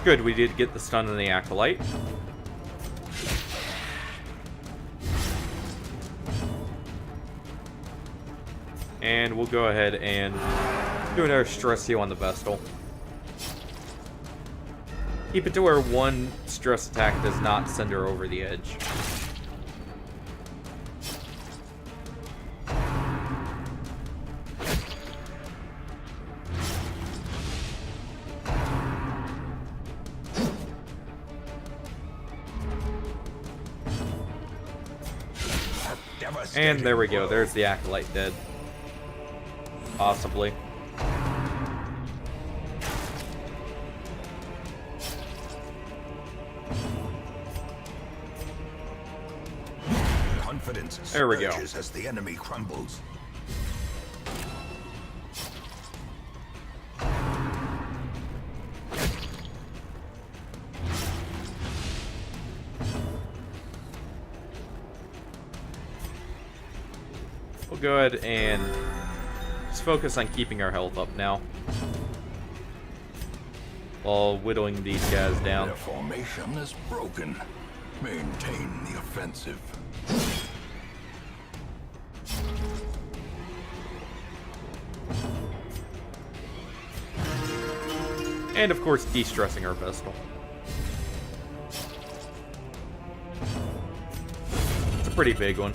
Good, we did get the stun on the Acolyte. And we'll go ahead and do another stress heal on the Vestal. Keep it to where one stress attack does not send her over the edge. devastating. And there we go. blow. There's the Acolyte dead. Possibly. Confidence There we go. surges as the enemy crumbles. We'll go ahead and just focus on keeping our health up now, while whittling these guys down. Their formation is broken. Maintain the offensive. And of course, de-stressing our Vestal. It's a pretty big one.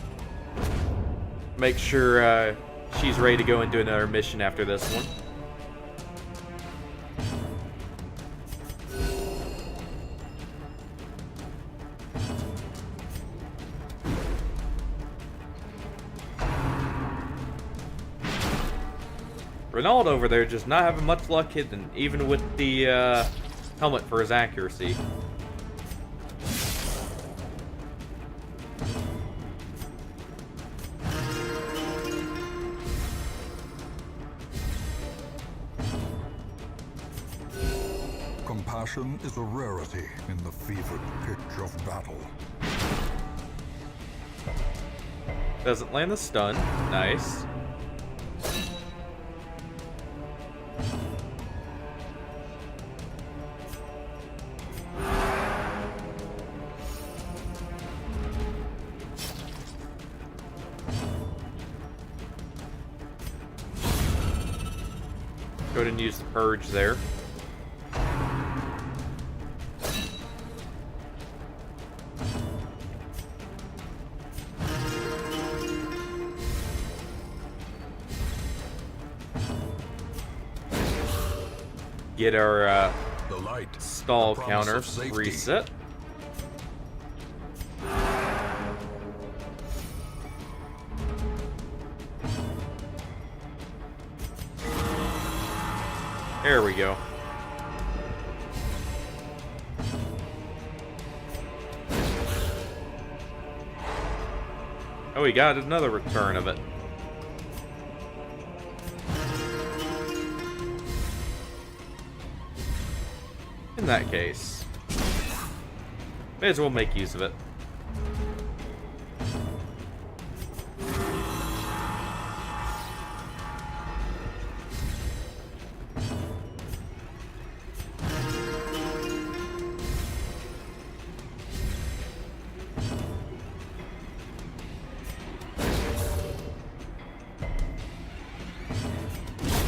Make sure she's ready to go and do another mission after this one. Renault over there just not having much luck hitting, even with the helmet for his accuracy. Compassion is a rarity in the fevered pitch of battle. Doesn't land the stun. Nice. Go ahead and use the purge there. Get our The light. stall the promise counter of safety. reset. There we go. Oh, we got another return of it. In that case, may as well make use of it.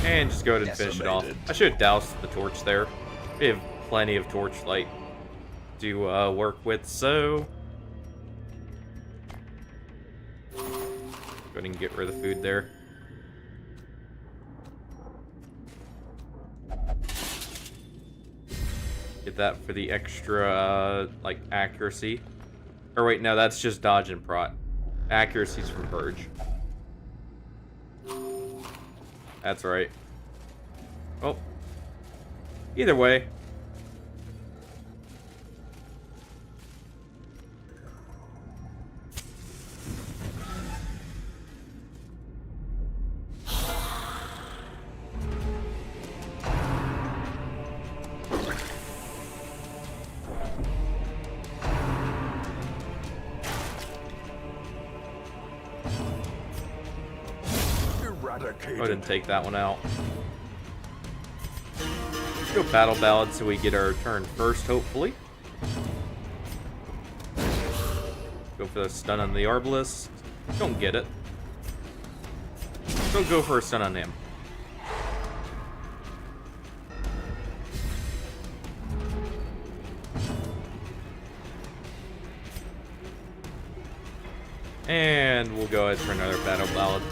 And just go ahead and finish it off. I should have doused the torch there. We have plenty of torchlight to work with, so go ahead and get rid of the food there. Get that for the extra like accuracy. Or wait, no, that's just dodge and prot. Accuracy's from purge. That's right. Oh. Either way. Eradicated. Go ahead and take that one out. Let's go Battle Ballad so we get our turn first, hopefully. Go for the stun on the Arbalest. Don't get it. Don't go for a stun on him. And we'll go ahead for another Battle Ballad.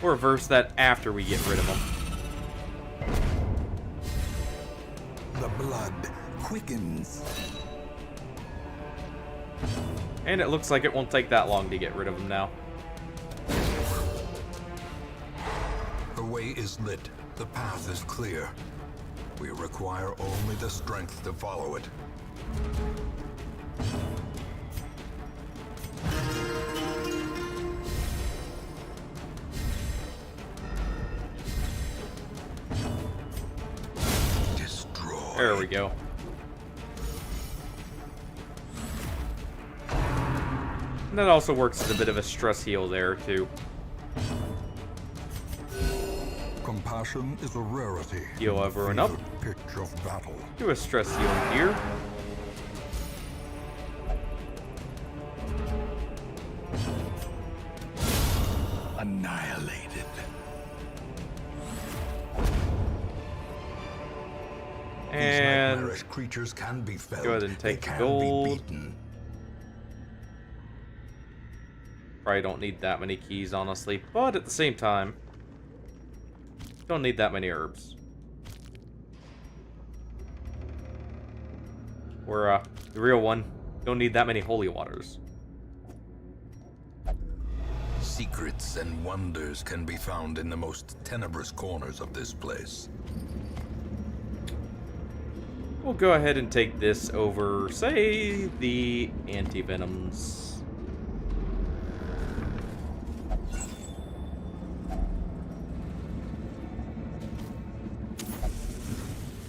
We'll reverse that after we get rid of them. The blood quickens. And it looks like it won't take that long to get rid of them now. The way is lit. The path is clear. We require only the strength to follow it. Destroy. There we go. And that also works as a bit of a stress heal there, too. Compassion is a rarity. Heal everyone up. Pitch of battle. Do a stress heal here. Annihilated. These And nightmarish creatures can be felled. go ahead and They take can gold. be beaten. probably don't need that many keys, honestly. But at the same time, don't need that many herbs. Or, the real one, don't need that many holy waters. Secrets and wonders can be found in the most tenebrous corners of this place. We'll go ahead and take this over, say, the anti-venoms.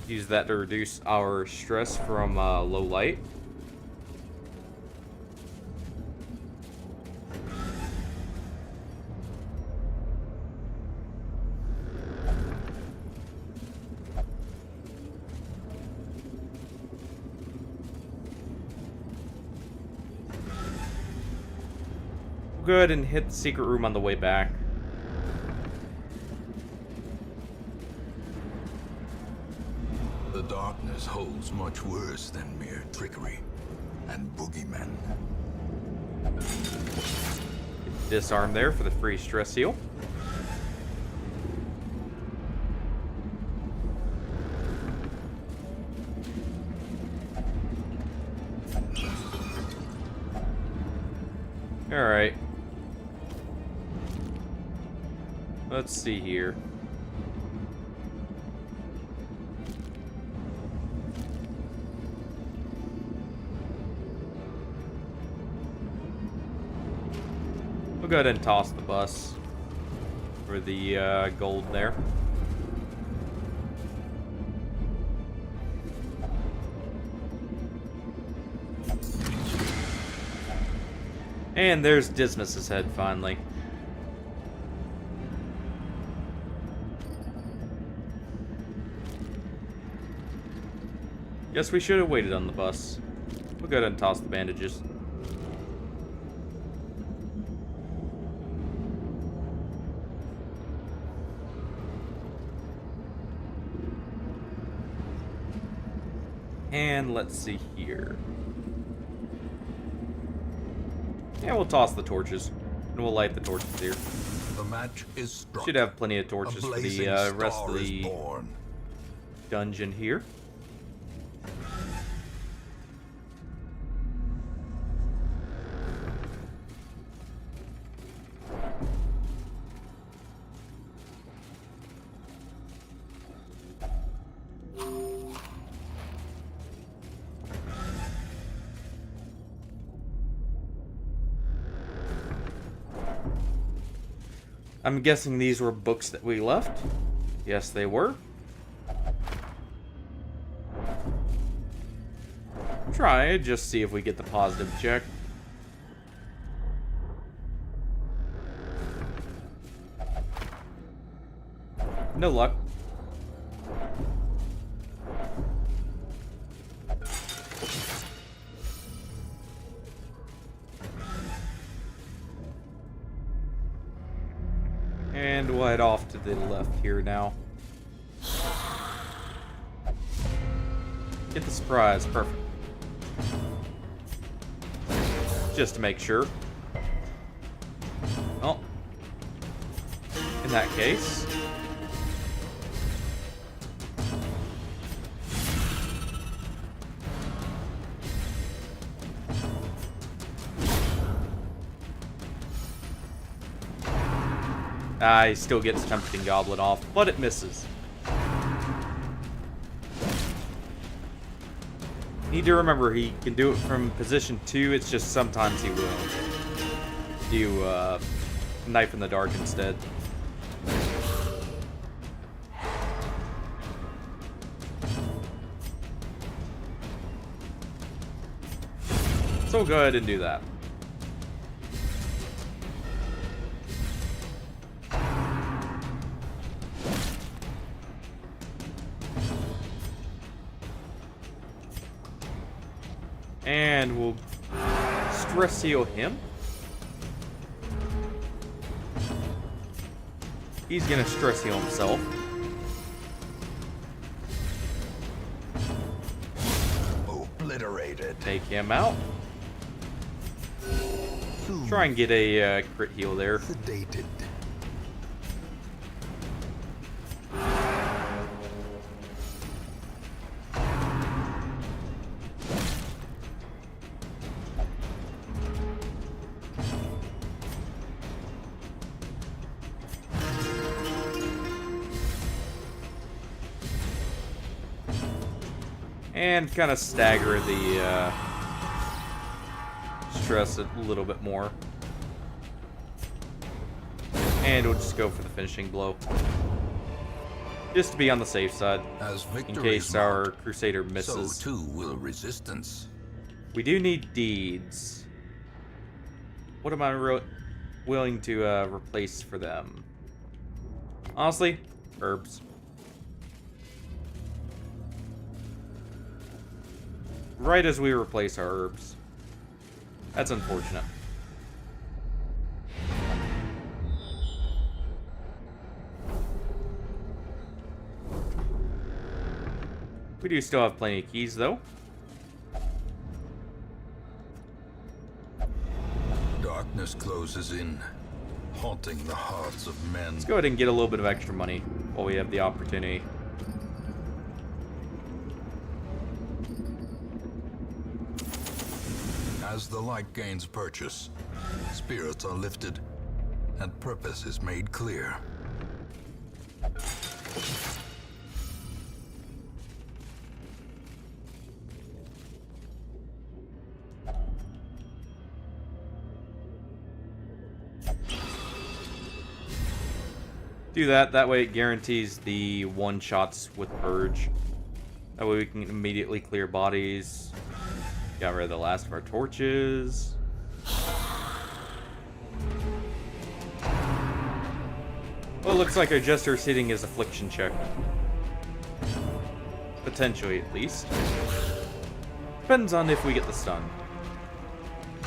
Use that to reduce our stress from low light. Go ahead and hit the secret room on the way back. The darkness holds much worse than mere trickery and boogeymen. Disarm there for the free stress heal. Alright. Let's see here. We'll go ahead and toss the bus for the gold there. And there's Dismas's head, finally. Guess we should have waited on the bus. We'll go ahead and toss the bandages. And let's see here. Yeah, we'll toss the torches. And we'll light the torches here. The match is struck. Should have plenty of torches A for the blazing rest star of is the born. dungeon here. I'm guessing these were books that we left. Yes, they were. Try it, just see if we get the positive check. No luck. And we'll head off to the left here now. Get the surprise, perfect. Just to make sure. Well, in that case, He still gets Tempting Goblet off, but it misses. Need to remember he can do it from position 2, it's just sometimes he will do Knife in the Dark instead. So we'll go ahead and do that. And we'll stress heal him. He's gonna stress heal himself. Obliterated. Take him out. Try and get a crit heal there. Sedated. And kind of stagger the stress a little bit more. And we'll just go for the finishing blow. Just to be on the safe side. As In victories case our mount, Crusader misses. so too will resistance. We do need deeds. What am I willing to replace for them? Honestly, herbs. Right as we replace our herbs. That's unfortunate. We do still have plenty of keys, though. Darkness closes in, haunting the hearts of men. Let's go ahead and get a little bit of extra money while we have the opportunity. As the light gains purchase, spirits are lifted, and purpose is made clear. Do that. That way it guarantees the one-shots with Purge. That way we can immediately clear bodies. Got rid of the last of our torches. Well, it looks like our Jester's hitting his affliction check. Potentially, at least. Depends on if we get the stun.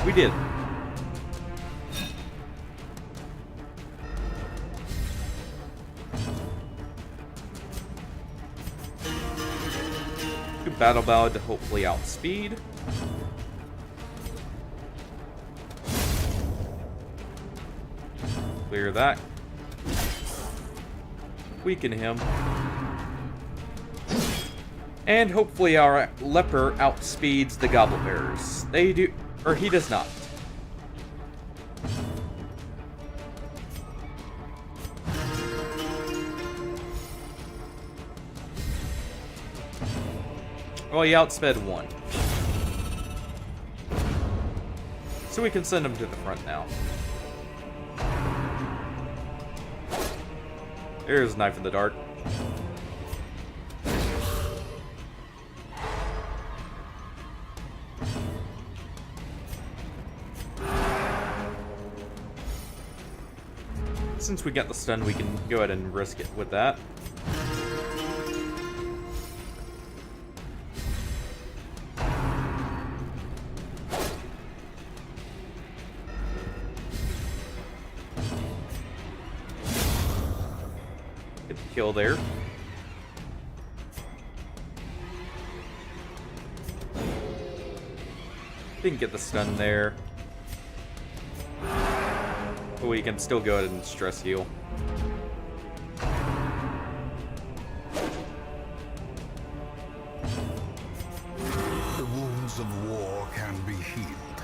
We did. Battle Ballad to hopefully outspeed. Clear that. Weaken him. And hopefully our Leper outspeeds the Goblet Bearers. They do, or he does not. Well, he outsped one. So we can send him to the front now. There's Knife in the Dark. Since we got the stun, we can go ahead and risk it with that. Kill there. Didn't get the stun there. But we can still go ahead and stress heal. The wounds of war can be healed.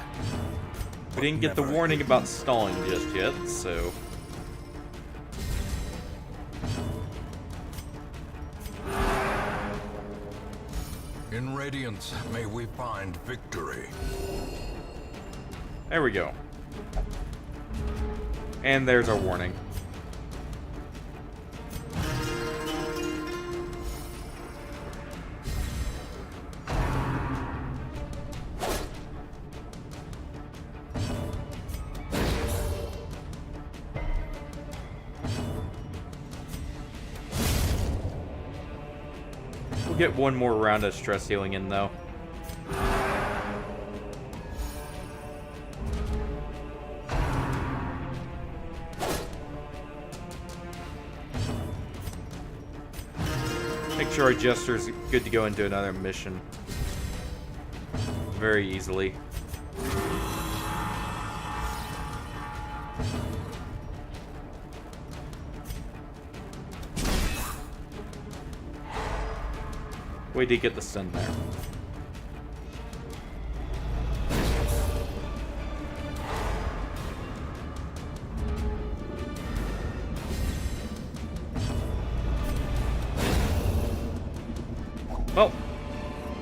We didn't get the warning about stalling just yet, so... In Radiance, may we find victory. There we go. And there's our warning. We'll get one more round of stress healing in, though. Make sure our Jester's good to go into another mission. Very easily. We did get the stun there. Oh,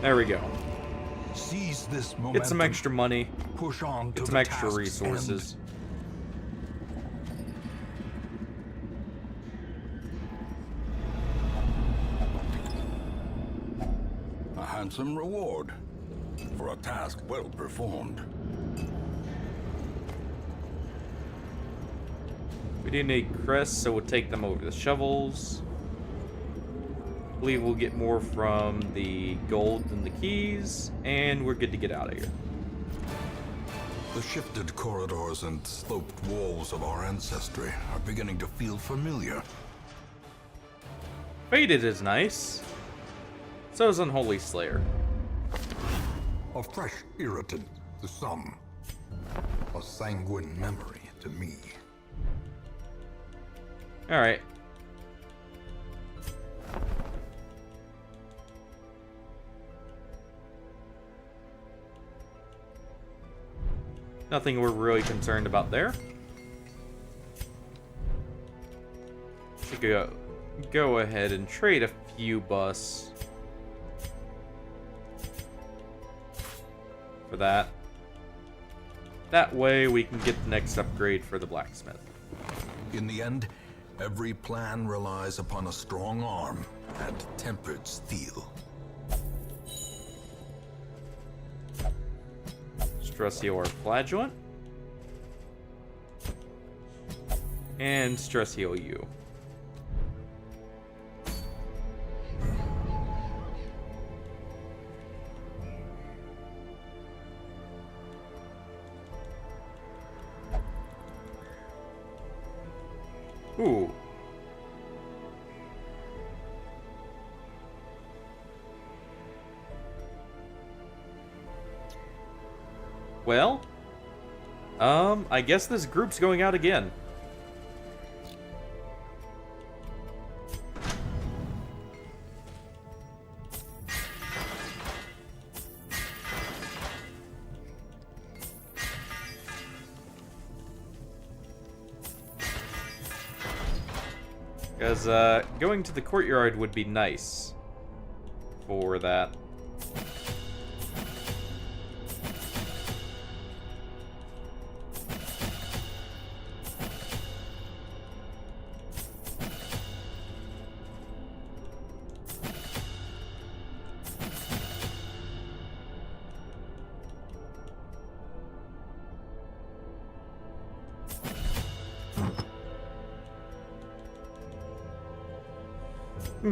there we go. Seize this momentum. Get some extra money. Push on to Get some the extra task's resources. end. A handsome reward for a task well performed. We do need crests, so we'll take them over the shovels. I believe we'll get more from the gold than the keys, and we're good to get out of here. The shifted corridors and sloped walls of our ancestry are beginning to feel familiar. Faded is nice. So is Unholy Slayer. A fresh irritant to some. A sanguine memory to me. Alright. Nothing we're really concerned about there. Should go ahead and trade a few busts for that. That way we can get the next upgrade for the blacksmith. In the end, every plan relies upon a strong arm and tempered steel. Stress heal our flagellant. And stress heal you. Ooh. Well, I guess this group's going out again. Because going to the courtyard would be nice for that.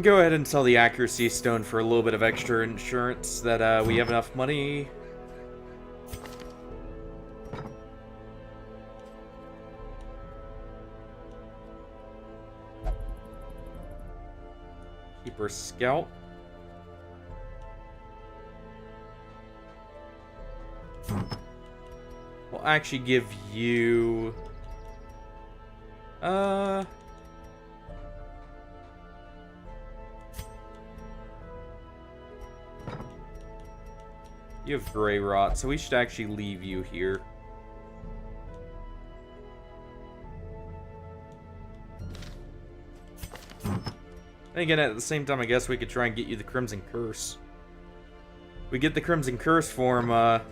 Go ahead and sell the accuracy stone for a little bit of extra insurance that we have enough money. Keeper Scout. We'll actually give you... You have Grey Rot, so we should actually leave you here. And again, at the same time, I guess we could try and get you the Crimson Curse. we get the Crimson Curse form, well,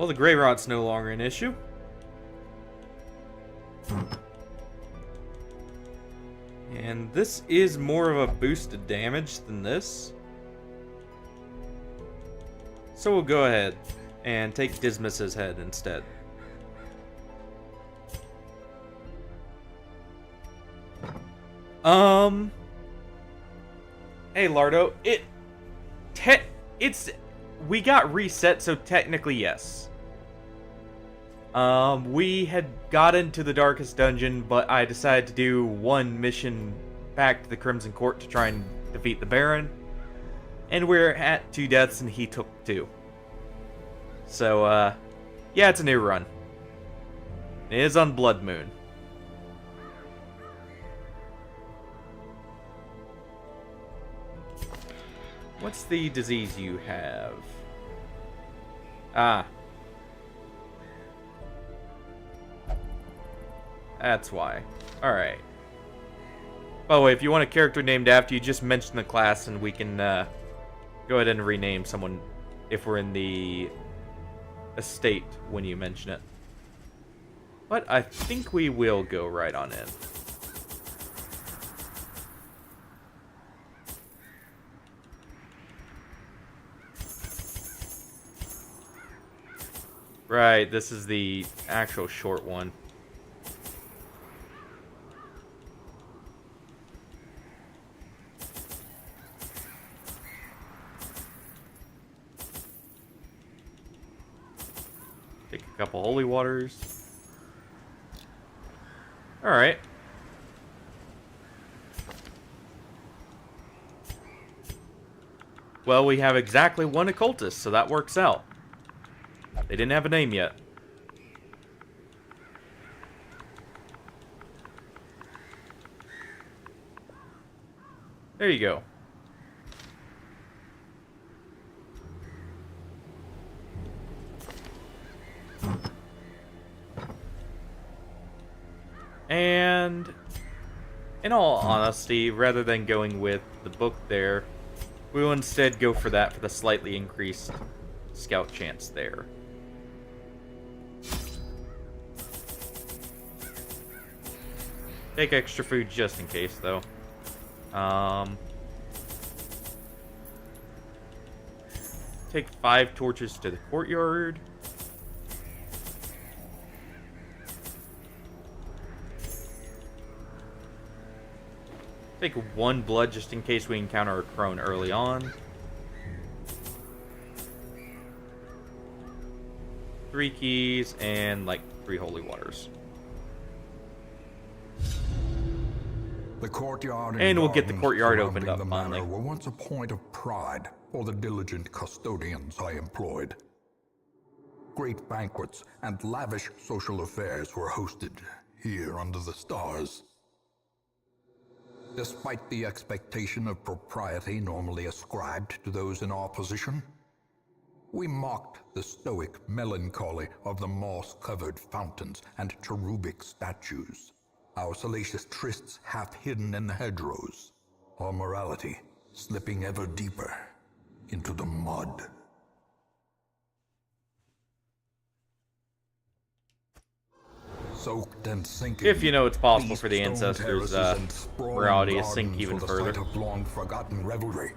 the Grey Rot's no longer an issue. And this is more of a boosted damage than this. So we'll go ahead and take Dismas's head instead. Hey Lardo, we got reset, so technically yes. We had got into the darkest dungeon, but I decided to do one mission back to the Crimson Court to try and defeat the Baron. And we're at 2 deaths and he took 2. So, yeah, it's a new run. It is on Blood Moon. What's the disease you have? Ah. That's why. Alright. By the way, if you want a character named after you, just mention the class and we can go ahead and rename someone if we're in the estate when you mention it. But I think we will go right on in. Right, this is the actual short one. Take a couple holy waters. Alright. Well, we have exactly 1 occultist, so that works out. They didn't have a name yet. There you go. And in all honesty, rather than going with the book there, we will instead go for that for the slightly increased scout chance there. Take extra food just in case, though. Take 5 torches to the courtyard. Take 1 blood just in case we encounter a crone early on. 3 keys and like 3 holy waters. The courtyard And we'll get the gardens courtyard surrounding opened up the finally. manor were once a point of pride for the diligent custodians I employed. Great banquets and lavish social affairs were hosted here under the stars. Despite the expectation of propriety normally ascribed to those in our position, we mocked the stoic melancholy of the moss-covered fountains and cherubic statues, our salacious trysts half hidden in the hedgerows, our morality slipping ever deeper into the mud. Soaked and sinking, If you know it's possible these for the stone ancestors' terraces and sprawling morality to sink gardens even were the further. site of long-forgotten revelry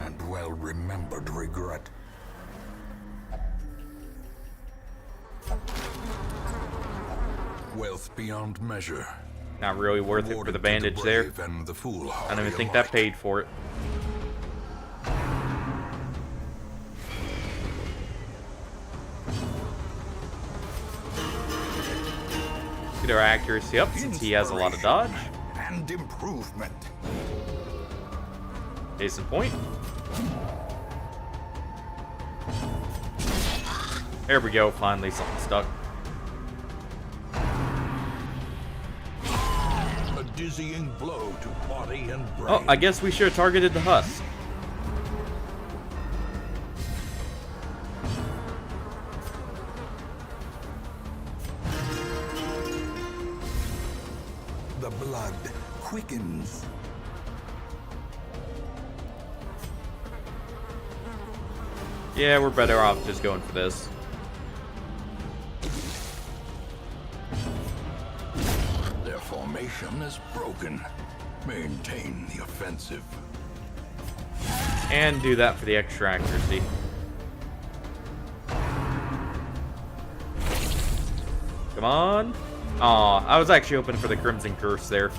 and well-remembered regret. Wealth beyond measure. Not really worth it for Awarded the to bandage there. brave and the I foolhardy don't even think that alike. paid for it. Get our accuracy up since he has a lot of dodge. And improvement. Case in point. There we go, finally something stuck. A dizzying blow to body and brain. Oh, I guess we should have targeted the husk. The blood quickens. Yeah, we're better off just going for this. Their formation is broken. Maintain the offensive. And do that for the extra accuracy. Come on. Aw, I was actually hoping for the Crimson Curse there.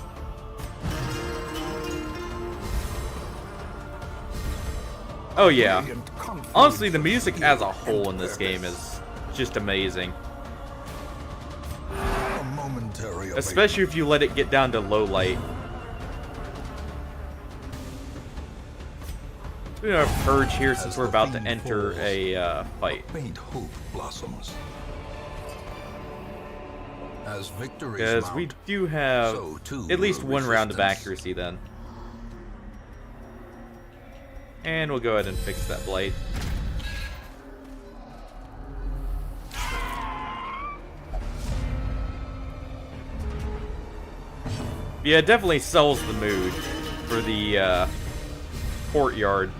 Oh yeah. Honestly, the music as a whole in this game is just amazing. A momentary Especially if you let it get down to low light. We're gonna purge here since we're about to enter a fight. faint hope blossoms. As victories Because we mount, do have so too at least will one round of resistance. accuracy then. And we'll go ahead and fix that blade. Yeah, it definitely sells the mood for the courtyard.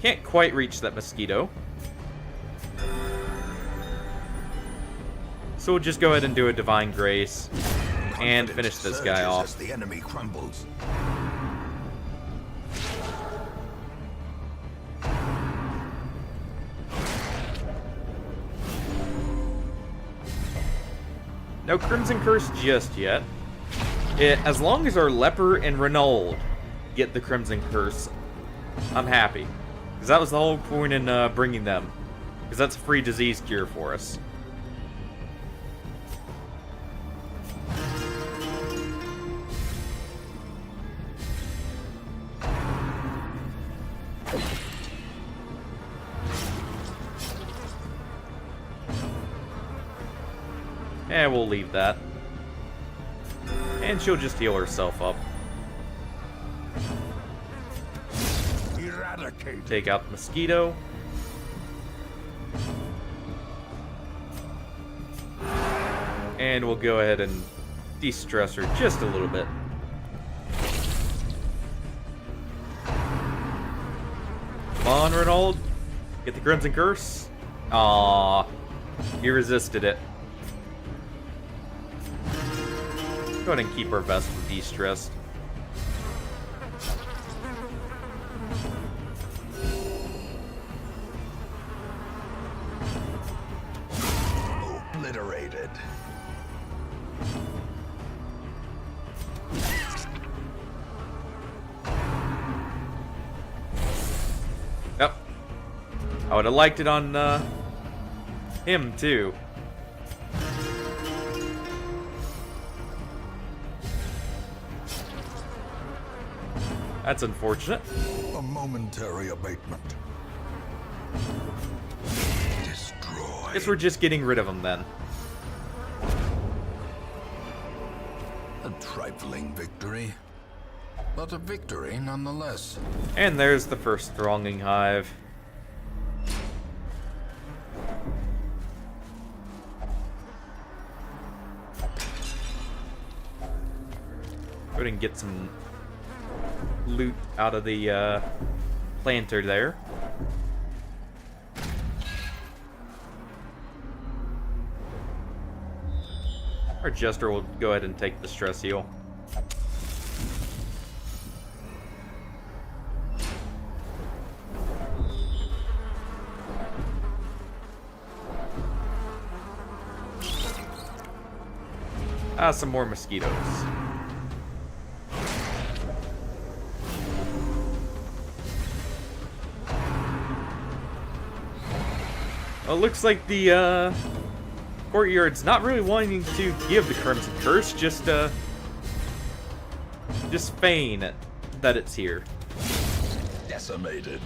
Can't quite reach that mosquito. So we'll just go ahead and do a Divine Grace and finish this guy Surges off. as the enemy crumbles. No Crimson Curse just yet. As long as our Leper and Renauld get the Crimson Curse, I'm happy. Because that was the whole point in bringing them. Because that's a free disease cure for us. And we'll leave that. And she'll just heal herself up. Eradicate. Take out the mosquito. And we'll go ahead and de-stress her just a little bit. Come on, Renauld. Get the Crimson Curse. Aww. He resisted it. Go ahead and keep our vessel de-stressed. Obliterated. Yep. I would have liked it on him too. That's unfortunate. A momentary abatement. Destroy. Guess we're just getting rid of him then. A trifling victory, but a victory nonetheless. And there's the first thronging hive. Go ahead and get some loot out of the planter there. Our Jester will go ahead and take the stress heal. Some more mosquitoes. Well, it looks like the courtyard's not really wanting to give the Crimson Curse, just feign it, that it's here. Decimated.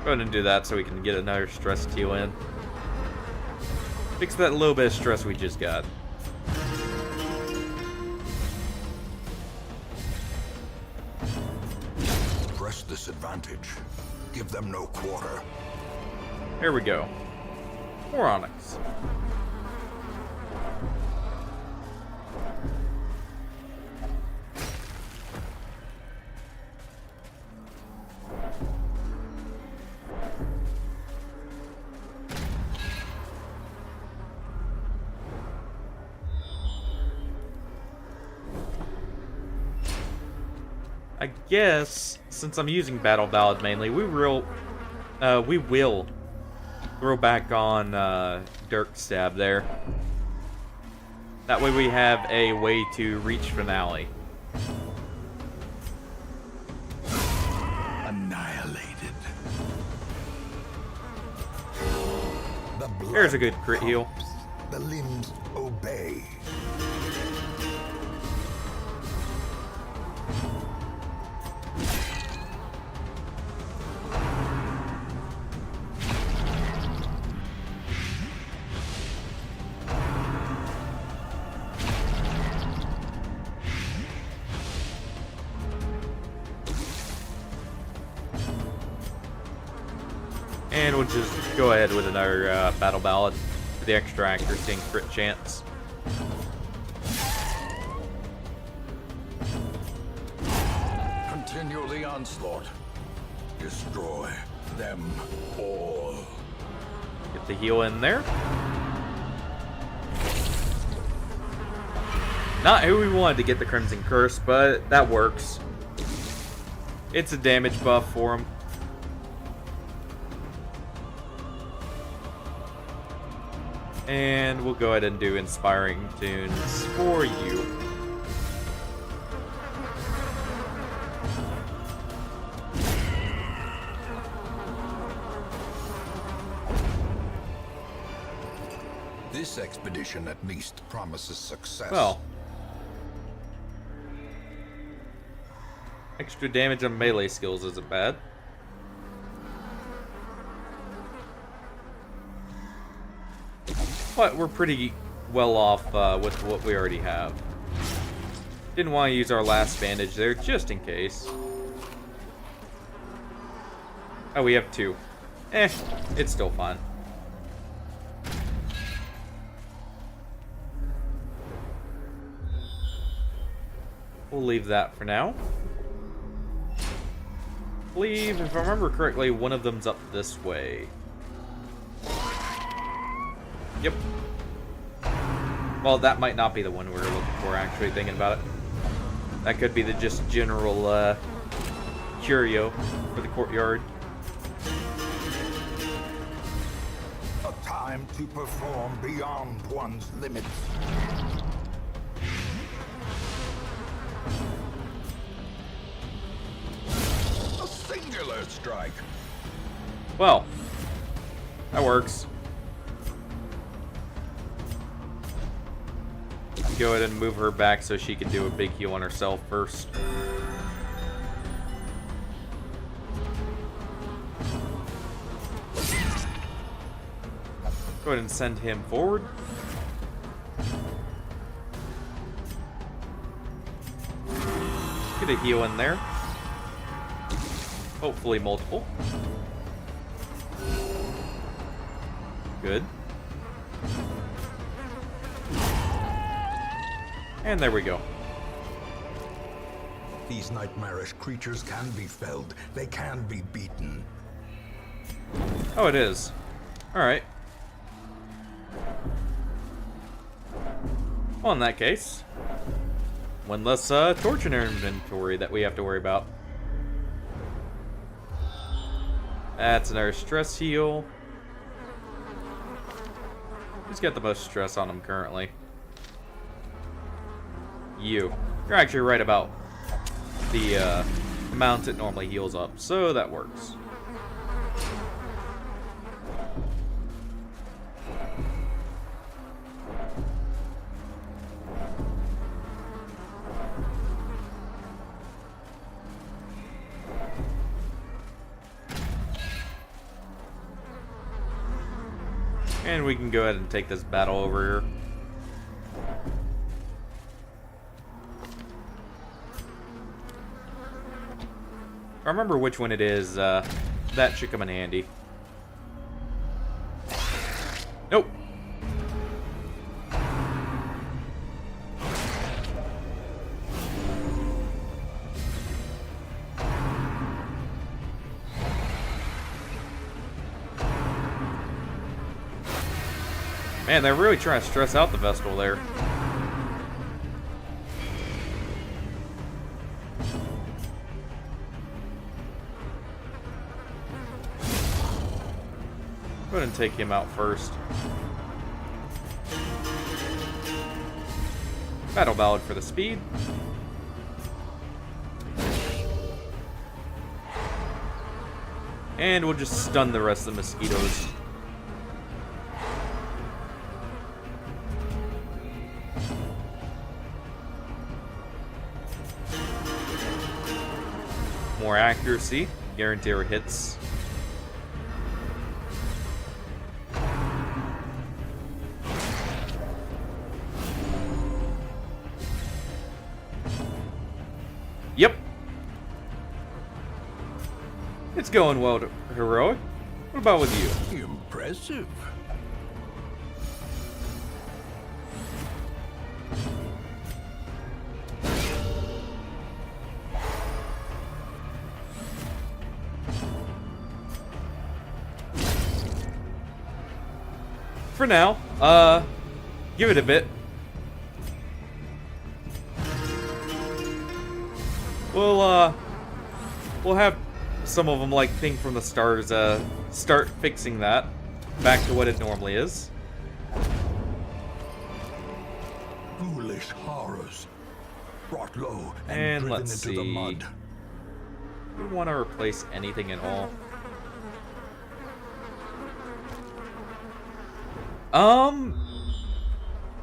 Go ahead and do that so we can get another stress heal in. Fix that little bit of stress we just got. press this advantage. Give them no quarter. There we go. More Onyx. I guess, since I'm using Battle Ballad mainly, we will throw back on Dirk Stab there. That way we have a way to reach finale. Annihilated. The blood There's a good crit heal. pumps, the limbs obey. And we'll just go ahead with another Battle Ballad for the extra accuracy and crit chance. Continue the onslaught. Destroy them all. Get the heal in there. Not who we wanted to get the Crimson Curse, but that works. It's a damage buff for him. And we'll go ahead and do Inspiring Tunes for you. This expedition at least promises success. Well, extra damage on melee skills isn't bad. But we're pretty well off with what we already have. Didn't want to use our last bandage there, just in case. Oh, we have 2. It's still fine. We'll leave that for now. I believe, if I remember correctly, one of them's up this way. Yep. Well, that might not be the one we were looking for, actually, thinking about it. That could be the just general curio for the courtyard. A time to perform beyond one's limits. A singular strike. Well, that works. Go ahead and move her back so she can do a big heal on herself first. Go ahead and send him forward. Get a heal in there. Hopefully multiple. Good. And there we go. These nightmarish creatures can be felled. They can be beaten. Oh, it is. Alright. Well, in that case, one less torch in our inventory that we have to worry about. That's another stress heal. Who's got the most stress on him currently? You. You're actually right about the amount it normally heals up, so that works. And we can go ahead and take this battle over here. I remember which one it is. That should come in handy. Nope. Man, they're really trying to stress out the Vestal there. Go ahead and take him out first. Battle Ballad for the speed. And we'll just stun the rest of the mosquitoes. More accuracy, guarantee our hits. Yep. It's going well, Heroic. What about with you? Impressive. For now, give it a bit. We'll have some of them, like Thing from the Stars, start fixing that back to what it normally is. Foolish horrors. Brought low And driven let's into the see. mud. Do we want to replace anything at all?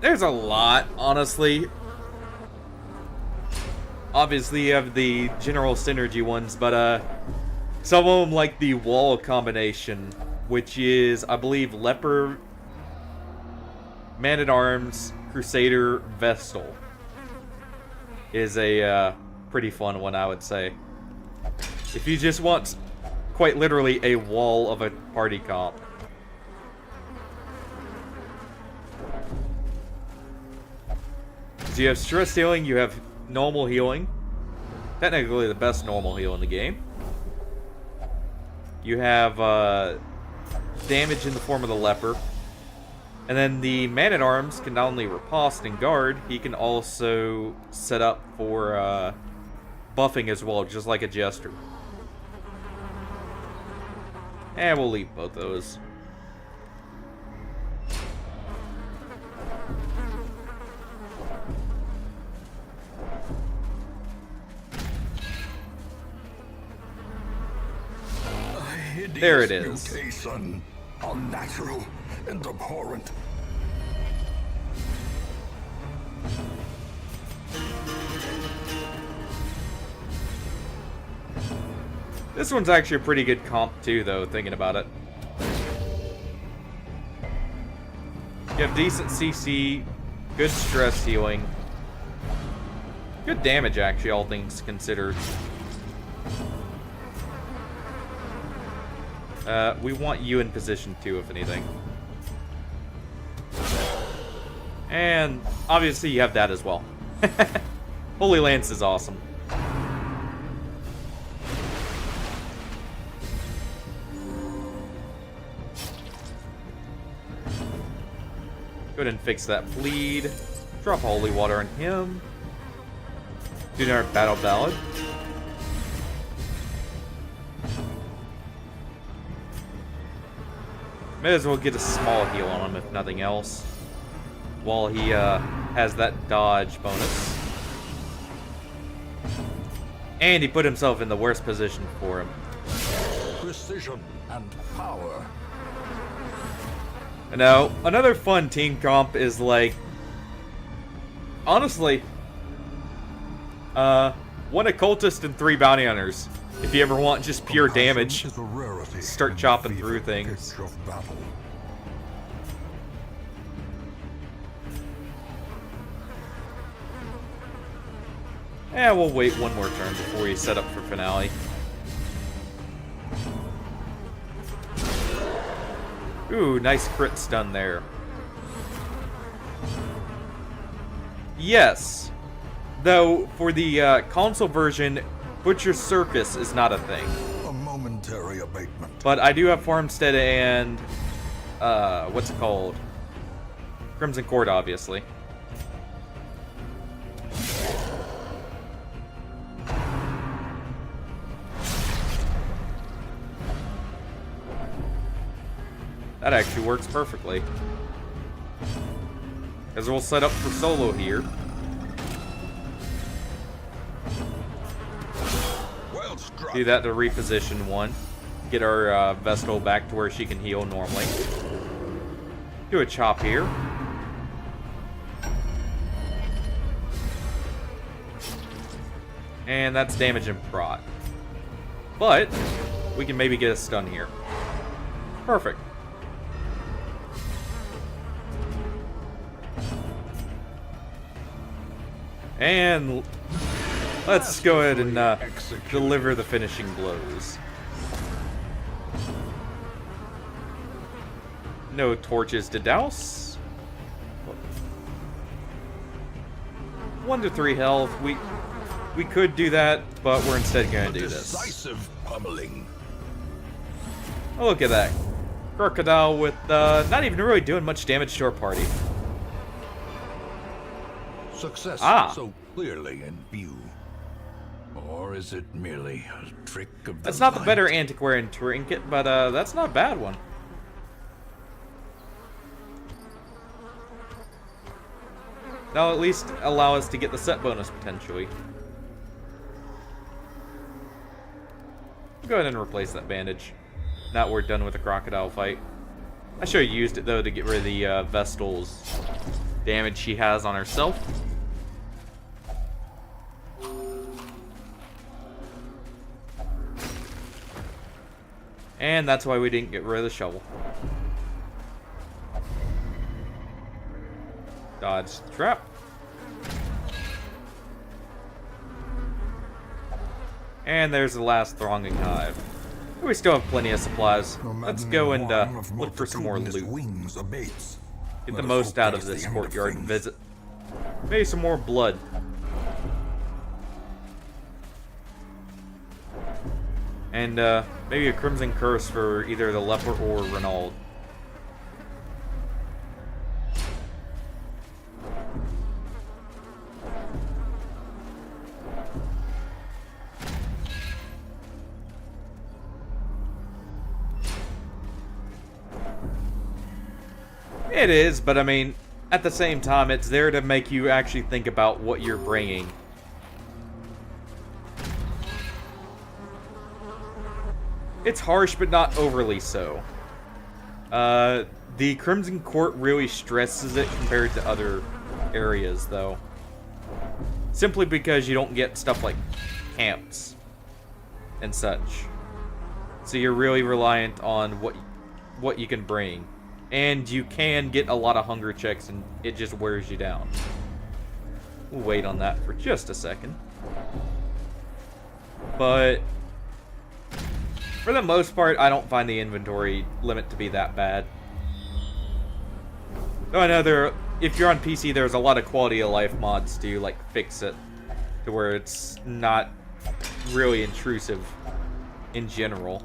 There's a lot, honestly. Obviously, you have the general synergy ones, but, some of them, like the wall combination, which is, I believe, Leper, Man-at-Arms, Crusader, Vestal, is a, pretty fun one, I would say. If you just want, quite literally, a wall of a party comp. So you have stress healing, you have normal healing. Technically the best normal heal in the game. You have damage in the form of the Leper. And then the Man-at-Arms can not only riposte and guard, he can also set up for buffing as well, just like a Jester. And we'll leave both those. There it is. Mutation, unnatural and abhorrent. This one's actually a pretty good comp too, though, thinking about it. You have decent CC, good stress healing, good damage actually, all things considered. We want you in position too, if anything. And obviously you have that as well. Holy Lance is awesome. Go ahead and fix that bleed. Drop Holy Water on him. Do another Battle Ballad. May as well get a small heal on him, if nothing else. While he has that dodge bonus. And he put himself in the worst position for him. Precision and power. Now, another fun team comp is like... Honestly... one Occultist and 3 Bounty Hunters. If you ever want just pure damage, start chopping through things. Yeah, we'll wait one more turn before we set up for finale. Ooh, nice crit stun there. Yes. Though, for the console version, Butcher Circus is not a thing. A momentary abatement. But I do have Farmstead and, what's it called? Crimson Court, obviously. That actually works perfectly. Because we'll set up for solo here. Well struck. Do that to reposition one. Get our Vestal back to where she can heal normally. Do a chop here. And that's damage and prot. But we can maybe get a stun here. Perfect. And let's go ahead and deliver the finishing blows. No torches to douse. 1 to 3 health. We could do that, but we're instead going to do this. Decisive pummeling. Oh, look at that. Crocodile with not even really doing much damage to our party. Success so clearly in view. Or is it merely a trick of the That's not the light? better antiquarian trinket, but that's not a bad one. That'll at least allow us to get the set bonus potentially. Go ahead and replace that bandage. Now that we're done with the crocodile fight. I should have used it though to get rid of the Vestal's damage she has on herself. And that's why we didn't get rid of the shovel. Dodge the trap. And there's the last thronging hive. We still have plenty of supplies. Let's go and look for some more loot. Get the most out of this courtyard visit. Maybe some more blood. And maybe a Crimson Curse for either the Leper or Renaud. It is, but I mean, at the same time, it's there to make you actually think about what you're bringing. It's harsh, but not overly so. The Crimson Court really stresses it compared to other areas, though. Simply because you don't get stuff like camps and such. So you're really reliant on what you can bring. And you can get a lot of hunger checks, and it just wears you down. We'll wait on that for just a second. But for the most part, I don't find the inventory limit to be that bad. Though I know if you're on PC, there's a lot of quality of life mods to like fix it to where it's not really intrusive in general.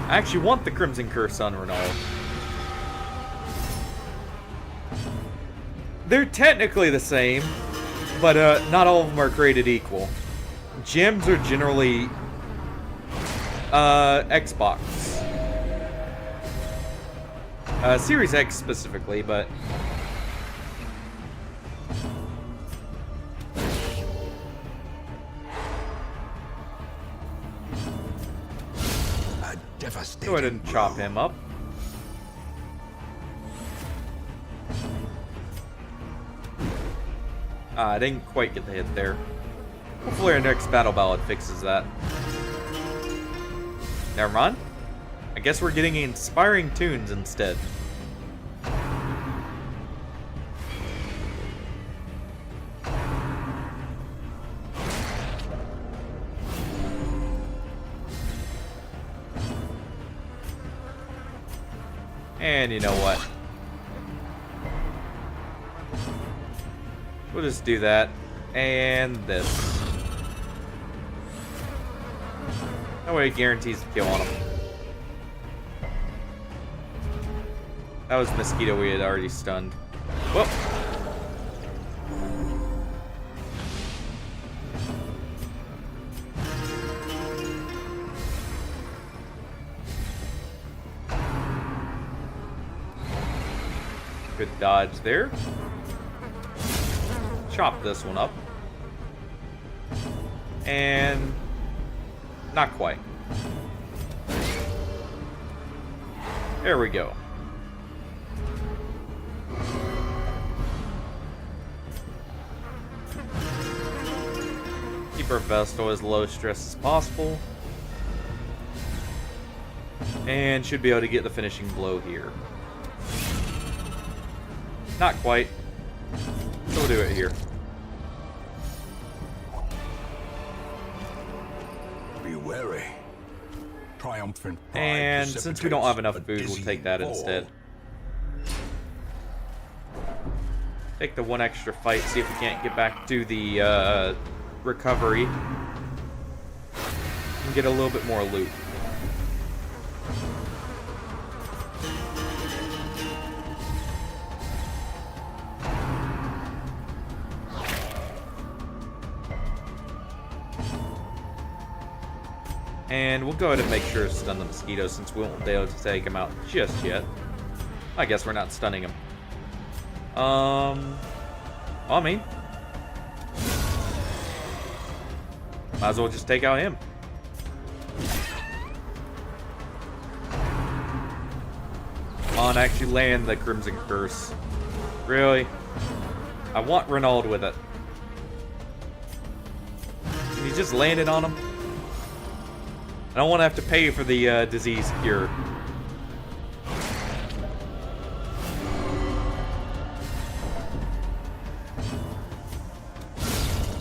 I actually want the Crimson Curse on Renaud. They're technically the same, but not all of them are created equal. Gems are generally Xbox. Series X specifically, but go ahead and chop him up. I didn't quite get the hit there. Hopefully our next battle ballad fixes that. Never mind. I guess we're getting inspiring tunes instead. And you know what? We'll just do that. And this. That way it guarantees a kill on him. That was Mosquito we had already stunned. Whoop! Good dodge there. Chop this one up. And not quite. There we go. Keep our Vestal as low stress as possible. And should be able to get the finishing blow here. Not quite. So we'll do it here. Be wary. Triumphant pride And since we don't have enough food, we'll take that fall. instead. Take the one extra fight, see if we can't get back to the recovery. And get a little bit more loot. And we'll go ahead and make sure to stun the mosquito since we won't be able to take him out just yet. I guess we're not stunning him. I mean, might as well just take out him. Come on, actually land the Crimson Curse. Really? I want Renauld with it. Can you just land it on him? I don't want to have to pay for the disease cure.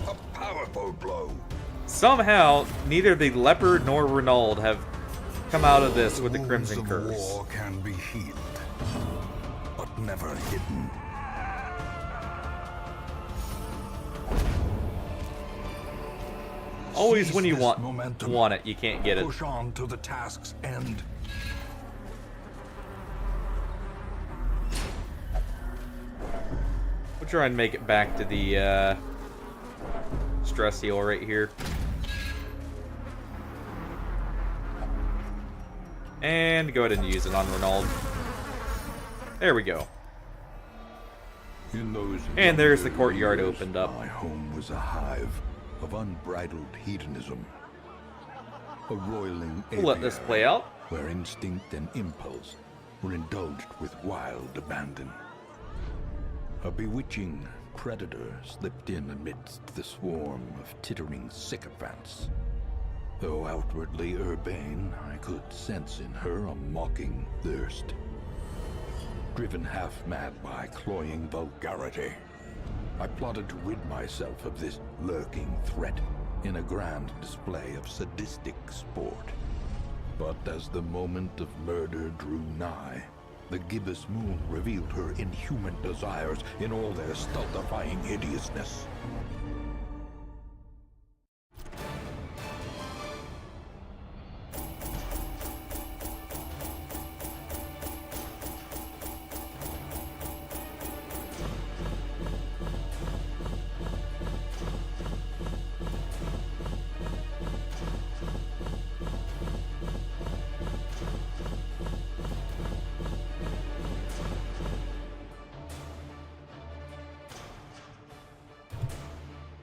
A powerful blow. Somehow, neither the Leopard nor Renauld have come out of this with the Crimson Wounds of Curse. war can be healed, but never hidden. Always Seize when you this want momentum. it, you can't get it. Push on to the task's end. We'll try and make it back to the stress heal right here. And go ahead and use it on Renauld. There we go. In those And there's the younger courtyard years, opened up. My home was a hive of unbridled hedonism. A roiling We'll let this aviary play out. where instinct and impulse were indulged with wild abandon. A bewitching predator slipped in amidst the swarm of tittering sycophants. Though outwardly urbane, I could sense in her a mocking thirst. Driven half-mad by cloying vulgarity, I plotted to rid myself of this lurking threat in a grand display of sadistic sport. But as the moment of murder drew nigh, the gibbous moon revealed her inhuman desires in all their stultifying hideousness.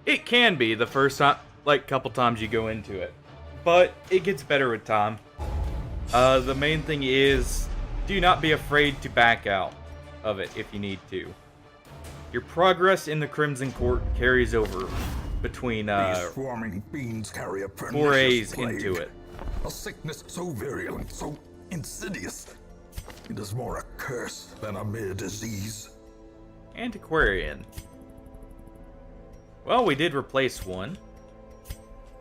It can be the first time, like couple times you go into it, but it gets better with time. The main thing is, do not be afraid to back out of it if you need to. Your progress in the Crimson Court carries over between These swarming fiends carry a forays pernicious plague. into it. A sickness so virulent, so insidious. It is more a curse than a mere disease. Antiquarian. Well, we did replace one.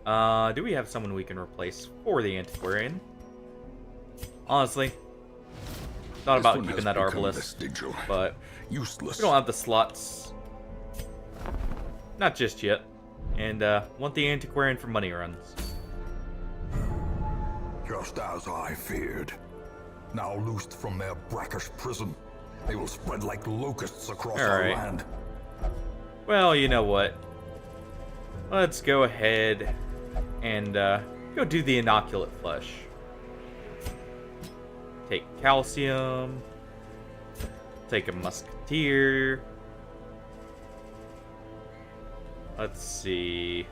Do we have someone we can replace for the Antiquarian? Honestly, thought This about one keeping has that become Arbalest, vestigial, but useless. we don't have the slots. Not just yet. And, want the Antiquarian for money runs. Just as I feared. Now loosed from their brackish prison, they will spread like locusts across our Alright. land. Well, you know what? Let's go ahead and go do the inoculate flesh. Take calcium. Take a musketeer. Let's see.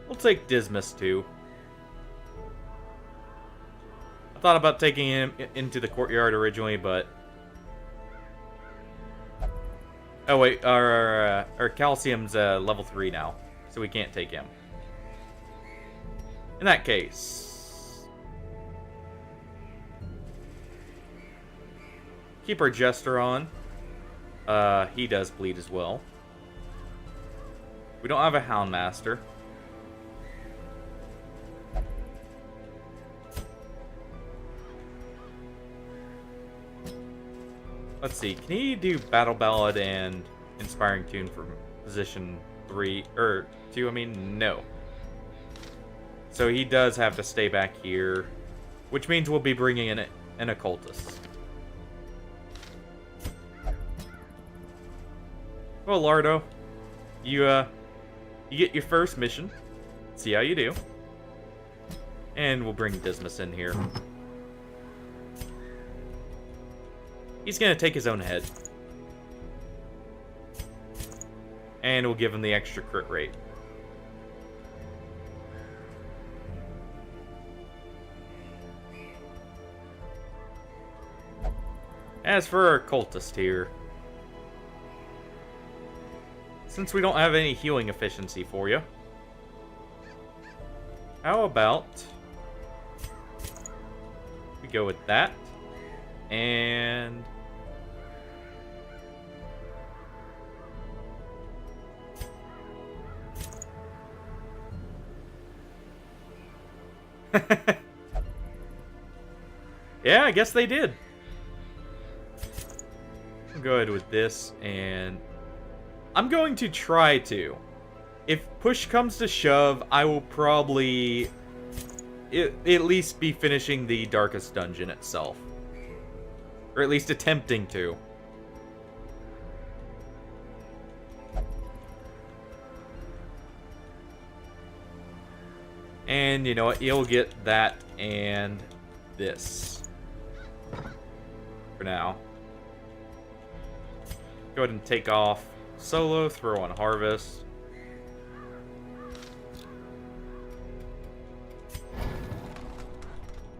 We'll take Dismas too. I thought about taking him into the courtyard originally, but... Oh wait, our calcium's level 3 now, so we can't take him. In that case... keep our Jester on. He does bleed as well. We don't have a Houndmaster. Let's see, can he do Battle Ballad and Inspiring Tune from position 3, or 2, I mean, no. So he does have to stay back here, which means we'll be bringing in an Occultist. Well, Lardo, you get your first mission. See how you do. And we'll bring Dismas in here. He's gonna take his own head. And we'll give him the extra crit rate. As for our cultist here, since we don't have any healing efficiency for you, how about we go with that, and yeah, I guess they did. I'll go ahead with this, and I'm going to try to. If push comes to shove, I will probably at least be finishing the Darkest Dungeon itself. Or at least attempting to. And you know what? You'll get that and this. For now. Go ahead and take off Solo, throw on Harvest.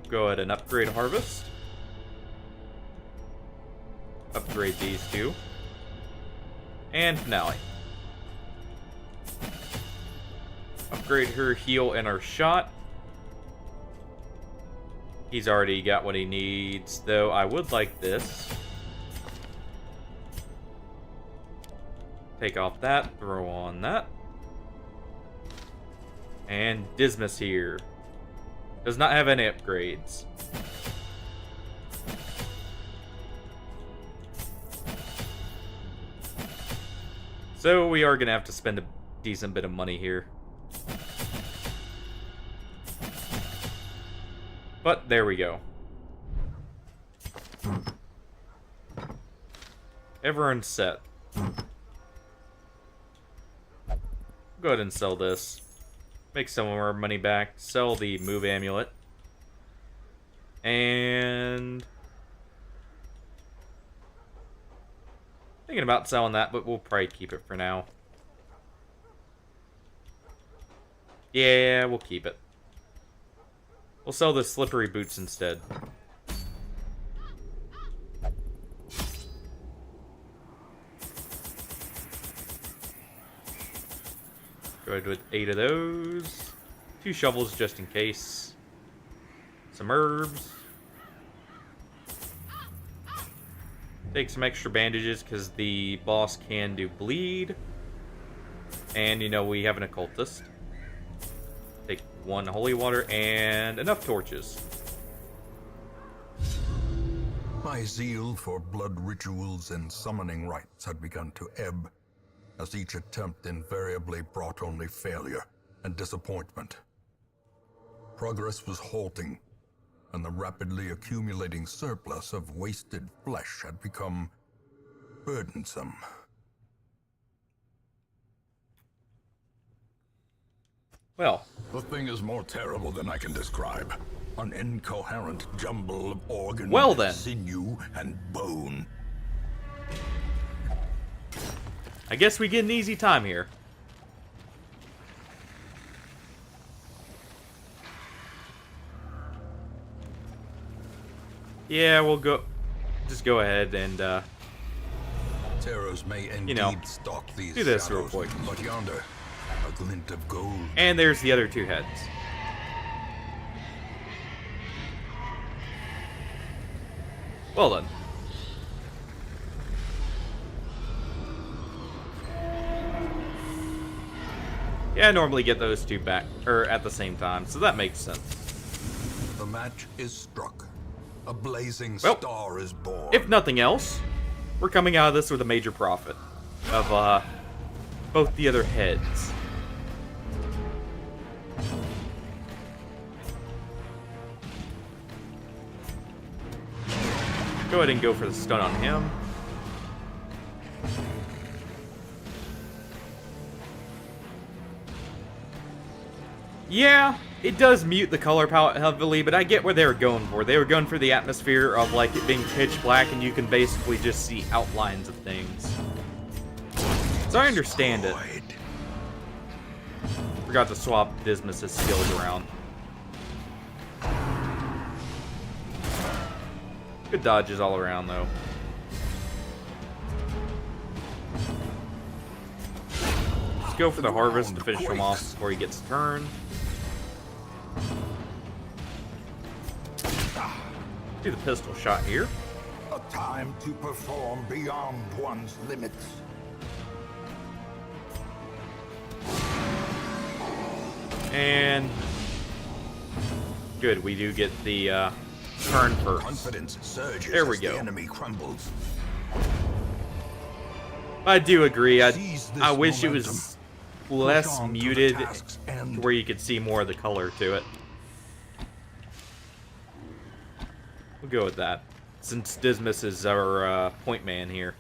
Go ahead and upgrade Harvest. Upgrade these two. And Finale. Upgrade her heal and her shot. He's already got what he needs, though I would like this. Take off that, throw on that. And Dismas here. Does not have any upgrades. So we are going to have to spend a decent bit of money here. But there we go. Everyone's set. Go ahead and sell this. Make some of our money back. Sell the move amulet. And thinking about selling that, but we'll probably keep it for now. Yeah, we'll keep it. We'll sell the slippery boots instead. Go ahead with 8 of those. 2 shovels just in case. Some herbs. Take some extra bandages because the boss can do bleed. And, you know, we have an occultist. Take 1 holy water and enough torches. My zeal for blood rituals and summoning rites had begun to ebb, as each attempt invariably brought only failure and disappointment. Progress was halting, and the rapidly accumulating surplus of wasted flesh had become burdensome. Well, The thing is more terrible than I can describe. An incoherent jumble of organ, Well then. sinew, and bone. I guess we get an easy time here. Yeah, we'll go. Just go ahead and Terrors may indeed know, stalk these do this real shadows, quick. but yonder, a glint of gold. and there's the other 2 heads. Well then. Yeah, I normally get those 2 back or at the same time, so that makes sense. The match is struck. A blazing Well, star is born. If nothing else, we're coming out of this with a major profit of both the other heads. Go ahead and go for the stun on him. Yeah, it does mute the color palette heavily, but I get what they were going for. They were going for the atmosphere of like it being pitch black and you can basically just see outlines of things. So I understand it. Forgot to swap Dismas' skills around. Good dodges all around, though. Let's go for the harvest to finish him off before he gets turned. Do the pistol shot here. A time to perform beyond one's limits. And good, we do get the turn first. Confidence surges There we as go. the enemy crumbles. I do agree. Seize this I wish it momentum. was less on to the muted, task's end. to where you could see more of the color to it. We'll go with that, since Dismas is our point man here.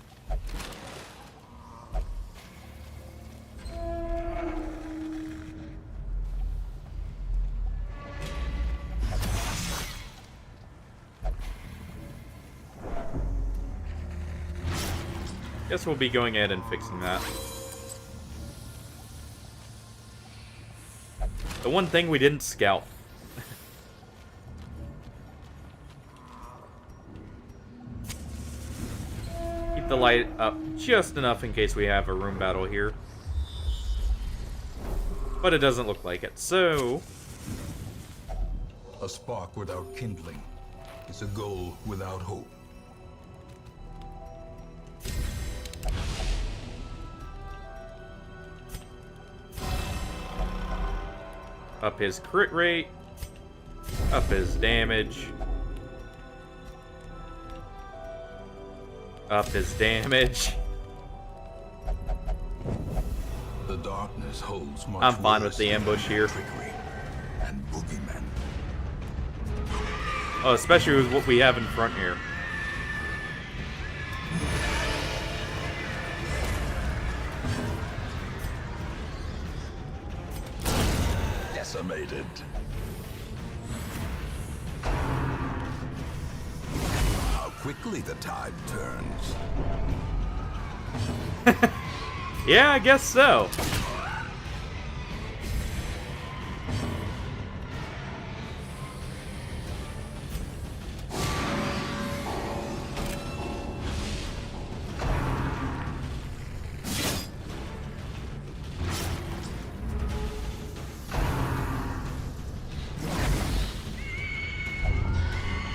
Guess we'll be going ahead and fixing that. The one thing we didn't scout. Keep the light up just enough in case we have a room battle here. But it doesn't look like it, so... A spark without kindling is a goal without hope. Up his crit rate. Up his damage. Up his damage. The darkness holds much I'm fine with worse the than ambush here. trickery and boogeymen. Oh, especially with what we have in front here. Decimated. How quickly the tide turns. Yeah, I guess so.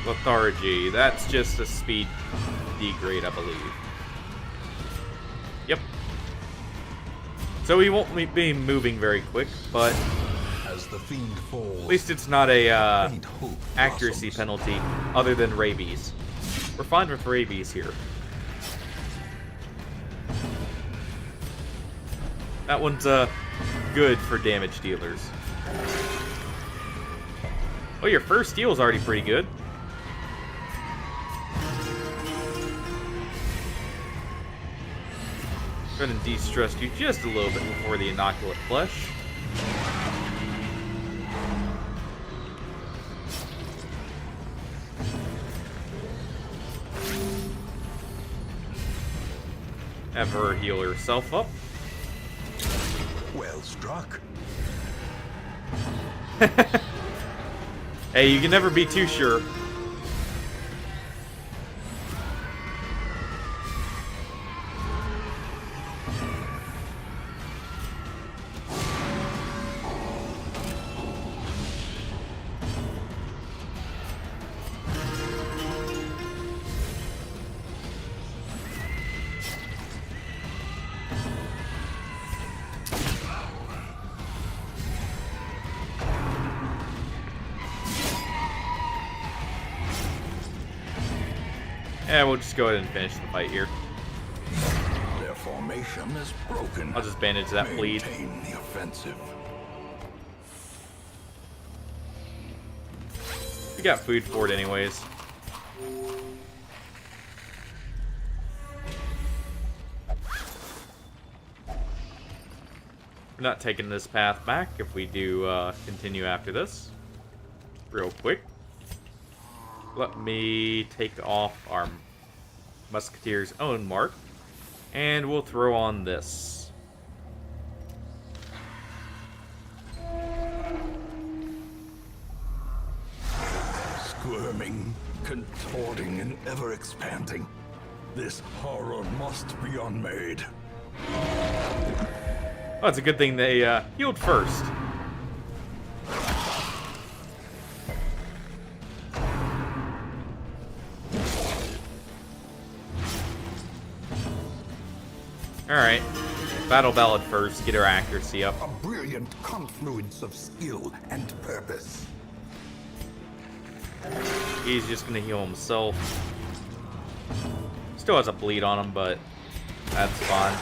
Lethargy. That's just a speed degrade, I believe. Yep. So he won't be moving very quick, but As the fiend falls, at least it's not a faint hope accuracy blossoms. penalty other than rabies. We're fine with rabies here. That one's good for damage dealers. Oh, your first heal is already pretty good. Go ahead and de-stress you just a little bit before the inoculate flesh. Have her heal herself up. Well struck. Hey, you can never be too sure. Yeah, we'll just go ahead and finish the fight here. Their formation is broken. I'll just bandage that bleed. Maintain the offensive. We got food for it anyways. We're not taking this path back if we do continue after this. Real quick. Let me take off our Musketeer's own mark. And we'll throw on this. Squirming, contorting, and ever expanding. This horror must be unmade. Oh, it's a good thing they healed first. Alright. Battle Ballad first, get her accuracy up. A brilliant confluence of skill and purpose. He's just gonna heal himself. Still has a bleed on him, but that's fine.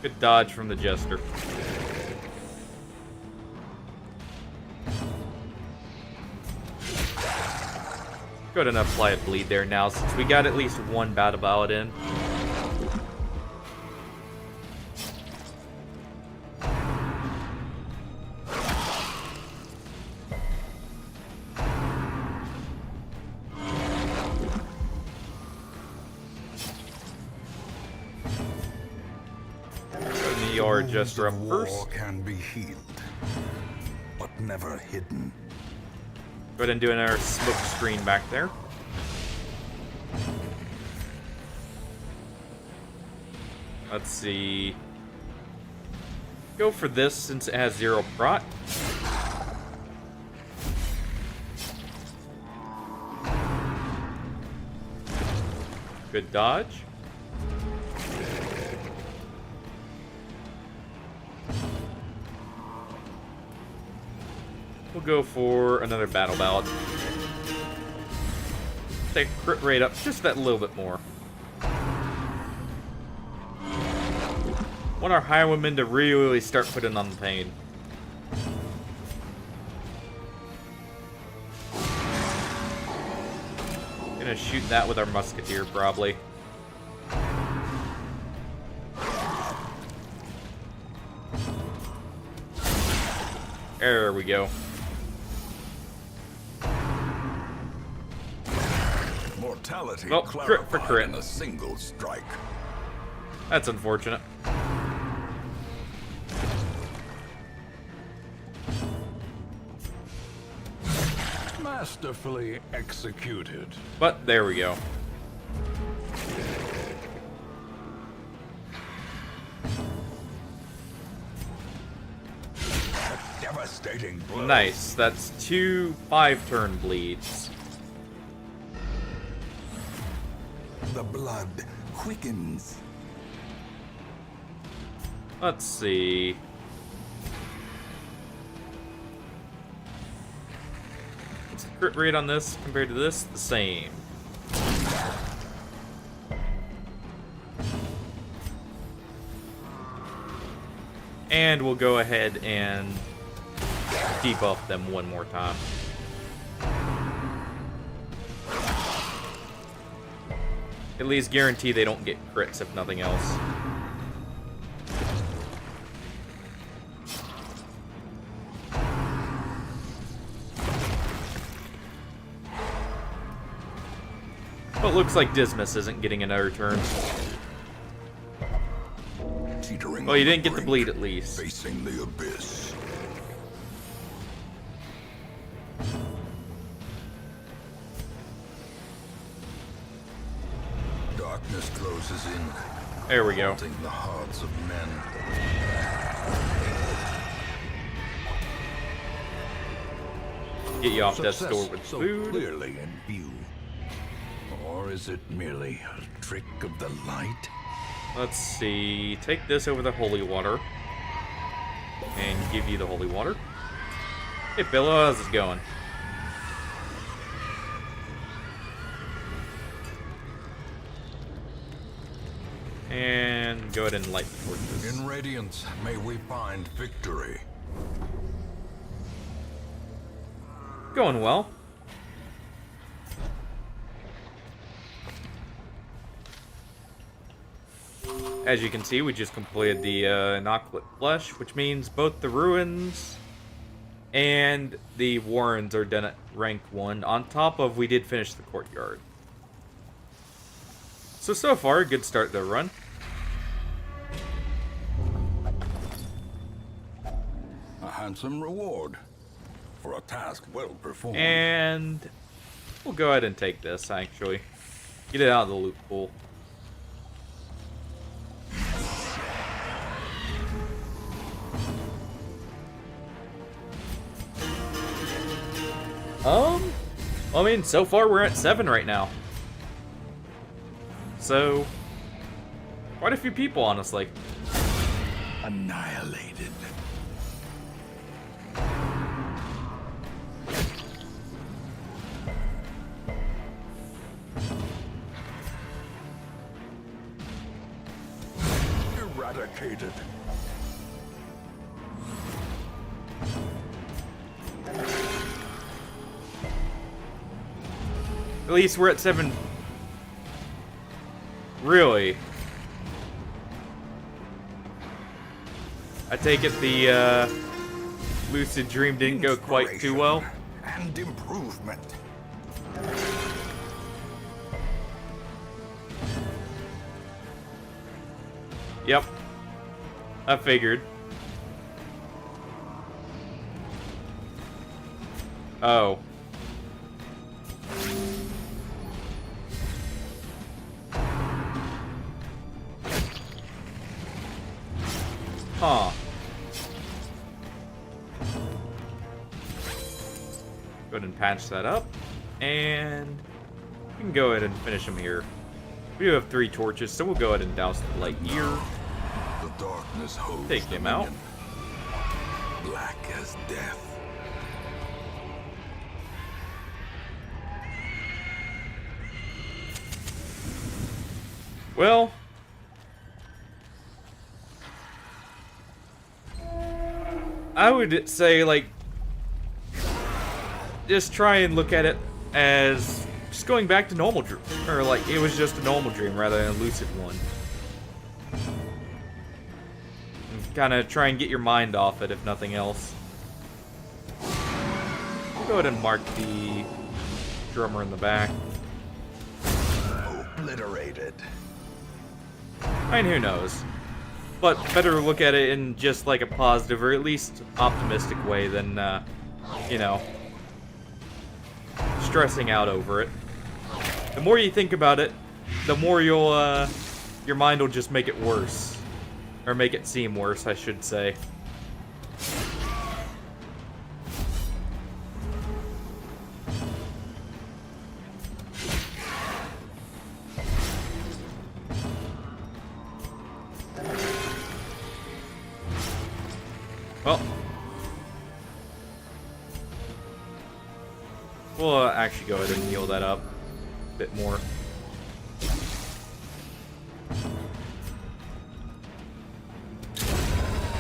Good dodge from the Jester. Go ahead and apply a bleed there now, since we got at least one Battle Ballad in. Your Jester up War first. can be healed, but never hidden. Go ahead and do another smoke screen back there. Let's see. Go for this since it has 0 prot. Good dodge. We'll go for another Battle Ballad. Take crit rate up just that little bit more. Want our highwaymen to really start putting on the pain. Gonna shoot that with our Musketeer, probably. There we go. Mortality Well, crit for clarified crit. in a single strike. That's unfortunate. Masterfully executed. But there we go. devastating blow. Nice. That's 2 5-turn bleeds. The blood quickens. Let's see. What's the crit rate on this compared to this? The same. And we'll go ahead and debuff them one more time. At least guarantee they don't get crits if nothing else. But looks like Dismas isn't getting another turn. Teetering Well, you on the didn't get the brink, bleed at least. Facing the abyss. Darkness closes in. There we go. Haunting the hearts of men. Get you off death's Success door with so food. clearly in view. Or is it merely a trick of the light? Let's see. Take this over the holy water. And give you the holy water. Hey, Billo, how's it going? And go ahead and light the torches. In radiance, may we find victory. Going well. As you can see, we just completed the Inoculate Flesh, which means both the Ruins and the Warrens are done at rank 1. On top of, we did finish the Courtyard. So far, a good start to the run. A handsome reward for a task well performed. And we'll go ahead and take this, actually. Get it out of the loot pool. I mean, so far we're at 7 right now. So, quite a few people, honestly. Annihilated. Eradicated. At least we're at 7. Really? I take it the lucid dream didn't go quite too well. And improvement. Yep. I figured. Oh. Huh. Go ahead and patch that up. And we can go ahead and finish them here. We do have 3 torches, so we'll go ahead and douse the light here. The darkness holds Take him out. Black as death. Well, I would say, like, just try and look at it as just going back to normal dream, or like it was just a normal dream rather than a lucid one. Kind of try and get your mind off it, if nothing else. We'll go ahead and mark the drummer in the back. Obliterated. I mean, who knows? But better look at it in just like a positive, or at least optimistic way than, you know, stressing out over it. The more you think about it, the more you'll, your mind will just make it worse. Or make it seem worse, I should say. Well, we'll actually go ahead and heal that up a bit more.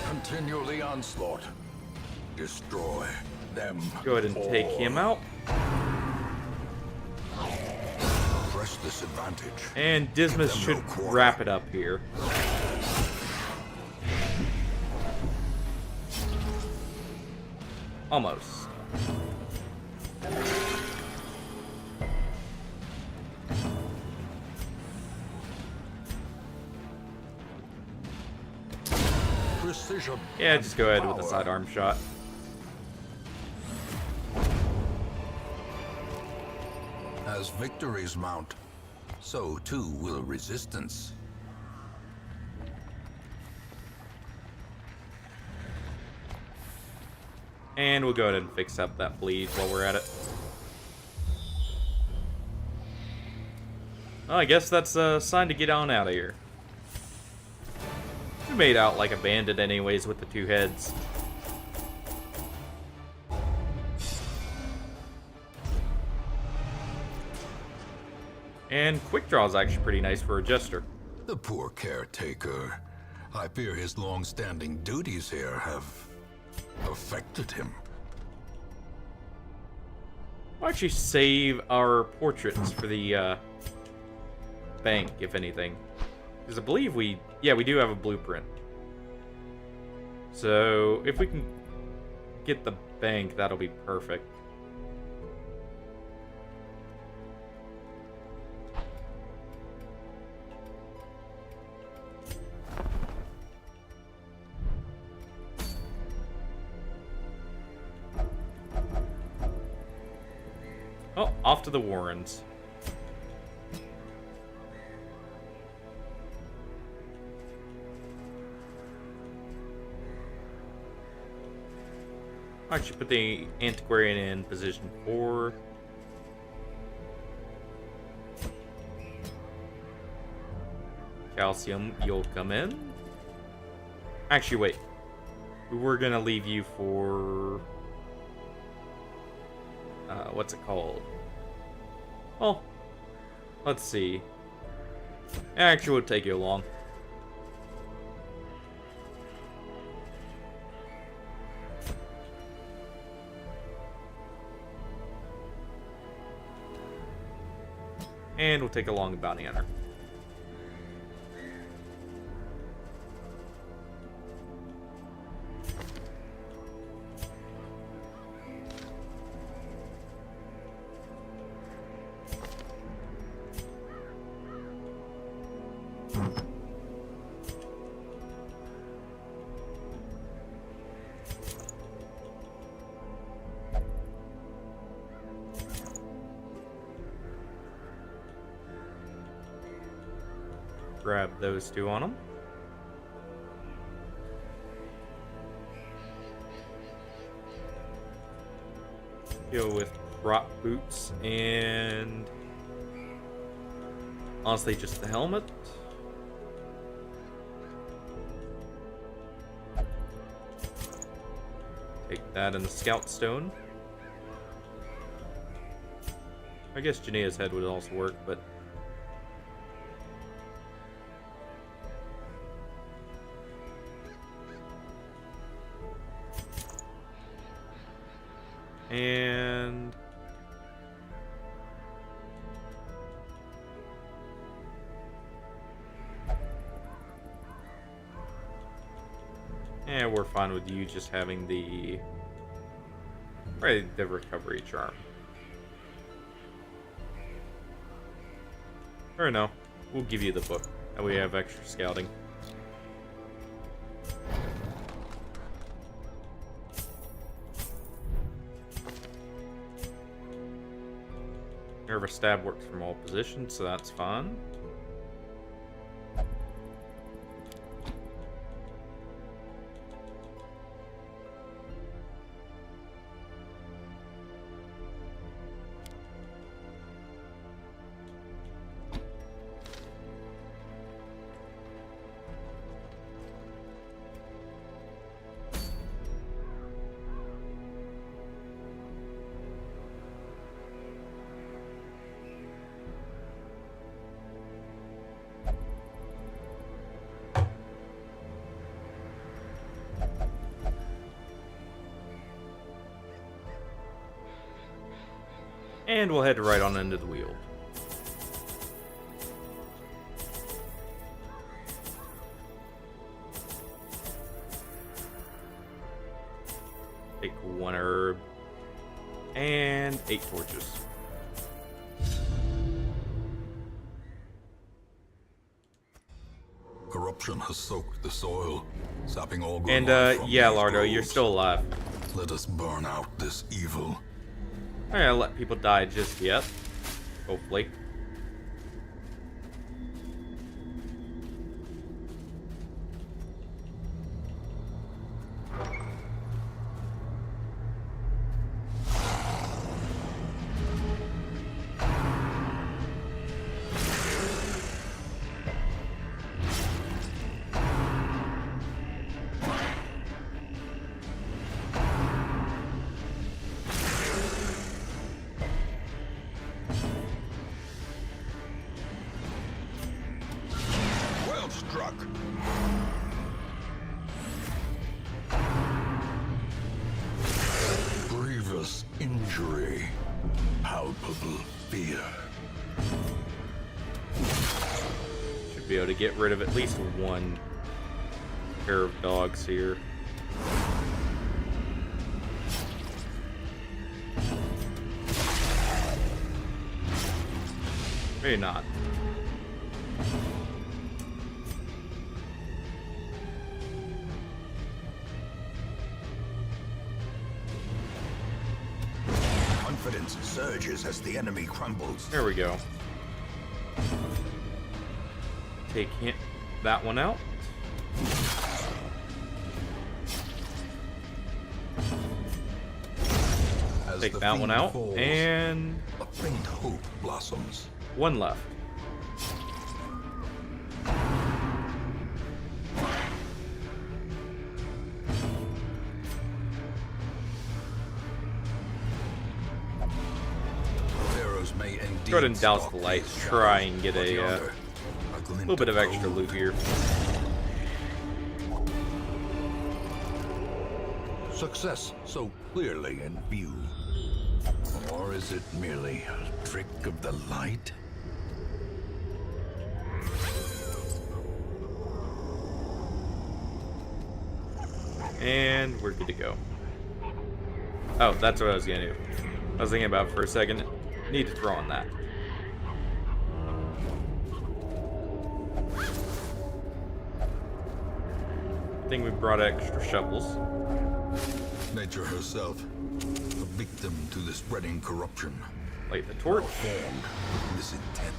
Continue the onslaught. Destroy them. Go ahead and take him out. Press this advantage. And Dismas Give them should no quarter. wrap it up here. Almost. Precision. Yeah, just go ahead with the Power. sidearm shot. As victories mount, so too will resistance. And we'll go ahead and fix up that bleed while we're at it. Well, I guess that's a sign to get on out of here. We made out like a bandit anyways with the two heads. And quick draw is actually pretty nice for a jester. The poor caretaker. I fear his long-standing duties here have affected him. We'll actually save our portraits for the bank, if anything. Because I believe we do have a blueprint. So if we can get the bank, that'll be perfect. Oh, off to the Warrens. I should put the Antiquarian in position 4. Calcium, you'll come in. Actually, wait. We were gonna leave you for... what's it called? Well, let's see. Actually, it would take you along. And we'll take along the bounty hunter. Grab those two on them. Go with prop boots and honestly just the helmet. Take that and the scout stone. I guess Janaea's head would also work, but and we're fine with you just having the recovery charm. Or no, we'll give you the book. That way we have extra scouting. Nervous stab works from all positions, so that's fine. And we'll head right on into the wheel. Take 1 herb. And 8 torches. Corruption has soaked the soil, sapping all good And, life from yeah, these Lardo, you're groves. still alive. Let us burn out this evil. I'm not gonna let people die just yet. Hopefully. Well struck. Grievous injury. Palpable fear. Should be able to get rid of at least 1 pair of dogs here. Maybe not. Confidence surges as the enemy crumbles. There we go. Take that one out. As Take the that one fiend out. falls, And a faint hope blossoms. 1 left. Pharaohs may indeed Go ahead and douse stalk the light. these Try shadows, and get but a yonder, glint little bit of of extra gold. loot here. Success so clearly in view. Or is it merely a trick of the light? And we're good to go. Oh, that's what I was gonna do. I was thinking about it for a second. Need to throw on that. I think we brought extra shovels. Nature herself, a victim to the spreading corruption, Light the torch. formed with this intent.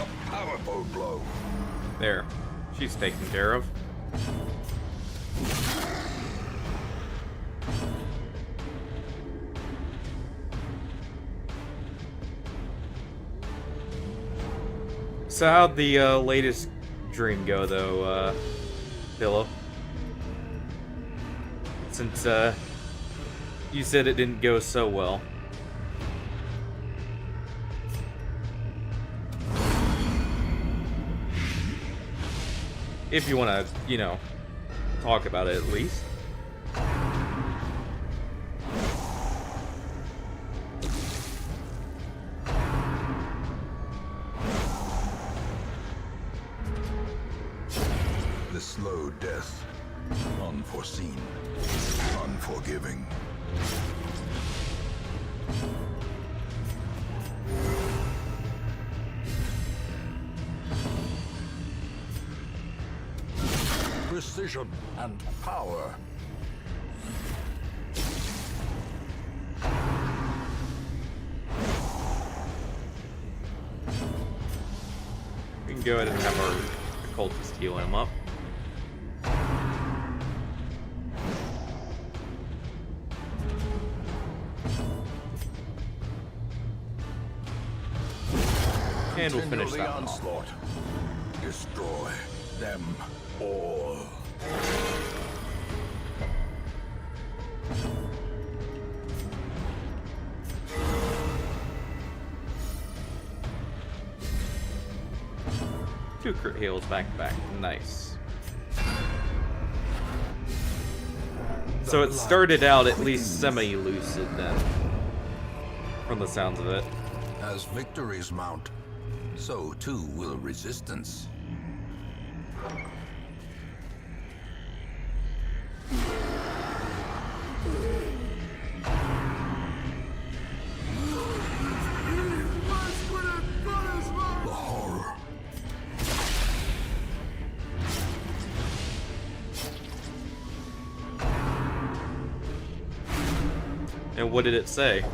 A powerful blow. There. She's taken care of. So how'd the latest dream go, though, Pillow? Since you said it didn't go so well. If you want to, you know, talk about it at least. The slow death, unforeseen, unforgiving. Precision and power. We can go ahead and have our occultist heal him up. And we'll finish Continue the that one off. onslaught. Destroy them all. 2 crit heals back to back. Nice. So it started out at least semi-lucid then, from the sounds of it. As victories mount, so too will resistance. The horror. And what did it say?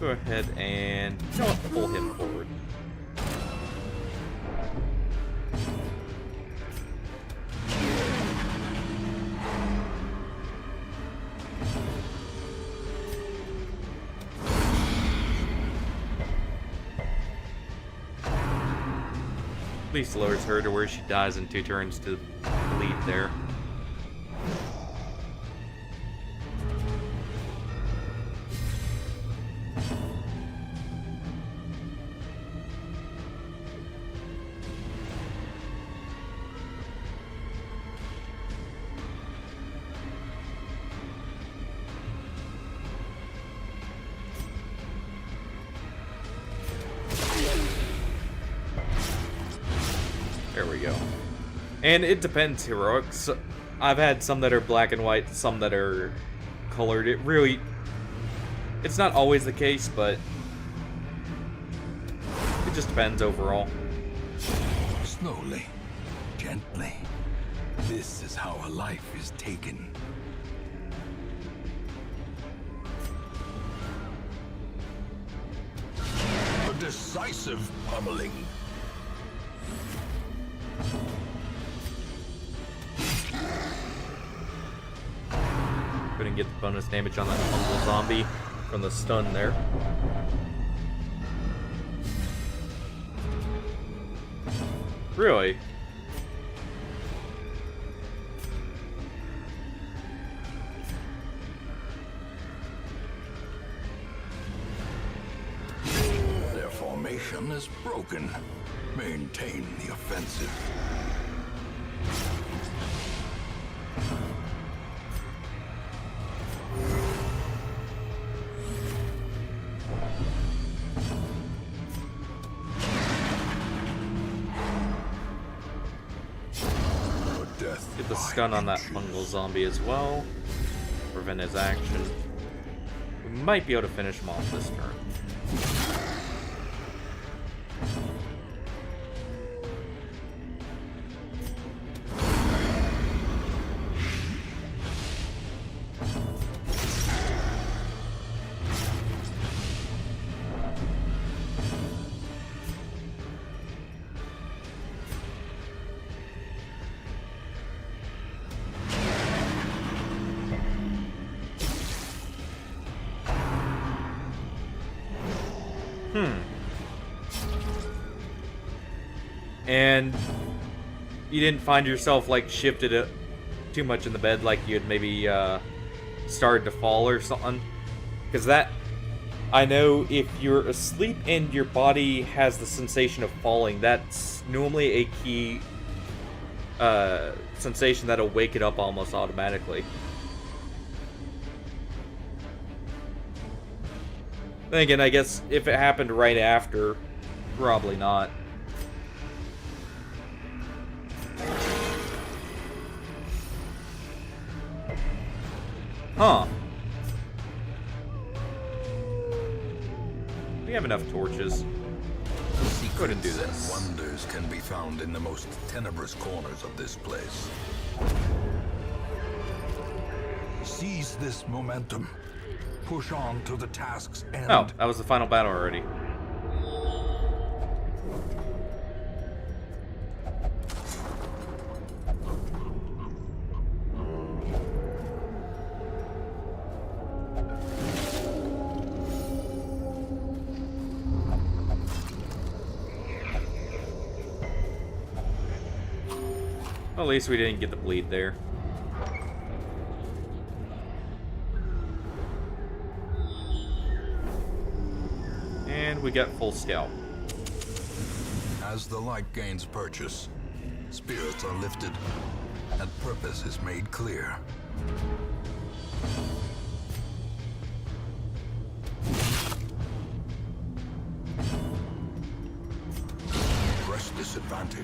Go ahead and pull him forward. At least lowers her to where she dies in 2 turns to bleed there. There we go. And it depends, heroics. I've had some that are black and white, some that are colored. It really... It's not always the case, but... It just depends overall. Slowly, gently. This is how a life is taken. A decisive pummeling. Couldn't get the bonus damage on that fungal zombie from the stun there. Really? Their formation is broken. Maintain the offensive. Get the stun on that fungal zombie as well. Prevent his action. We might be able to finish him off this turn. And you didn't find yourself like shifted too much in the bed, like you had maybe started to fall or something? Because that, I know if you're asleep and your body has the sensation of falling, that's normally a key sensation that'll wake it up almost automatically. Then again, I guess if it happened right after, probably not. Huh. We have enough torches. Go ahead and do this. Wonders can be found in the most tenebrous corners of this place. Seize this momentum. Push on to the task's end. Oh, that was the final battle already. Well, at least we didn't get the bleed there. And we get full scale. As the light gains purchase, spirits are lifted, and purpose is made clear. Press disadvantage.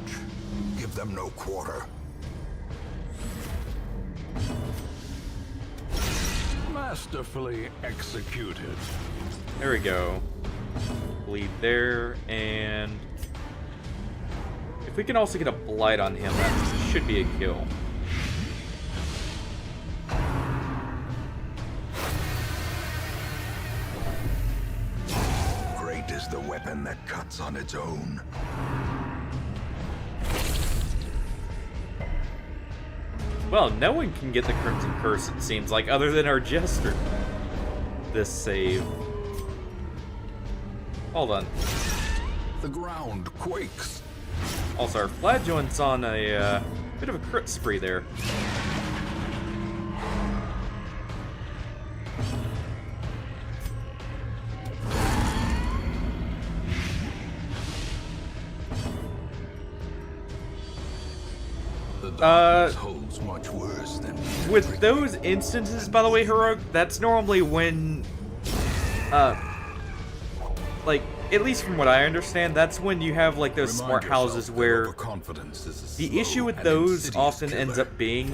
Give them no quarter. Masterfully executed. There we go. Bleed there, and if we can also get a blight on him, that should be a kill. Great is the weapon that cuts on its own. Well, no one can get the Crimson Curse, it seems like, other than our Jester. This save. Hold on. The ground quakes. Also, our Flagellant's on a bit of a crit spree there. The darkness holds much worse than With those instances, by the way, Heroic, that's normally when, like, at least from what I understand, that's when you have, like, those smart houses where the issue with those often ends up being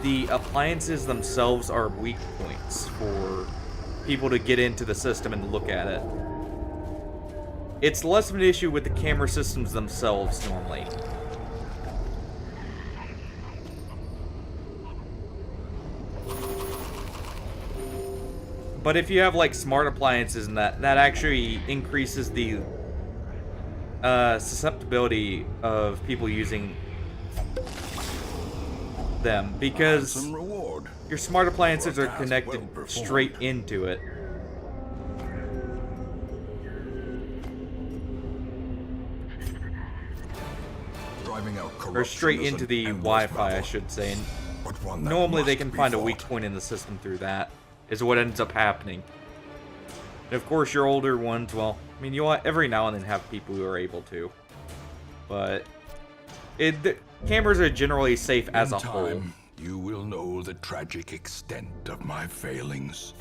the appliances themselves are weak points for people to get into the system and look at it. It's less of an issue with the camera systems themselves, normally. But if you have, like, smart appliances and that actually increases the susceptibility of people using them, because your smart appliances are connected straight into it. Or straight into the Wi-Fi, I should say. And normally they can find a weak point in the system through that, is what ends up happening. And of course, your older ones, well, I mean, you'll every now and then have people who are able to. But the cameras are generally safe as a whole. You will know the tragic extent of my failings.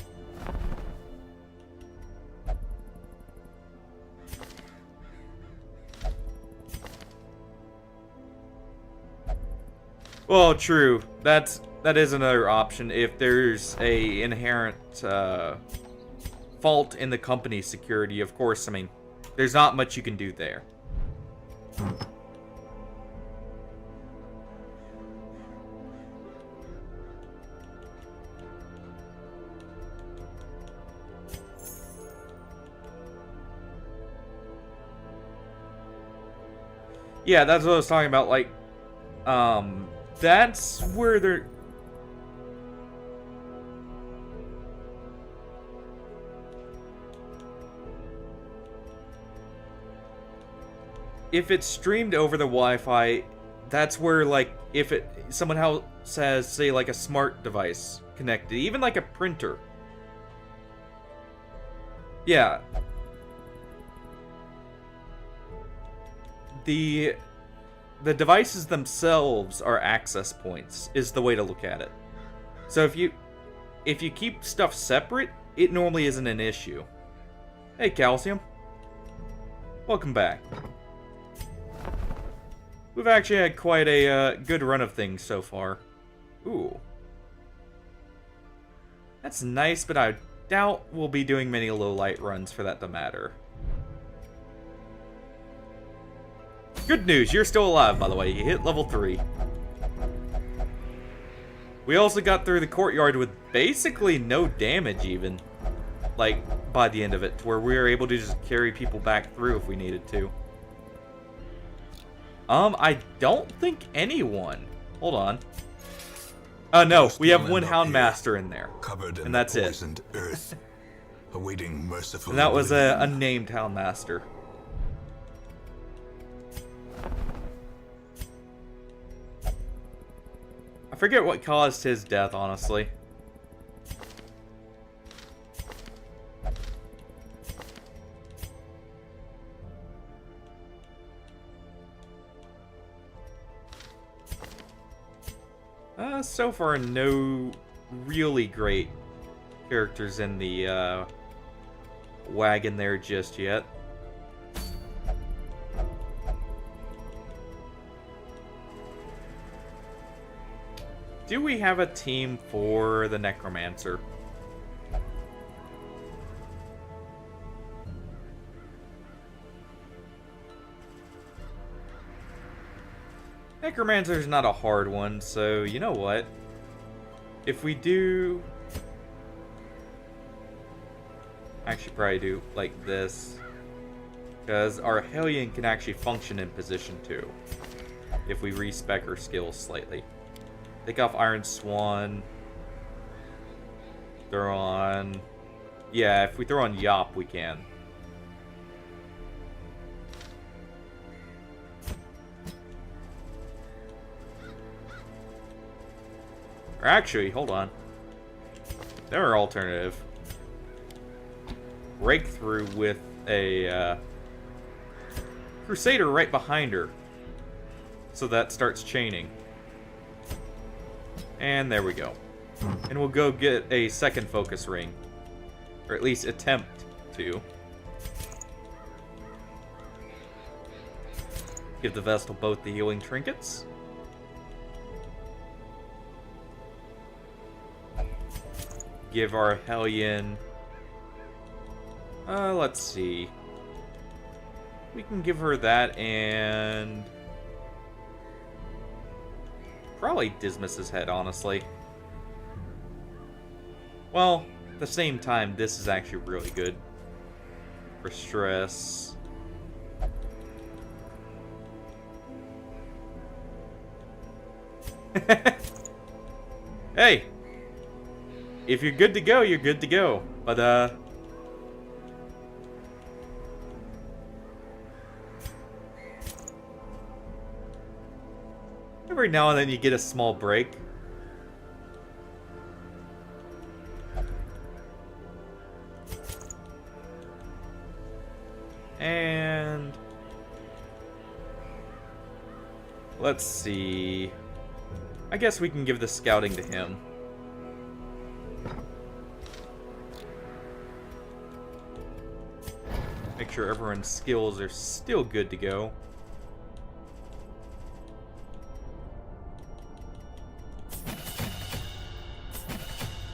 Well, true. That is another option if there's a inherent fault in the company's security. Of course, I mean, there's not much you can do there. Yeah, that's what I was talking about, like, that's where they're... If it's streamed over the Wi-Fi, that's where, like, if someone else has, say, like a smart device connected, even like a printer. Yeah. The devices themselves are access points, is the way to look at it. So if you keep stuff separate, it normally isn't an issue. Hey, Calcium. Welcome back. We've actually had quite a good run of things so far. Ooh. That's nice, but I doubt we'll be doing many low-light runs for that to matter. Good news, you're still alive, by the way. You hit level 3. We also got through the courtyard with basically no damage, even. Like, by the end of it, where we were able to just carry people back through if we needed to. I don't think anyone. Hold on. No, we have one Houndmaster in there. And that's it. Earth, awaiting merciful and that was a unnamed Houndmaster. I forget what caused his death, honestly. So far, no really great characters in the wagon there just yet. Do we have a team for the Necromancer? Necromancer's not a hard one, so you know what? If we do... Actually, probably do like this. Because our Hellion can actually function in position too. If we respec our skills slightly. Take off Iron Swan. Throw on... Yeah, if we throw on Yop, we can. Or actually, hold on. Their alternative. Breakthrough with a Crusader right behind her. So that starts chaining. And there we go. And we'll go get a second focus ring. Or at least attempt to. Give the Vestal both the healing trinkets. Give our Hellion... let's see. We can give her that and... Probably Dismas's head, honestly. Well, at the same time, this is actually really good. For stress. Hey! If you're good to go, you're good to go. But, every now and then you get a small break. And... let's see... I guess we can give the scouting to him. Make sure everyone's skills are still good to go.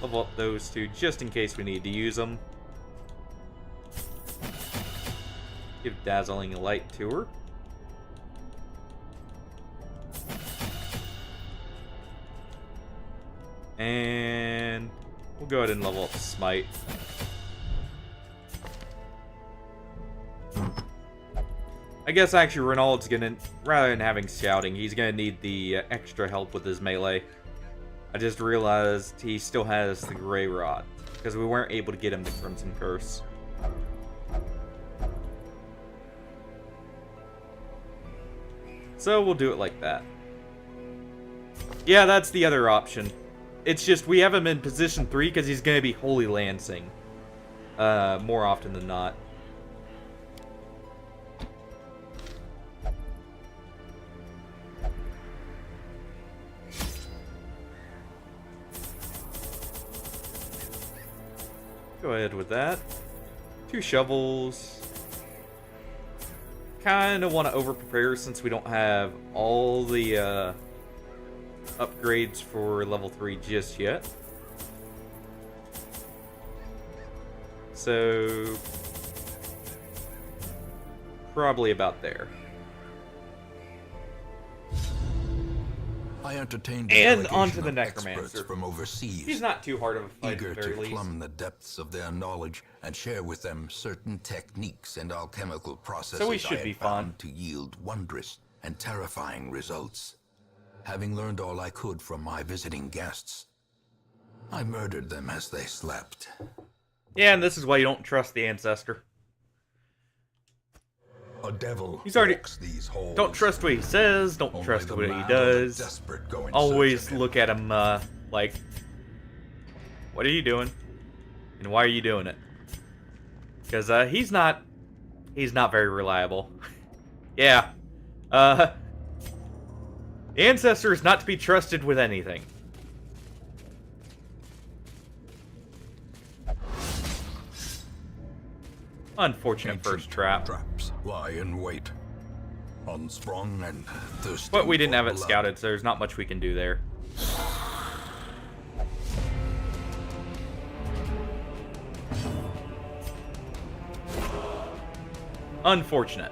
Level up those two just in case we need to use them. Give Dazzling Light to her. And we'll go ahead and level up Smite. I guess actually Renault's gonna, rather than having scouting, he's gonna need the extra help with his melee. I just realized he still has the Grey Rot, because we weren't able to get him the Crimson Curse. So we'll do it like that. Yeah, that's the other option. It's just we have him in position 3 because he's gonna be Holy Lancing. More often than not. Go ahead with that. 2 shovels. Kind of want to over-prepare since we don't have all the upgrades for level 3 just yet. So... probably about there. I entertained And a onto the delegation of Necromancer. experts from overseas. He's not too hard of a fight Eager at the very to least. plumb the depths of their knowledge and share with them certain techniques and alchemical processes So we should I be had fine. found to yield wondrous and terrifying results. Having learned all I could from my visiting guests, I murdered them as they slept. Yeah, and this is why you don't trust the Ancestor. A devil He's already... walks these halls. Don't trust what he says, don't Only trust the what he mad or the does. desperate go in Always search of him. look at him, like... what are you doing? And why are you doing it? Because, he's not very reliable. Yeah. The Ancestor is not to be trusted with anything. Unfortunate first trap. Traps lie in wait. Unsprung and thirsty. But we didn't have it blood. scouted, so there's not much we can do there. Unfortunate.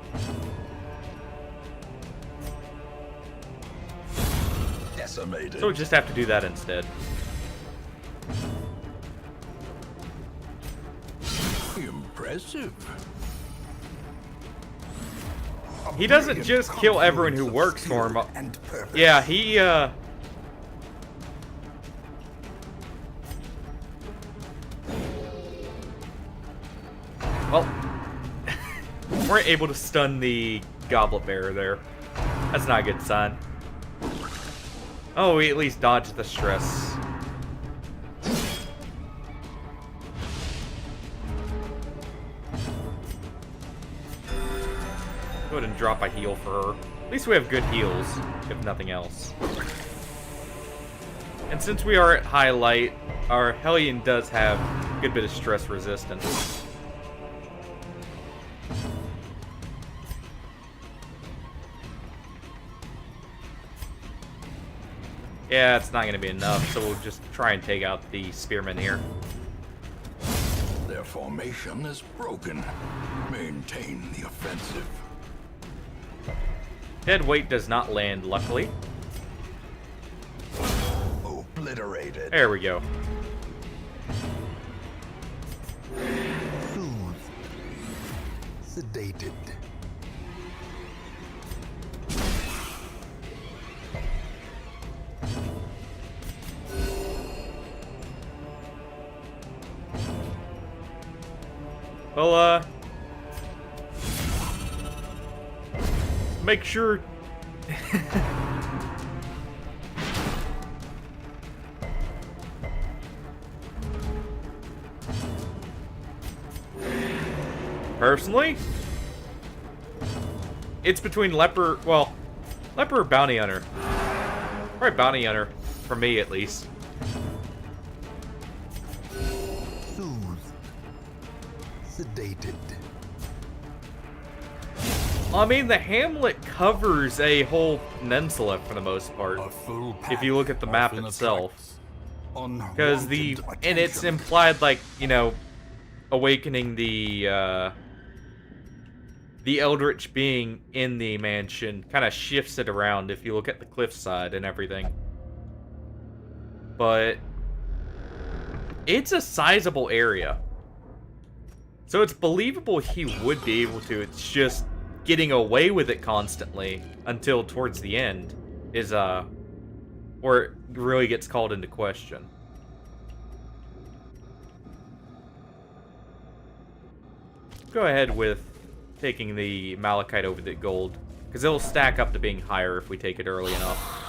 Decimated. So we just have to do that instead. Impressive. He doesn't just kill everyone who works for him. And purpose. Yeah, he, well, weren't able to stun the goblet bearer there. That's not a good sign. Oh, we at least dodged the stress. Go ahead and drop a heal for her. At least we have good heals, if nothing else. And since we are at highlight, our Hellion does have a good bit of stress resistance. Yeah, it's not going to be enough, so we'll just try and take out the spearmen here. Their formation is broken. Maintain the offensive. Dead weight does not land, luckily. Obliterated. There we go. Soothed. Sedated. Well, make sure... Personally, it's between Leper, well, Leper or Bounty Hunter. Probably Bounty Hunter, for me at least. Soothed. Sedated. I mean, the hamlet covers a whole peninsula for the most part. A full If you look at the map often itself. attracts Because unwanted and it's attention. implied, like, you know, awakening the Eldritch being in the mansion kind of shifts it around if you look at the cliffside and everything. But it's a sizable area. So it's believable he would be able to. It's just getting away with it constantly until towards the end is where it really gets called into question. Go ahead with taking the malachite over the gold, because it'll stack up to being higher if we take it early enough.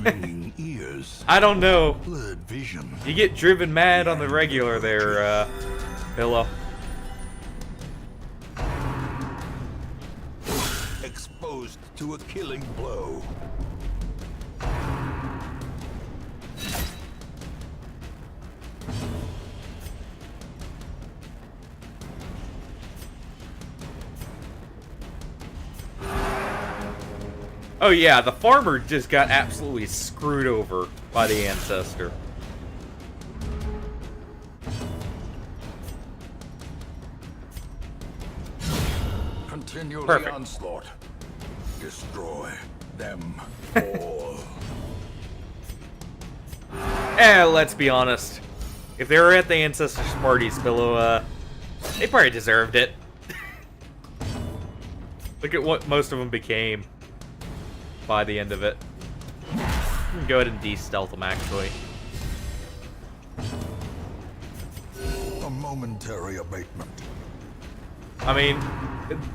Ringing ears. I don't know. Blurred vision. You get driven mad on the regular there, Pillow. Exposed to a killing blow. Oh yeah, the farmer just got absolutely screwed over by the ancestor. Continue Perfect. the onslaught. Destroy them all. Let's be honest. If they were at the ancestors' parties, Pillow, they probably deserved it. Look at what most of them became by the end of it. Go ahead and de-stealth them, actually. A momentary abatement. I mean,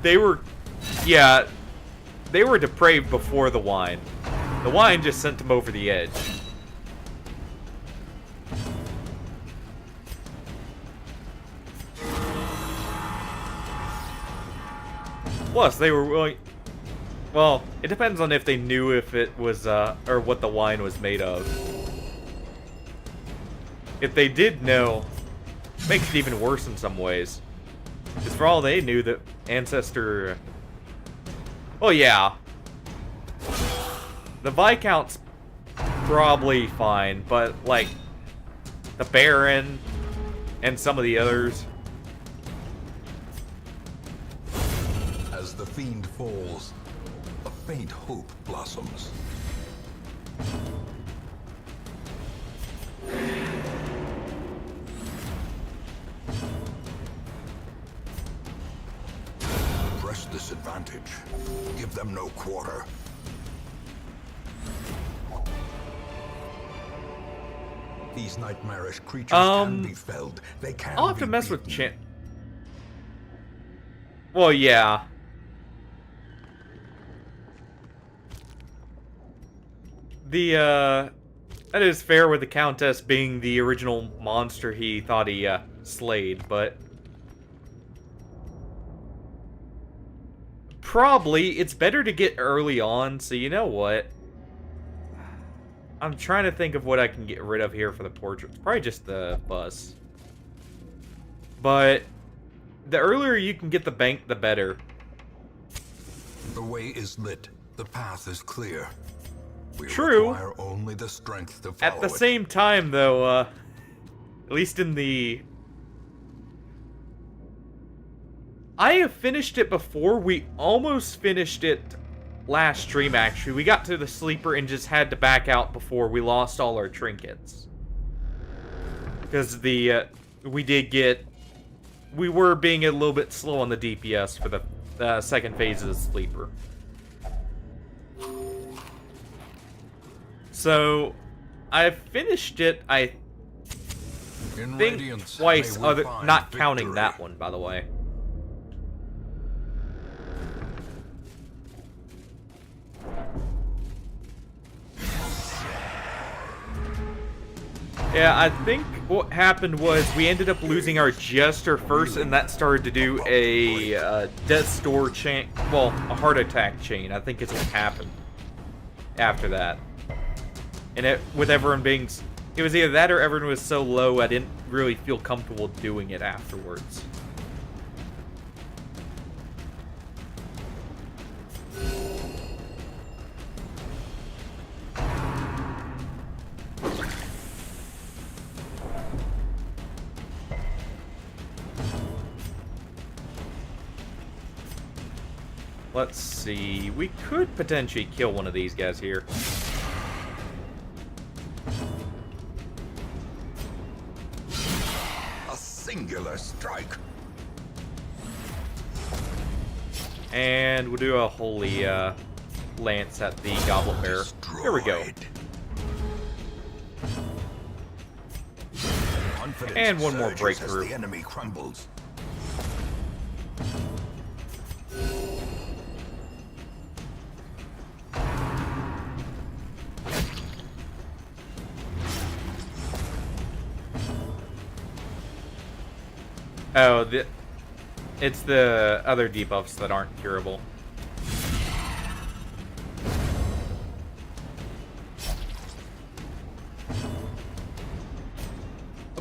they were... Yeah, they were depraved before the wine. The wine just sent them over the edge. Plus, they were willing... Well, it depends on if they knew if it was, or what the wine was made of. If they did know, it makes it even worse in some ways. Because for all they knew, that Ancestor... Well, yeah. The Viscount's probably fine, but, like, the Baron and some of the others... As the fiend falls, a faint hope blossoms. Press this advantage. Give them no quarter. These nightmarish creatures can be felled. They can I'll have be to mess with beaten. Well, yeah. That is fair with the Countess being the original monster he thought he, slayed, but... Probably, it's better to get early on, so you know what? I'm trying to think of what I can get rid of here for the portraits. Probably just the bus. But... the earlier you can get the bank, the better. The way is lit. The path is clear. We True. require only the strength to follow At the it. same time, though, at least in the... I have finished it before. We almost finished it last stream, actually. We got to the sleeper and just had to back out before we lost all our trinkets. Because the, we were being a little bit slow on the DPS for the second phase of the sleeper. So, I finished it, I In think, Radiance, twice, they will find not counting victory. that one, by the way. Yeah, I think what happened was we ended up losing our Jester first, and that started to do a death door chain, well, a heart attack chain. I think is what happened after that. And with everyone being, it was either that or everyone was so low I didn't really feel comfortable doing it afterwards. Let's see, we could potentially kill one of these guys here. A singular strike. And we'll do a holy lance at the Goblet Bearer. Here we go. Confidence And one more surges breakthrough. as the enemy crumbles. Oh, it's the other debuffs that aren't curable.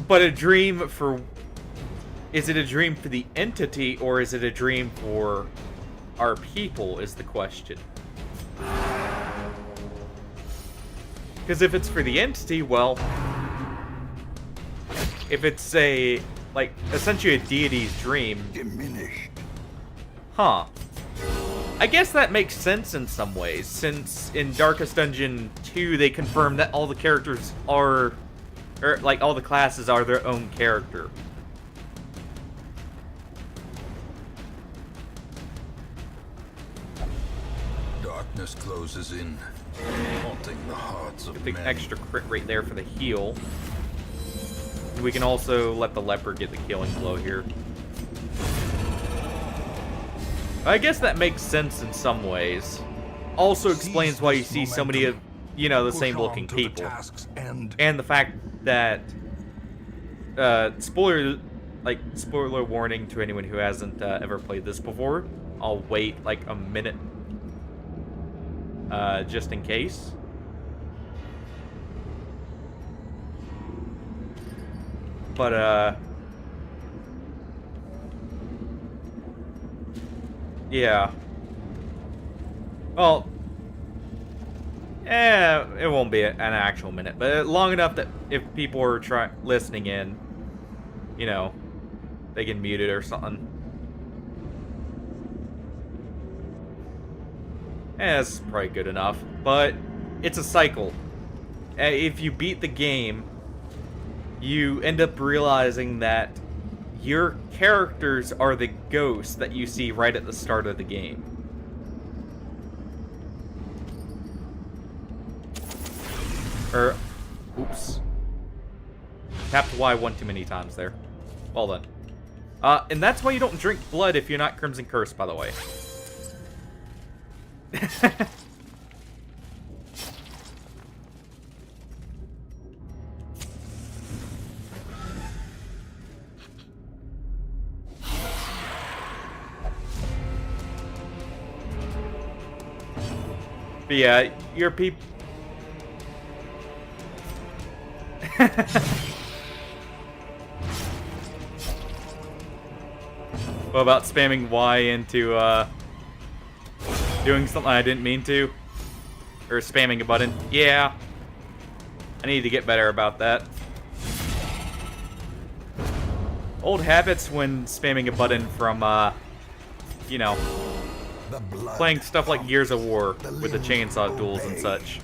But a dream for... Is it a dream for the entity, or is it a dream for our people, is the question. Because if it's for the entity, well... If it's a... like, essentially a deity's dream... Diminished. Huh. I guess that makes sense in some ways, since in Darkest Dungeon 2, they confirmed that all the characters are... or, like, all the classes are their own character. Darkness closes in, haunting the hearts of Get the men. extra crit rate there for the heal. We can also let the leopard get the killing blow here. I guess that makes sense in some ways. Also explains why you see so many of, you know, the Push same on looking to the people. task's end. And the fact that, spoiler warning to anyone who hasn't ever played this before. I'll wait like a minute. just in case. But, yeah. Well, it won't be an actual minute, but long enough that if people are listening in, you know, they can mute it or something. That's probably good enough, but it's a cycle. If you beat the game, you end up realizing that your characters are the ghosts that you see right at the start of the game. Oops. Tapped Y one too many times there. Well done. And that's why you don't drink blood if you're not Crimson Curse, by the way. But yeah, your people. What about spamming Y into doing something I didn't mean to? Or spamming a button? Yeah. I need to get better about that. Old habits when spamming a button from, you know, playing stuff like Gears of War with the chainsaw duels and such.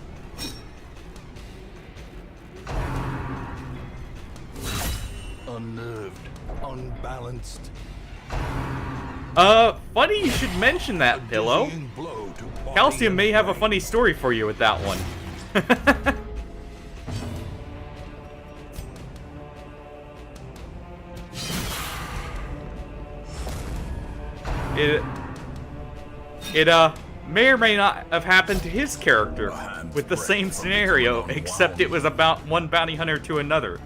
Unnerved, unbalanced. Funny you should mention that, Pillow. Calcium may have a funny story for you with that one. It may or may not have happened to his character with the same scenario, except it was about one bounty hunter to another.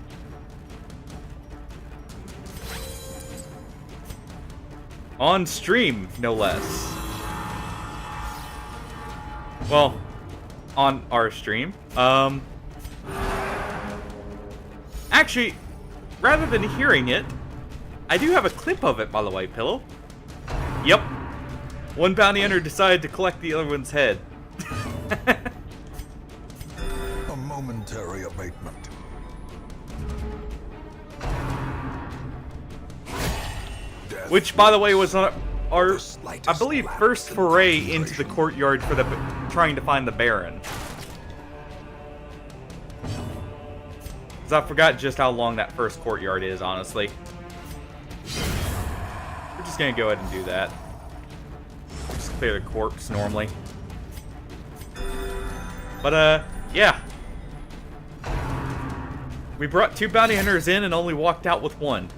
On stream, no less. Well, on our stream. Actually, rather than hearing it, I do have a clip of it, by the way, Pillow. Yep. One bounty hunter decided to collect the other one's head. A momentary abatement. Which, by the way, was our, I believe, first foray into the courtyard for trying to find the Baron. Because I forgot just how long that first courtyard is, honestly. We're just gonna go ahead and do that. Just clear the corpse normally. But, yeah. We brought 2 bounty hunters in and only walked out with 1.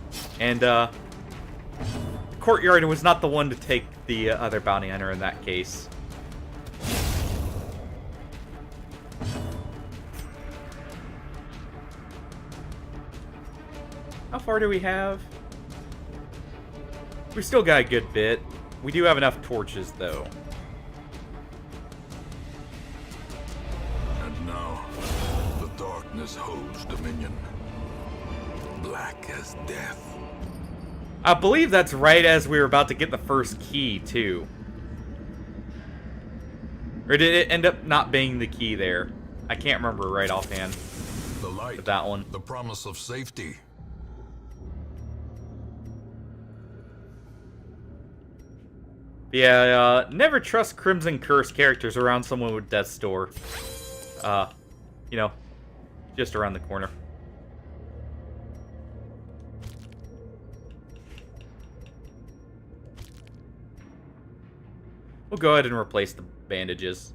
And, the courtyard was not the one to take the other bounty hunter in that case. How far do we have? We still got a good bit. We do have enough torches, though. And now, the darkness holds dominion. Black as death. I believe that's right as we were about to get the first key, too. Or did it end up not being the key there? I can't remember right offhand. The light, with that one. the promise of safety. Yeah, never trust Crimson Curse characters around someone with Death's Door. You know, just around the corner. We'll go ahead and replace the bandages.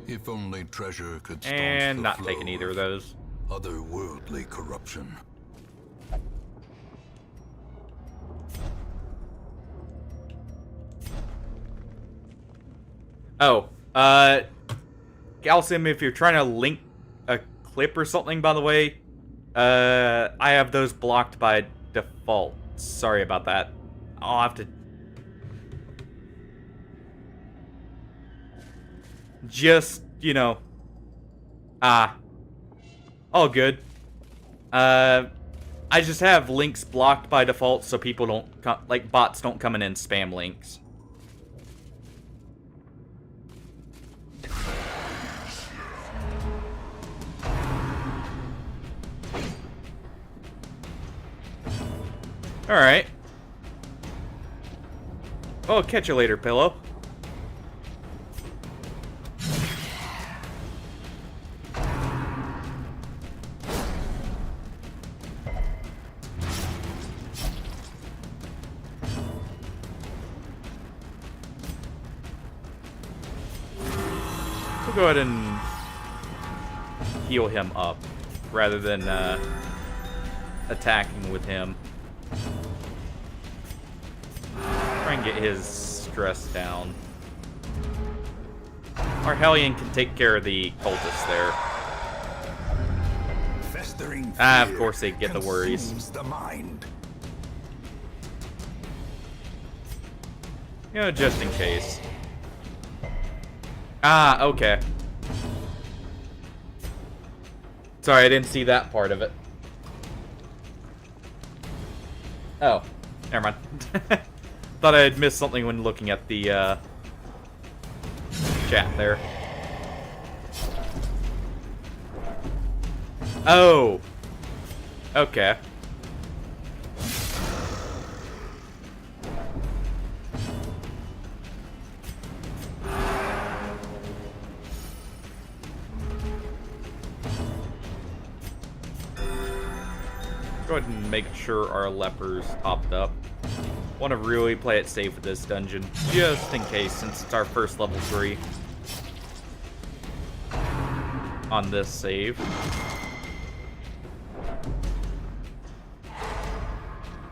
If only treasure could staunch And the not flow taking either of those. Otherworldly corruption. Oh, Calcium, if you're trying to link a clip or something, by the way, I have those blocked by default. Sorry about that. I'll have to... Just, you know... all good. I just have links blocked by default so people don't... like, bots don't come in and spam links. Alright. Oh, catch you later, pillow. We'll go ahead and heal him up rather than attacking with him. Try and get his stress down. Our Hellion can take care of the cultists there. Festering Of course they get the worries. consumes the mind. You know, just in case. Okay. Sorry, I didn't see that part of it. Oh, never mind. Thought I had missed something when looking at the chat there. Oh. Okay. Go ahead and make sure our lepers popped up. Want to really play it safe with this dungeon, just in case, since it's our first level 3 on this save.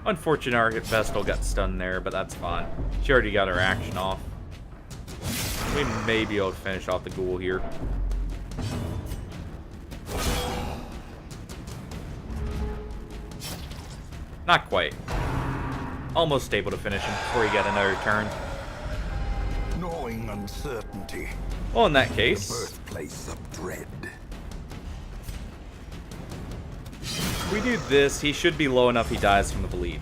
Unfortunately, our Vestal got stunned there, but that's fine. She already got her action off. We may be able to finish off the ghoul here. Not quite. Almost able to finish him before he got another turn. Gnawing uncertainty. Well, in that The case, birthplace of dread. if we do this, he should be low enough he dies from the bleed.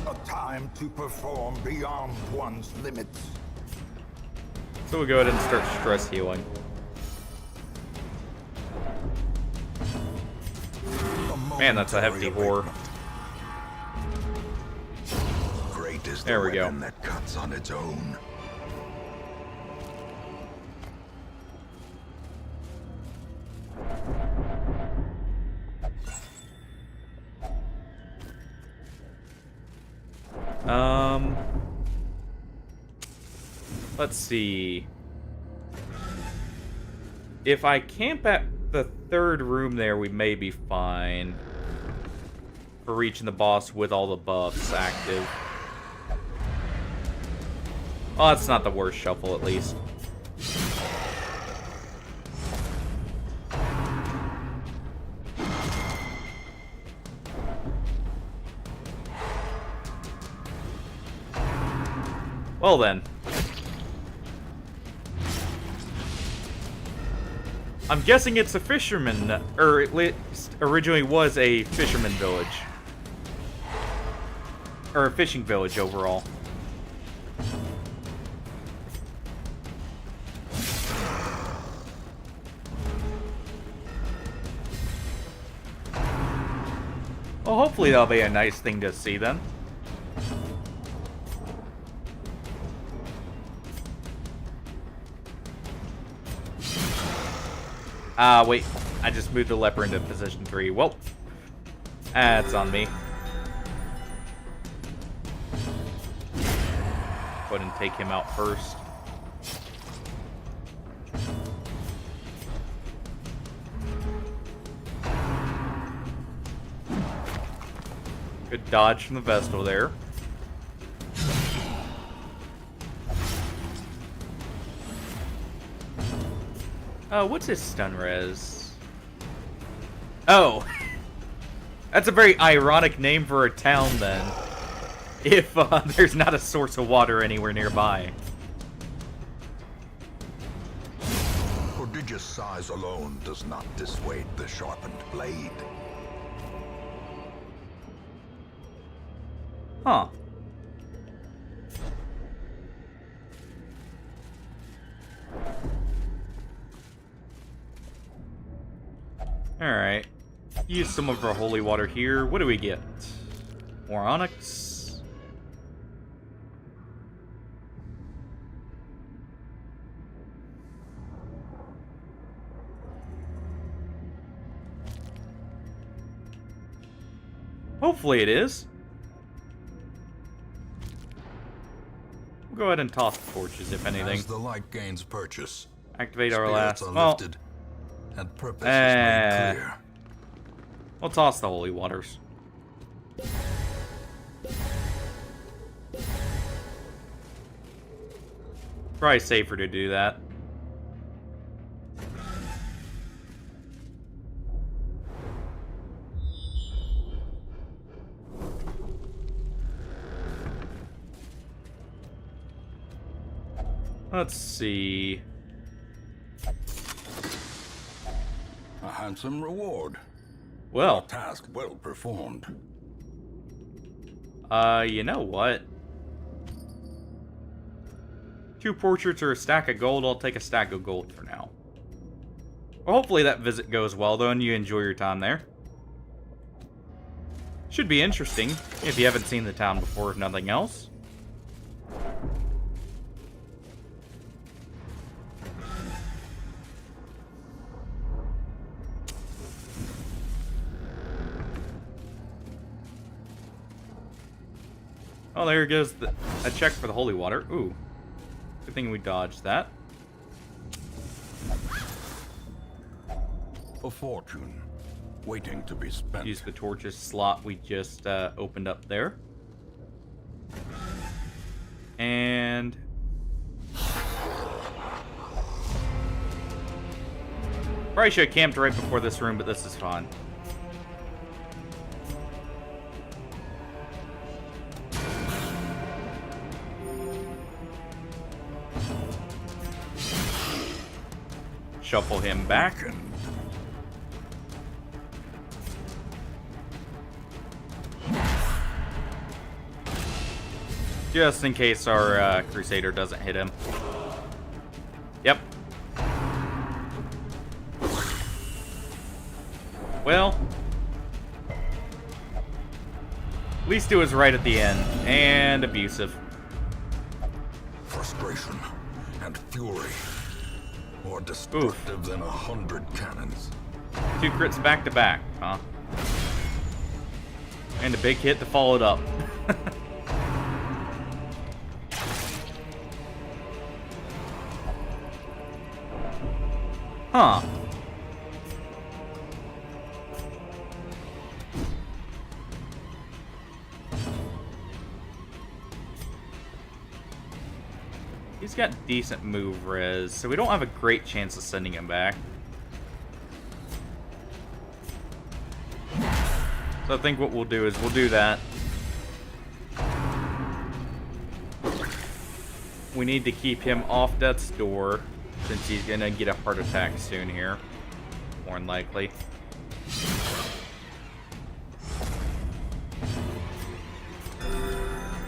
A time to perform beyond one's limits. So we'll go ahead and start stress healing. Man, that's a hefty whore. Great is the There we go. weapon that cuts on its own. Let's see. If I camp at the third room there, we may be fine for reaching the boss with all the buffs active. Well, that's not the worst shuffle, at least. Well then. I'm guessing it's a fisherman, or at least originally was a fisherman village. Or a fishing village overall. Well, hopefully that'll be a nice thing to see then. Wait. I just moved the leper into position 3. Well, that's on me. Go ahead and take him out first. Good dodge from the Vestal there. What's his stun res? Oh. That's a very ironic name for a town, then. If there's not a source of water anywhere nearby. Prodigious size alone does not dissuade the sharpened blade. Huh. Alright. Use some of our holy water here. What do we get? More onyx. Hopefully it is. We'll go ahead and toss the torches, if anything. As the light gains purchase, Activate our last. spirits are Well, lifted, and purpose is made clear. we'll toss the holy waters. Probably safer to do that. Let's see. A handsome reward. Well, Task well performed. you know what? 2 portraits or a stack of gold. I'll take a stack of gold for now. Well, hopefully that visit goes well, though, and you enjoy your time there. Should be interesting, if you haven't seen the town before, if nothing else. Oh, there goes a check for the holy water. Ooh. Good thing we dodged that. A fortune waiting to be spent. Use the torches slot we just opened up there. And... probably should have camped right before this room, but this is fine. Shuffle him back. Just in case our Crusader doesn't hit him. Yep. Well. At least it was right at the end. And abusive. Frustration and fury. More destructive than 100 cannons. 2 crits back to back, huh? And a big hit to follow it up. Huh. He's got decent move res, so we don't have a great chance of sending him back. So I think what we'll do is we'll do that. We need to keep him off death's door, since he's gonna get a heart attack soon here. More than likely.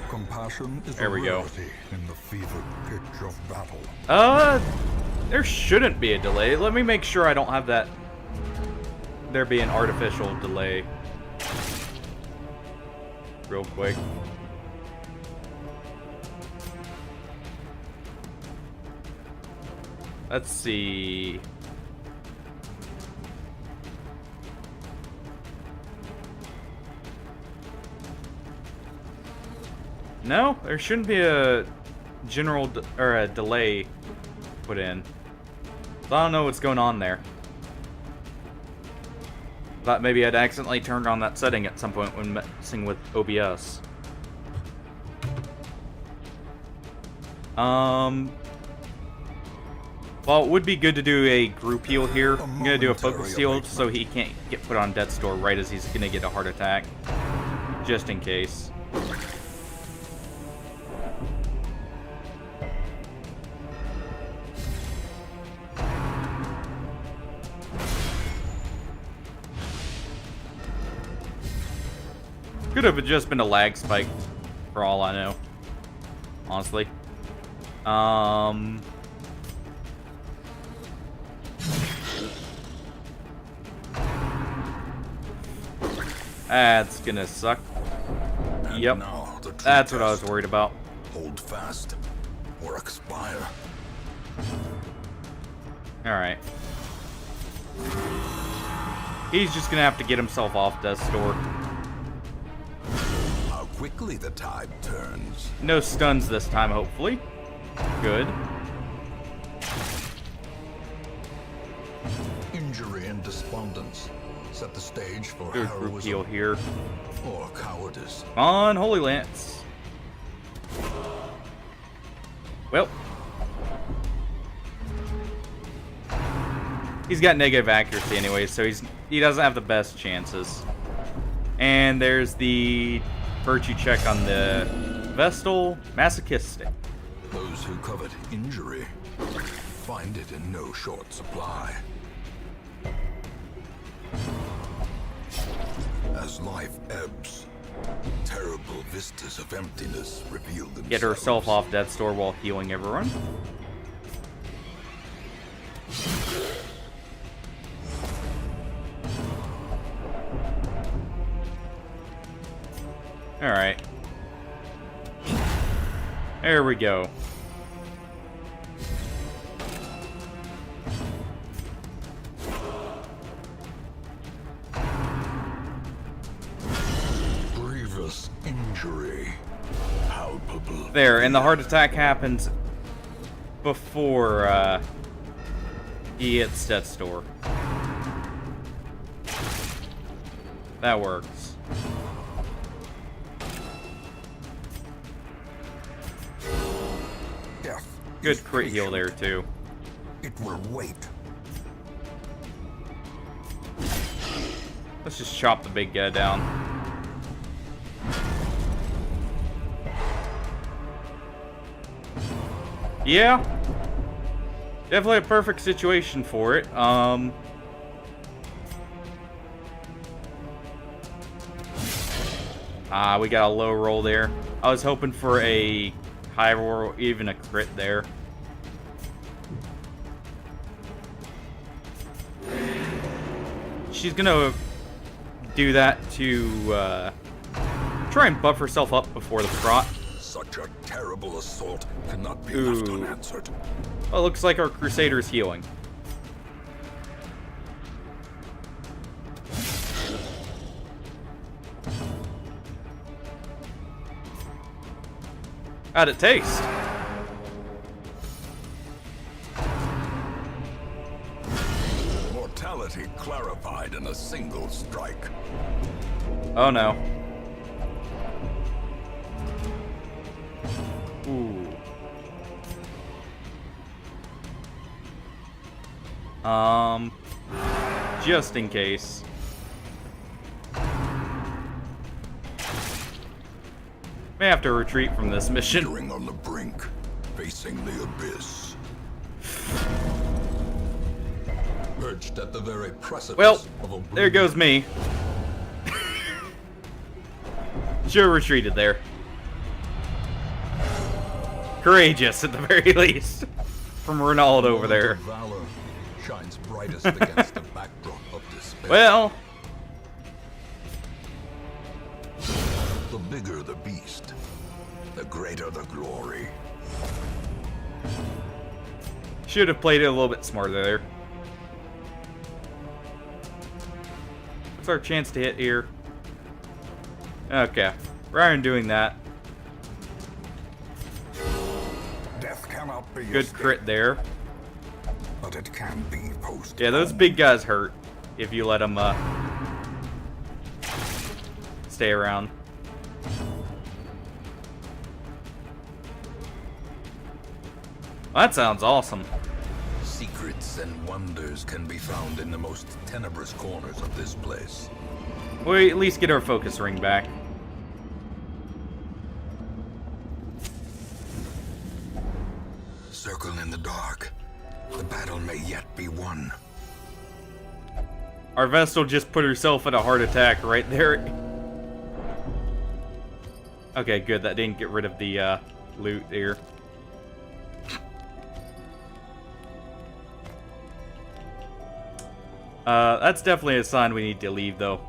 Compassion is There we go. in the fevered pitch of battle. There shouldn't be a delay. Let me make sure I don't have that. There be an artificial delay. Real quick. Let's see. No, there shouldn't be a general or a delay put in. So I don't know what's going on there. Thought maybe I'd accidentally turned on that setting at some point when messing with OBS. Well, it would be good to do a group heal here. I'm gonna do a focus heal so he can't get put on death's door right as he's gonna get a heart attack. Just in case. Could have just been a lag spike, for all I know. Honestly. That's gonna suck. And Yep. now the true That's what I was test. worried about. Hold fast or expire. Alright. He's just gonna have to get himself off death's door. How quickly the tide turns. No stuns this time, hopefully. Good. Injury and despondence set the stage for Good group heal heroism here. or cowardice. Come on, Holy Lance. Well. He's got negative accuracy anyway, so he doesn't have the best chances. And there's the virtue check on the Vestal. Masochistic. Those who covet injury find it in no short supply. As life ebbs, terrible vistas of emptiness reveal themselves. Get herself off death's door while healing everyone. Alright. There we go. Grievous injury. Palpable. There, and the heart attack happens before he hits death's door. That works. Death Good is crit heal patient. there too. It will wait. Let's just chop the big guy down. Yeah. Definitely a perfect situation for it. We got a low roll there. I was hoping for a high roll, even a crit there. She's gonna do that to try and buff herself up before the trot. Such a terrible assault cannot be left Ooh. unanswered. Well, it looks like our Crusader's healing. How'd it taste? Mortality clarified in a single strike. Oh no. Ooh. Just in case. May have to retreat from this mission. Teetering on the brink, facing the abyss. Perched at the very precipice Well, of a there goes me. Should have retreated there. Courageous, at the very least. From Ronaldo over there. Valor shines brightest against the backdrop of despair. Well, The bigger the beast, the greater the glory. should have played it a little bit smarter there. What's our chance to hit here? Okay. Rather than doing that, Death cannot be good escaped, crit there. but it can be postponed. Yeah, those big guys hurt if you let them stay around. Well, that sounds awesome. secrets and wonders can be found in the most tenebrous corners of this place. We at least get our focus ring back. Circle in the dark. The battle may yet be won. Our Vestal just put herself in a heart attack right there. Okay, good. That didn't get rid of the loot there. That's definitely a sign we need to leave, though.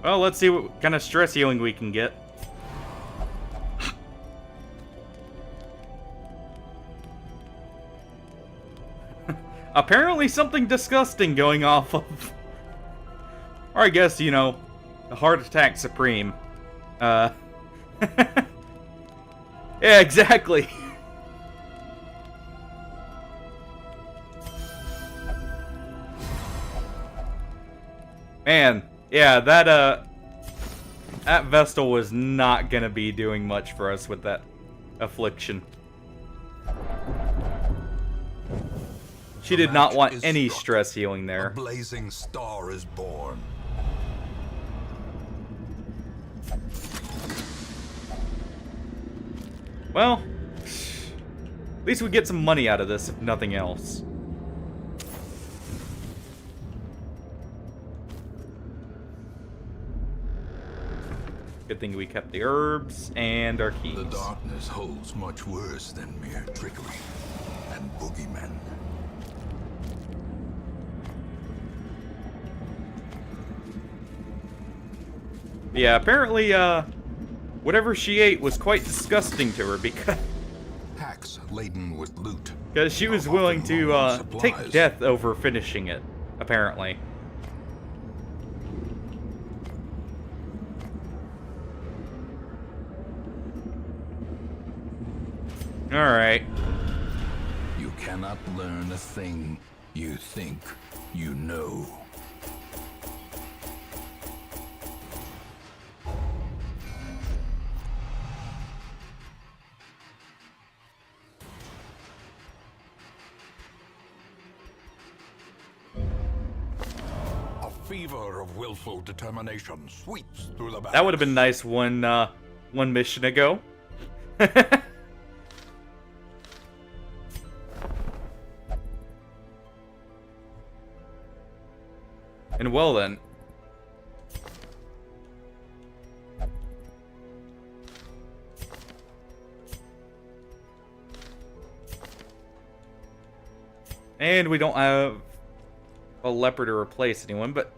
Well, let's see what kind of stress healing we can get. Apparently something disgusting going off of... Or I guess, you know, the heart attack supreme. Yeah, exactly. Man, yeah, that Vestal was not gonna be doing much for us with that affliction. She did not want any stress healing there. A blazing star is born. Well, at least we get some money out of this, if nothing else. Good thing we kept the herbs and our keys. The darkness holds much worse than mere trickery and boogeymen. Yeah, apparently, whatever she ate was quite disgusting to her because Packs laden with loot. she was willing to take death over finishing it, apparently. Alright. You cannot learn a thing you think you know. A fever of willful determination sweeps through the battle. That would have been nice one mission ago. And well then. And we don't have a leopard to replace anyone, but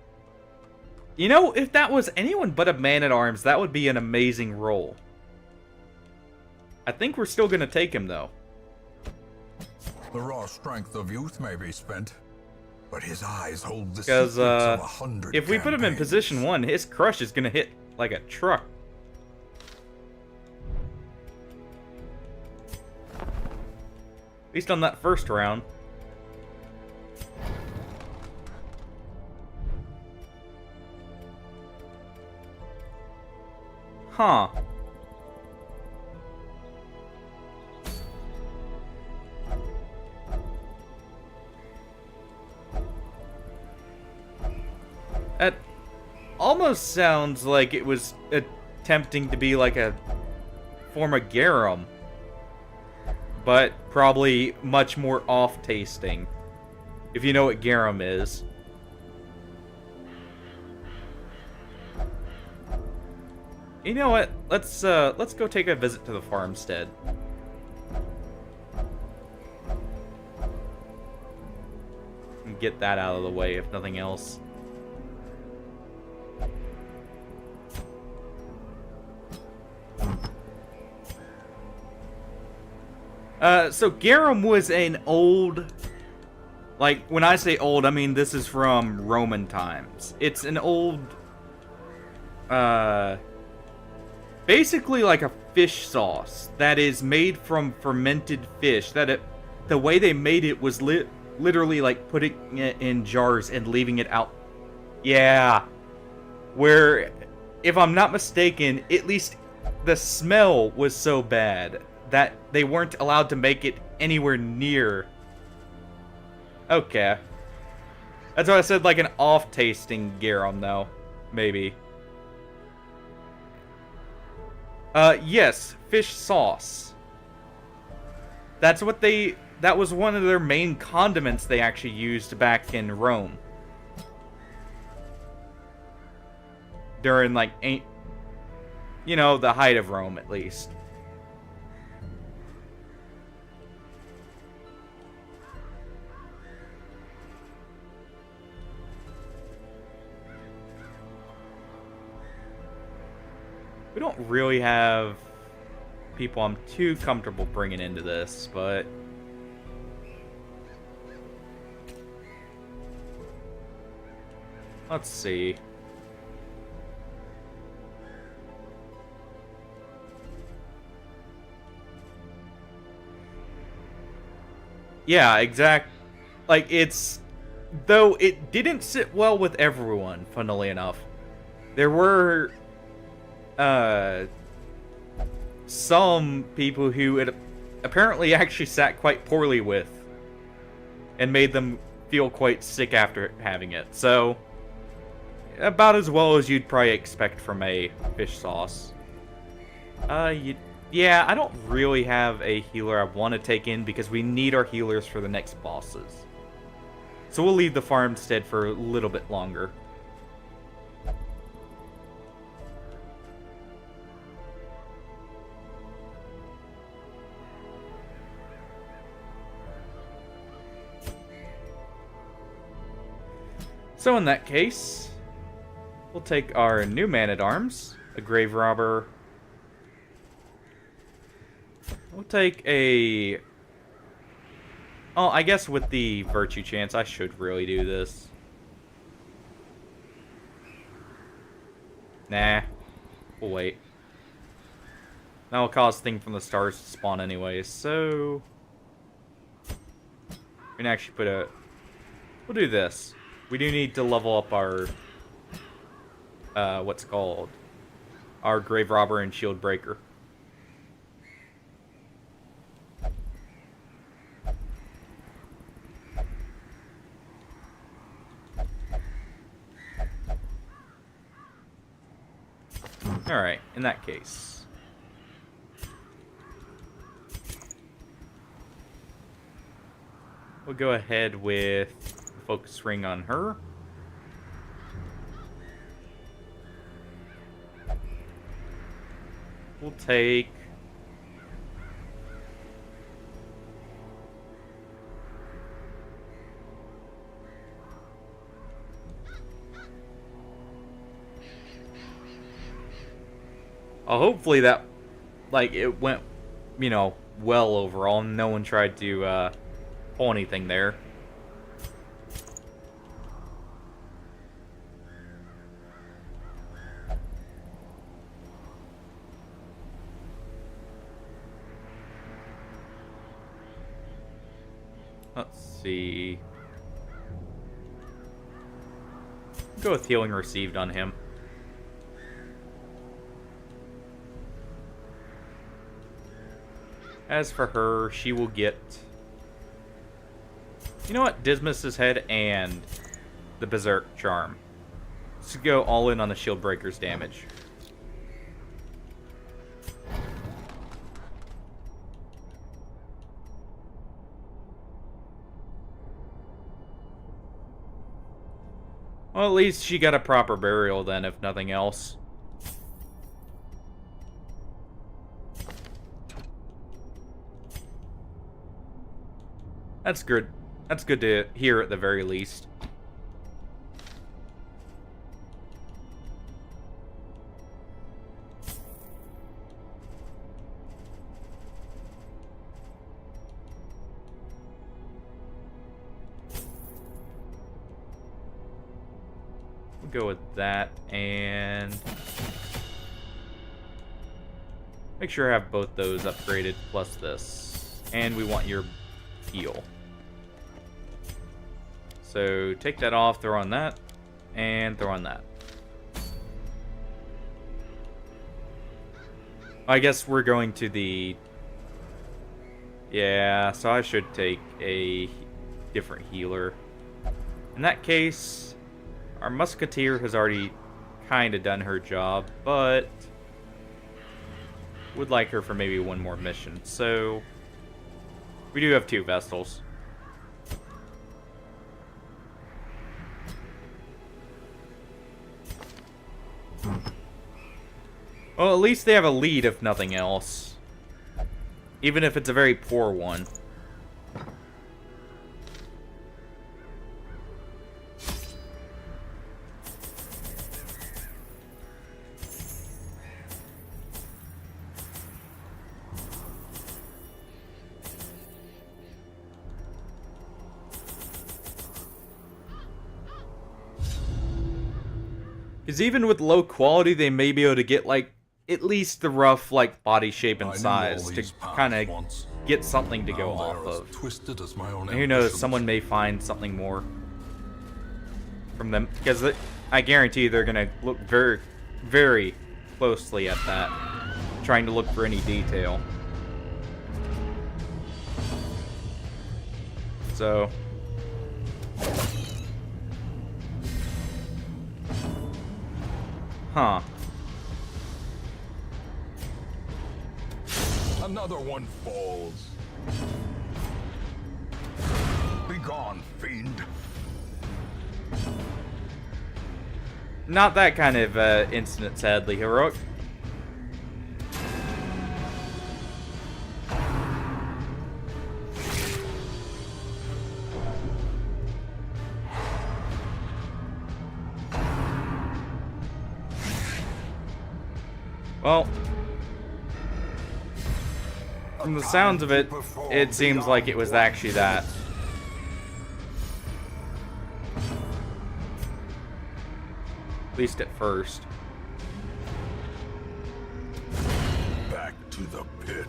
you know, if that was anyone but a man-at-arms, that would be an amazing role. I think we're still gonna take him though. The raw strength of youth may be spent, but his eyes hold the Because secrets of 100 if we put him in campaigns. position 1, his crush is gonna hit like a truck. At least on that first round. Huh. That almost sounds like it was attempting to be like a form of garum, but probably much more off-tasting, if you know what garum is. You know what? Let's go take a visit to the farmstead. And get that out of the way, if nothing else. So garum was an old... Like, when I say old, I mean this is from Roman times. It's an old... basically like a fish sauce that is made from fermented fish. The way they made it was literally like putting it in jars and leaving it out. Yeah. Where, if I'm not mistaken, at least the smell was so bad that they weren't allowed to make it anywhere near. Okay. That's why I said like an off-tasting garum, though. Maybe. Yes, fish sauce. That's what that was one of their main condiments they actually used back in Rome. During, like, you know, the height of Rome, at least. We don't really have people I'm too comfortable bringing into this, but... let's see. Yeah, exact. Like, it's... though it didn't sit well with everyone, funnily enough. There were... some people who it apparently actually sat quite poorly with. And made them feel quite sick after having it. So, about as well as you'd probably expect from a fish sauce. Yeah, I don't really have a healer I want to take in because we need our healers for the next bosses. So we'll leave the farmstead for a little bit longer. So in that case, we'll take our new man-at-arms, a grave robber. We'll take a... oh, I guess with the virtue chance, I should really do this. Nah. We'll wait. That'll cause Thing from the Stars to spawn anyways, so... we can actually put a... we'll do this. We do need to level up our... what's called? Our Grave Robber and Shield Breaker. Alright, in that case. We'll go ahead with the focus ring on her. We'll take... hopefully that, like, it went, you know, well overall. No one tried to, pull anything there. Let's see. Go with healing received on him. As for her, she will get... you know what? Dismas's head and the Berserk Charm. Let's go all in on the Shield Breaker's damage. Well, at least she got a proper burial then, if nothing else. That's good. That's good to hear at the very least. We'll go with that and make sure I have both those upgraded plus this. And we want your heal. So take that off, throw on that, and throw on that. I guess we're going to the... Yeah, so I should take a different healer. In that case, our musketeer has already kind of done her job, but would like her for maybe one more mission. So we do have 2 Vestals. Well, at least they have a lead, if nothing else. Even if it's a very poor one. Because even with low quality, they may be able to get, like, at least the rough, like, body shape and size to kind of get something to go off of. Twisted as my own And who knows, ambitions. someone may find something more from them. Because I guarantee they're going to look very, very closely at that, trying to look for any detail. So... Huh. Another one falls. Be gone, fiend. Not that kind of incident, sadly, Heroic. Well, from the sounds of it, it seems like it was actually that. At least at first. Back to the pit.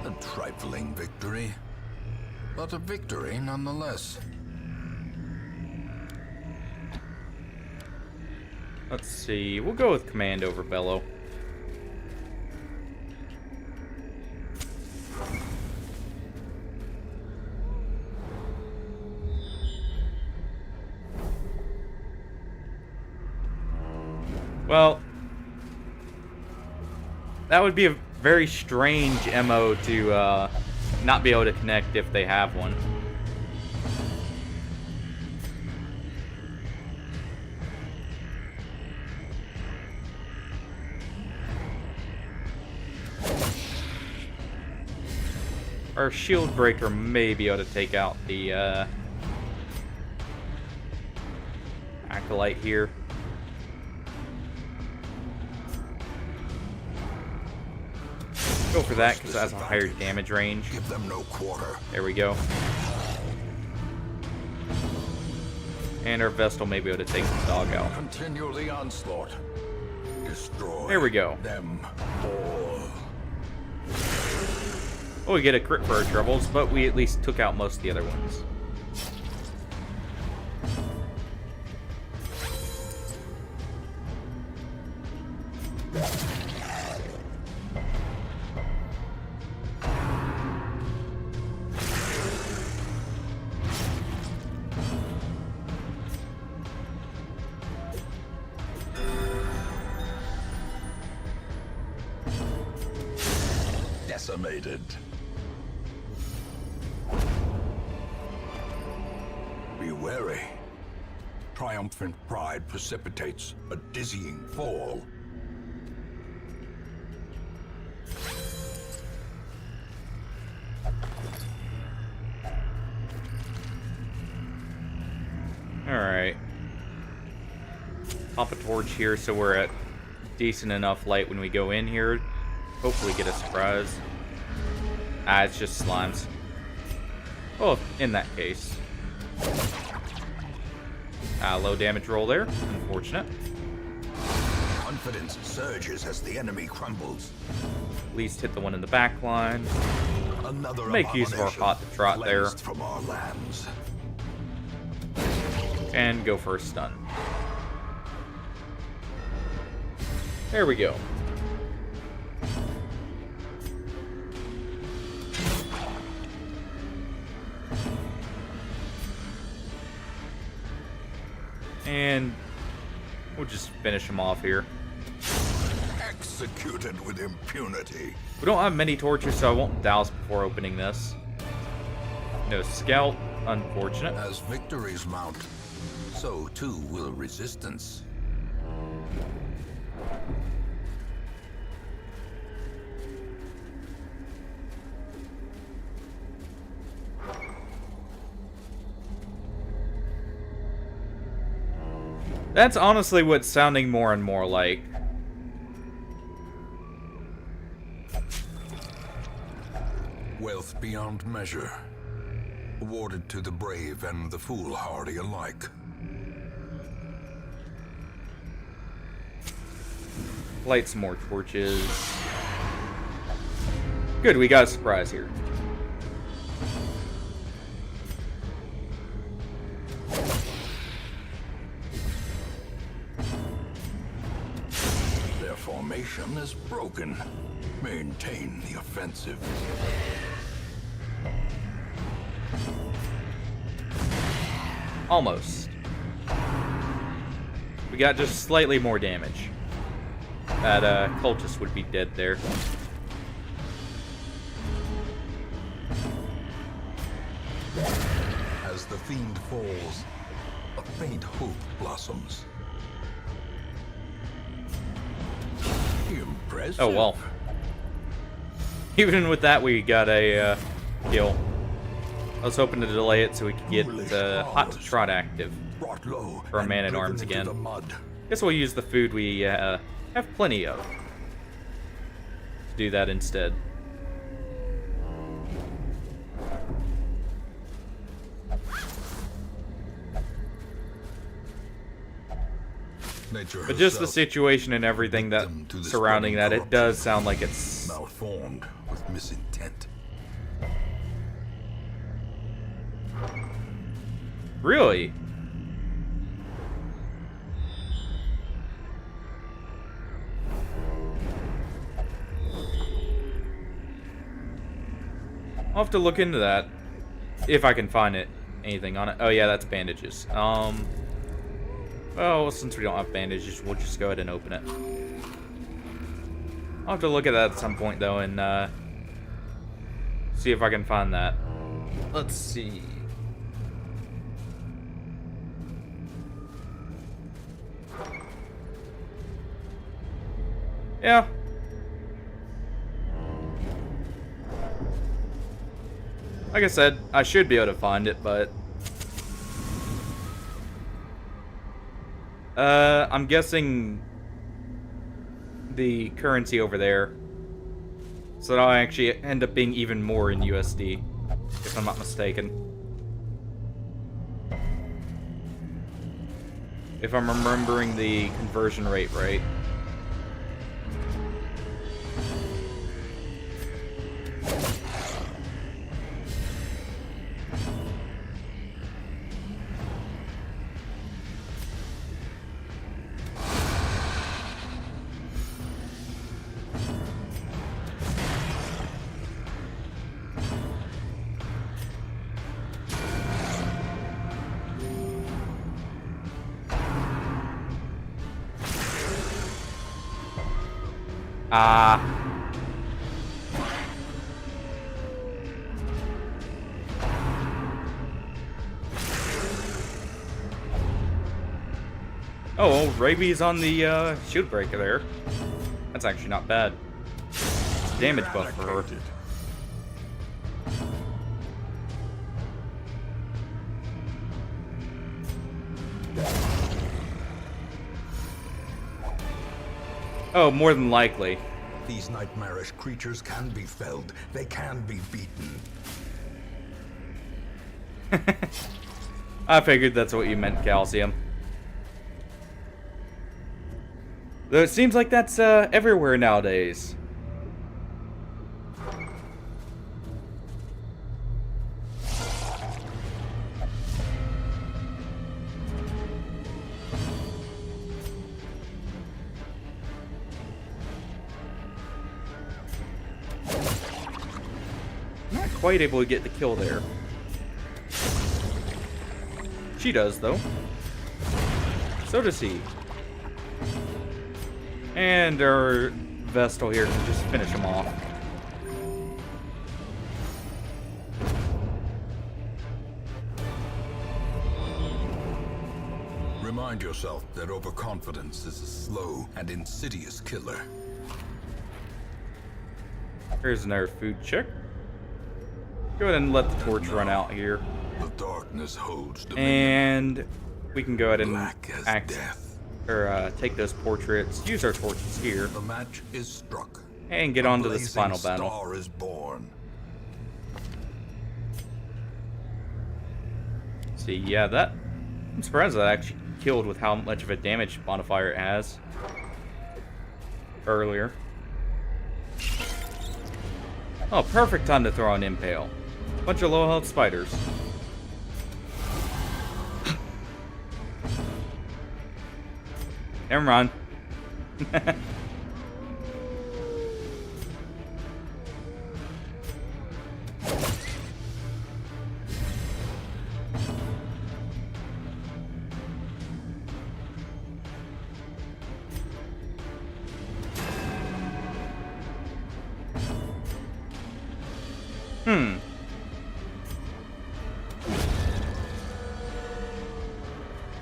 A trifling victory, but a victory nonetheless. Let's see, we'll go with Command over Bellow. Well, that would be a very strange MO to not be able to connect if they have one. Our shield breaker may be able to take out the acolyte here. Go for that because it has a higher damage range. Give them no quarter. There we go. And our Vestal may be able to take the dog out. Continue the onslaught. Destroy There we go. them all. Well, we get a crit for our troubles, but we at least took out most of the other ones. Decimated. Be wary. Triumphant pride precipitates a dizzying fall. Alright. Pop a torch here so we're at decent enough light when we go in here. Hopefully get a surprise. Ah, it's just slimes. Oh, in that case. Low damage roll there. Unfortunate. Confidence surges as the enemy crumbles. At least hit the one in the back line. Another Make use of our abomination hot trot there. cleansed from our lands. And go for a stun. There we go. And we'll just finish him off here. Executed with impunity. We don't have many torches, so I won't douse before opening this. No scout, unfortunate. As victories mount, so too will resistance. That's honestly what's sounding more and more like. Wealth beyond measure, awarded to the brave and the foolhardy alike. Light some more torches. Good, we got a surprise here. Their formation is broken. Maintain the offensive. Almost. We got just slightly more damage. That cultist would be dead there. As the fiend falls, a faint hope blossoms. Impressive. Oh well. Even with that, we got a kill. I was hoping to delay it so we could get hot trot active Brought low for our and man at driven arms into again. the mud. Guess we'll use the food we have plenty of. Do that instead. Nature But just the herself, situation and everything that victim to the surrounding that, spreading it does sound like it's malformed with misintent. really. I'll have to look into that if I can find it. Anything on it? Oh yeah, that's bandages. Well, since we don't have bandages, we'll just go ahead and open it. I'll have to look at that at some point though and see if I can find that. Let's see. Yeah. Like I said, I should be able to find it, but I'm guessing the currency over there, so that'll actually end up being even more in USD, if I'm not mistaken. If I'm remembering the conversion rate right. Oh, well, rabies on the shield breaker there. That's actually not bad. Damage buff for her. Oh, more than likely. These nightmarish creatures can be felled. They can be beaten. I figured that's what you meant, Calcium. Though it seems like that's everywhere nowadays. quite able to get the kill there. She does, though. So does he. And our Vestal here can just finish him off. Remind yourself that overconfidence is a slow and insidious killer. Here's another food check. Go ahead and let the torch run out here. The darkness holds dominion. And we can go ahead and Black as death. take those portraits, use our torches here, The match is struck. and get A on to this blazing final battle. star is born. See, yeah, that... I'm surprised that actually killed with how much of a damage modifier it has. Earlier. Oh, perfect time to throw an impale. Bunch of low health spiders. Never mind.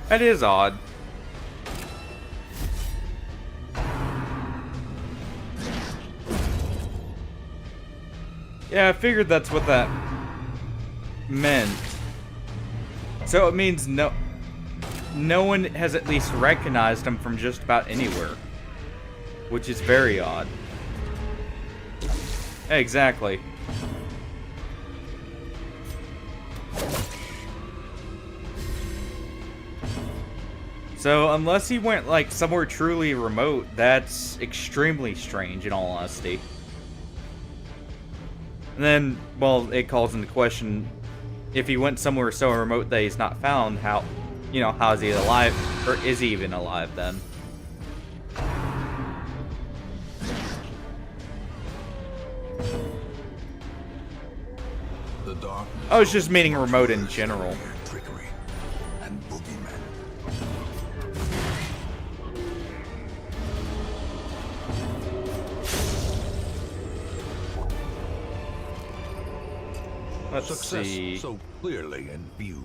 That is odd. Yeah, I figured that's what that meant. So it means no one has at least recognized him from just about anywhere. Which is very odd. Exactly. So, unless he went, like, somewhere truly remote, that's extremely strange, in all honesty. And then, well, it calls into question, if he went somewhere so remote that he's not found, how is he alive? Or is he even alive, then? The darkness. I was just meaning remote in general. Trickery and boogeymen. Let's Success see. so clearly in view.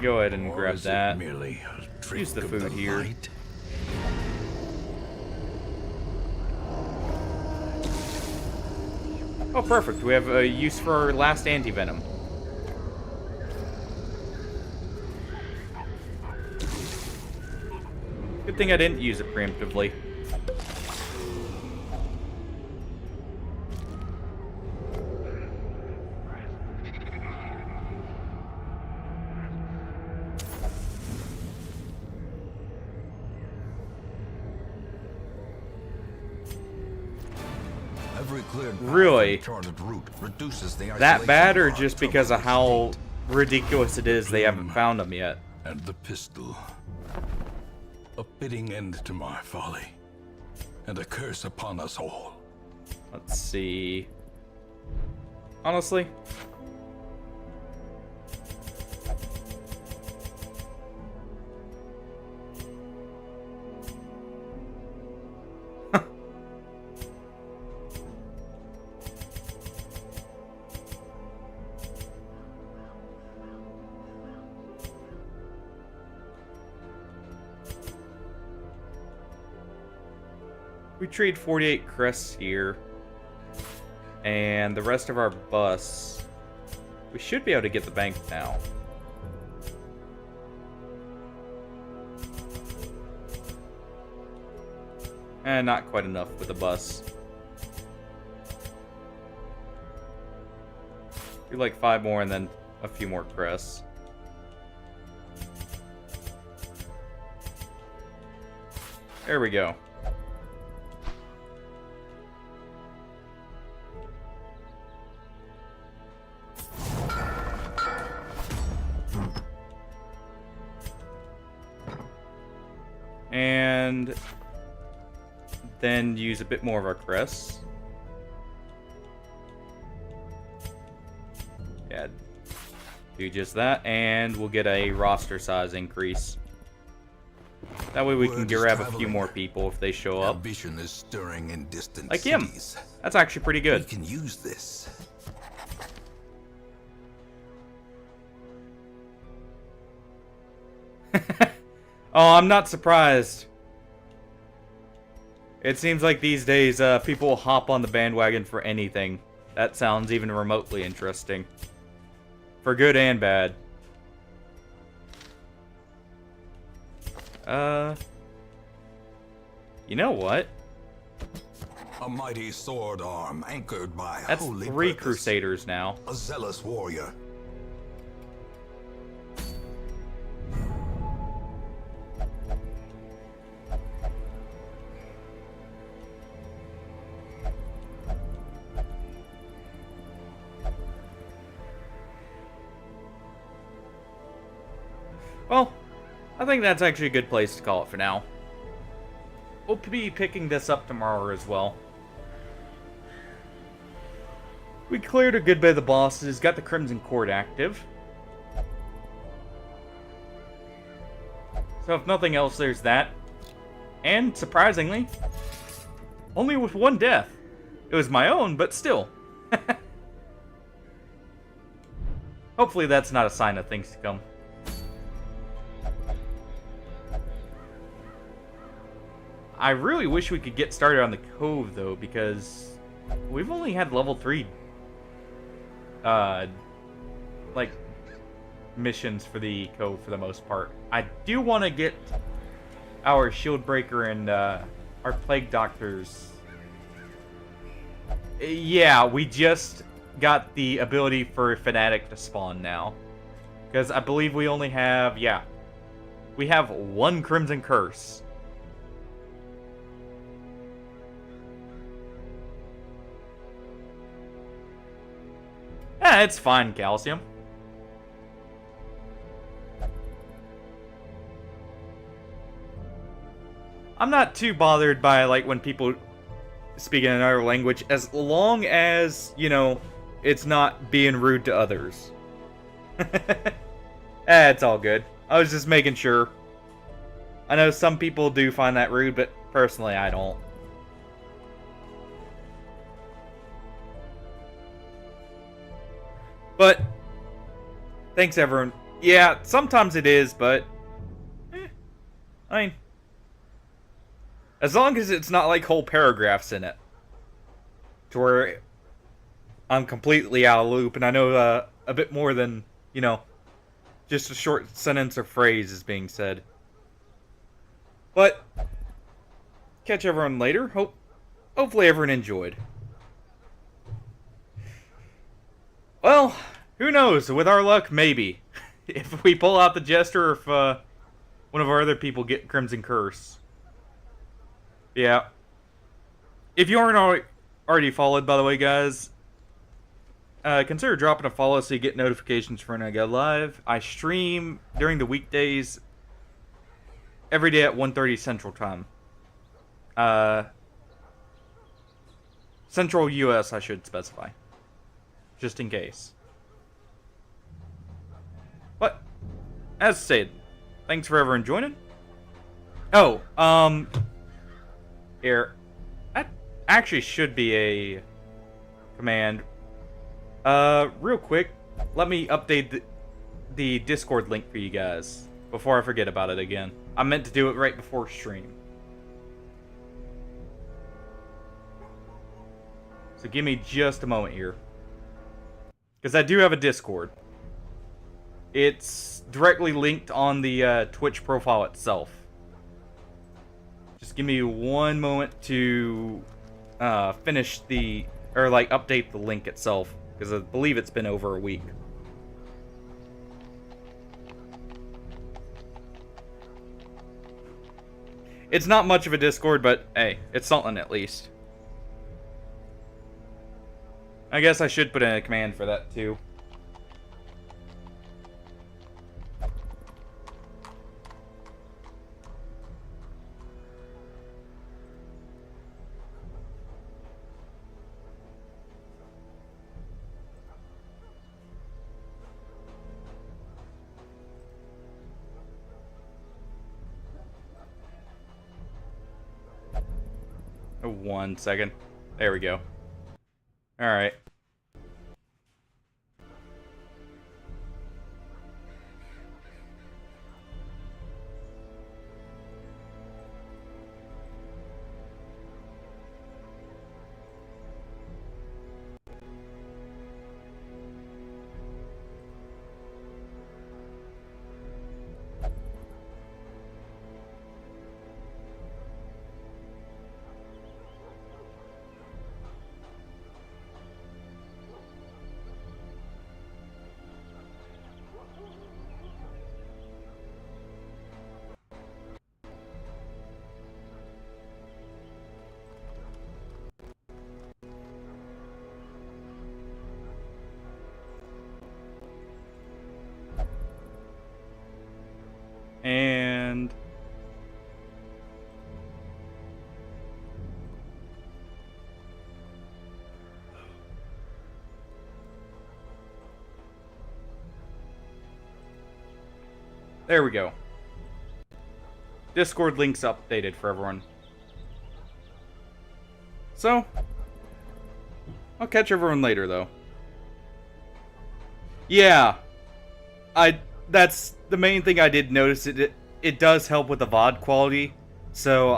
Go ahead and Or grab is it that. merely a trick Use the of food here. light? Oh, perfect. We have a use for our last anti-venom. Good thing I didn't use it preemptively. Every cleared path Really? and charted route reduces the That isolation bad, or of our just because of how state. ridiculous it is they haven't found him yet? And the pistol. A fitting end to my folly. And a curse upon us all. Let's see. Honestly, we trade 48 crests here. And the rest of our bus, we should be able to get the bank now. And not quite enough with the bus. Do like 5 more and then a few more crests. There we go. And then use a bit more of our crests. Do just that, and we'll get a roster size increase. That way we can Word is grab a few traveling. more people if they show up. Ambition is stirring in distant Like him. cities. That's actually pretty We good. can use this. Oh, I'm not surprised. It seems like these days people will hop on the bandwagon for anything. That sounds even remotely interesting. For good and bad. You know what? A mighty sword arm anchored by That's holy 3 purpose. Crusaders now. A zealous warrior. Well, I think that's actually a good place to call it for now. We'll be picking this up tomorrow as well. We cleared a good bit of the bosses, got the Crimson Court active. So if nothing else, there's that. And, surprisingly, only with 1 death. It was my own, but still. Hopefully that's not a sign of things to come. I really wish we could get started on the Cove, though, because we've only had level 3, like, missions for the Cove for the most part. I do want to get our Shield Breaker and, our Plague Doctors. Yeah, we just got the ability for Fanatic to spawn now. Because I believe we only have, yeah, we have 1 Crimson Curse. It's fine, Calcium. I'm not too bothered by, like, when people speak in another language, as long as, you know, it's not being rude to others. It's all good. I was just making sure. I know some people do find that rude, but personally, I don't. But, thanks everyone. Yeah, sometimes it is, but, I mean, as long as it's not like whole paragraphs in it, to where I'm completely out of loop, and I know a bit more than, you know, just a short sentence or phrase is being said. But, catch everyone later. Hopefully everyone enjoyed. Well, who knows? With our luck, maybe. If we pull out the Jester, or if one of our other people get Crimson Curse. Yeah. If you aren't already followed, by the way, guys, consider dropping a follow so you get notifications for when I go live. I stream during the weekdays every day at 1:30 Central Time. Central US, I should specify. Just in case. But, as stated, thanks for everyone joining. Oh, here. That actually should be a command. Real quick, let me update the Discord link for you guys before I forget about it again. I meant to do it right before stream. So give me just a moment here. Because I do have a Discord. It's directly linked on the Twitch profile itself. Just give me one moment to finish update the link itself. Because I believe it's been over a week. It's not much of a Discord, but hey, it's something at least. I guess I should put in a command for that too. 1 second. There we go. Alright. And there we go. Discord links updated for everyone. So, I'll catch everyone later, though. Yeah, that's the main thing I did notice. It does help with the VOD quality. So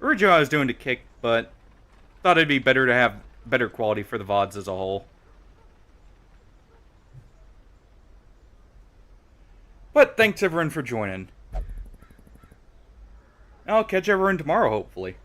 originally I was doing the kick, but thought it'd be better to have better quality for the VODs as a whole. But thanks everyone for joining. I'll catch everyone tomorrow, hopefully.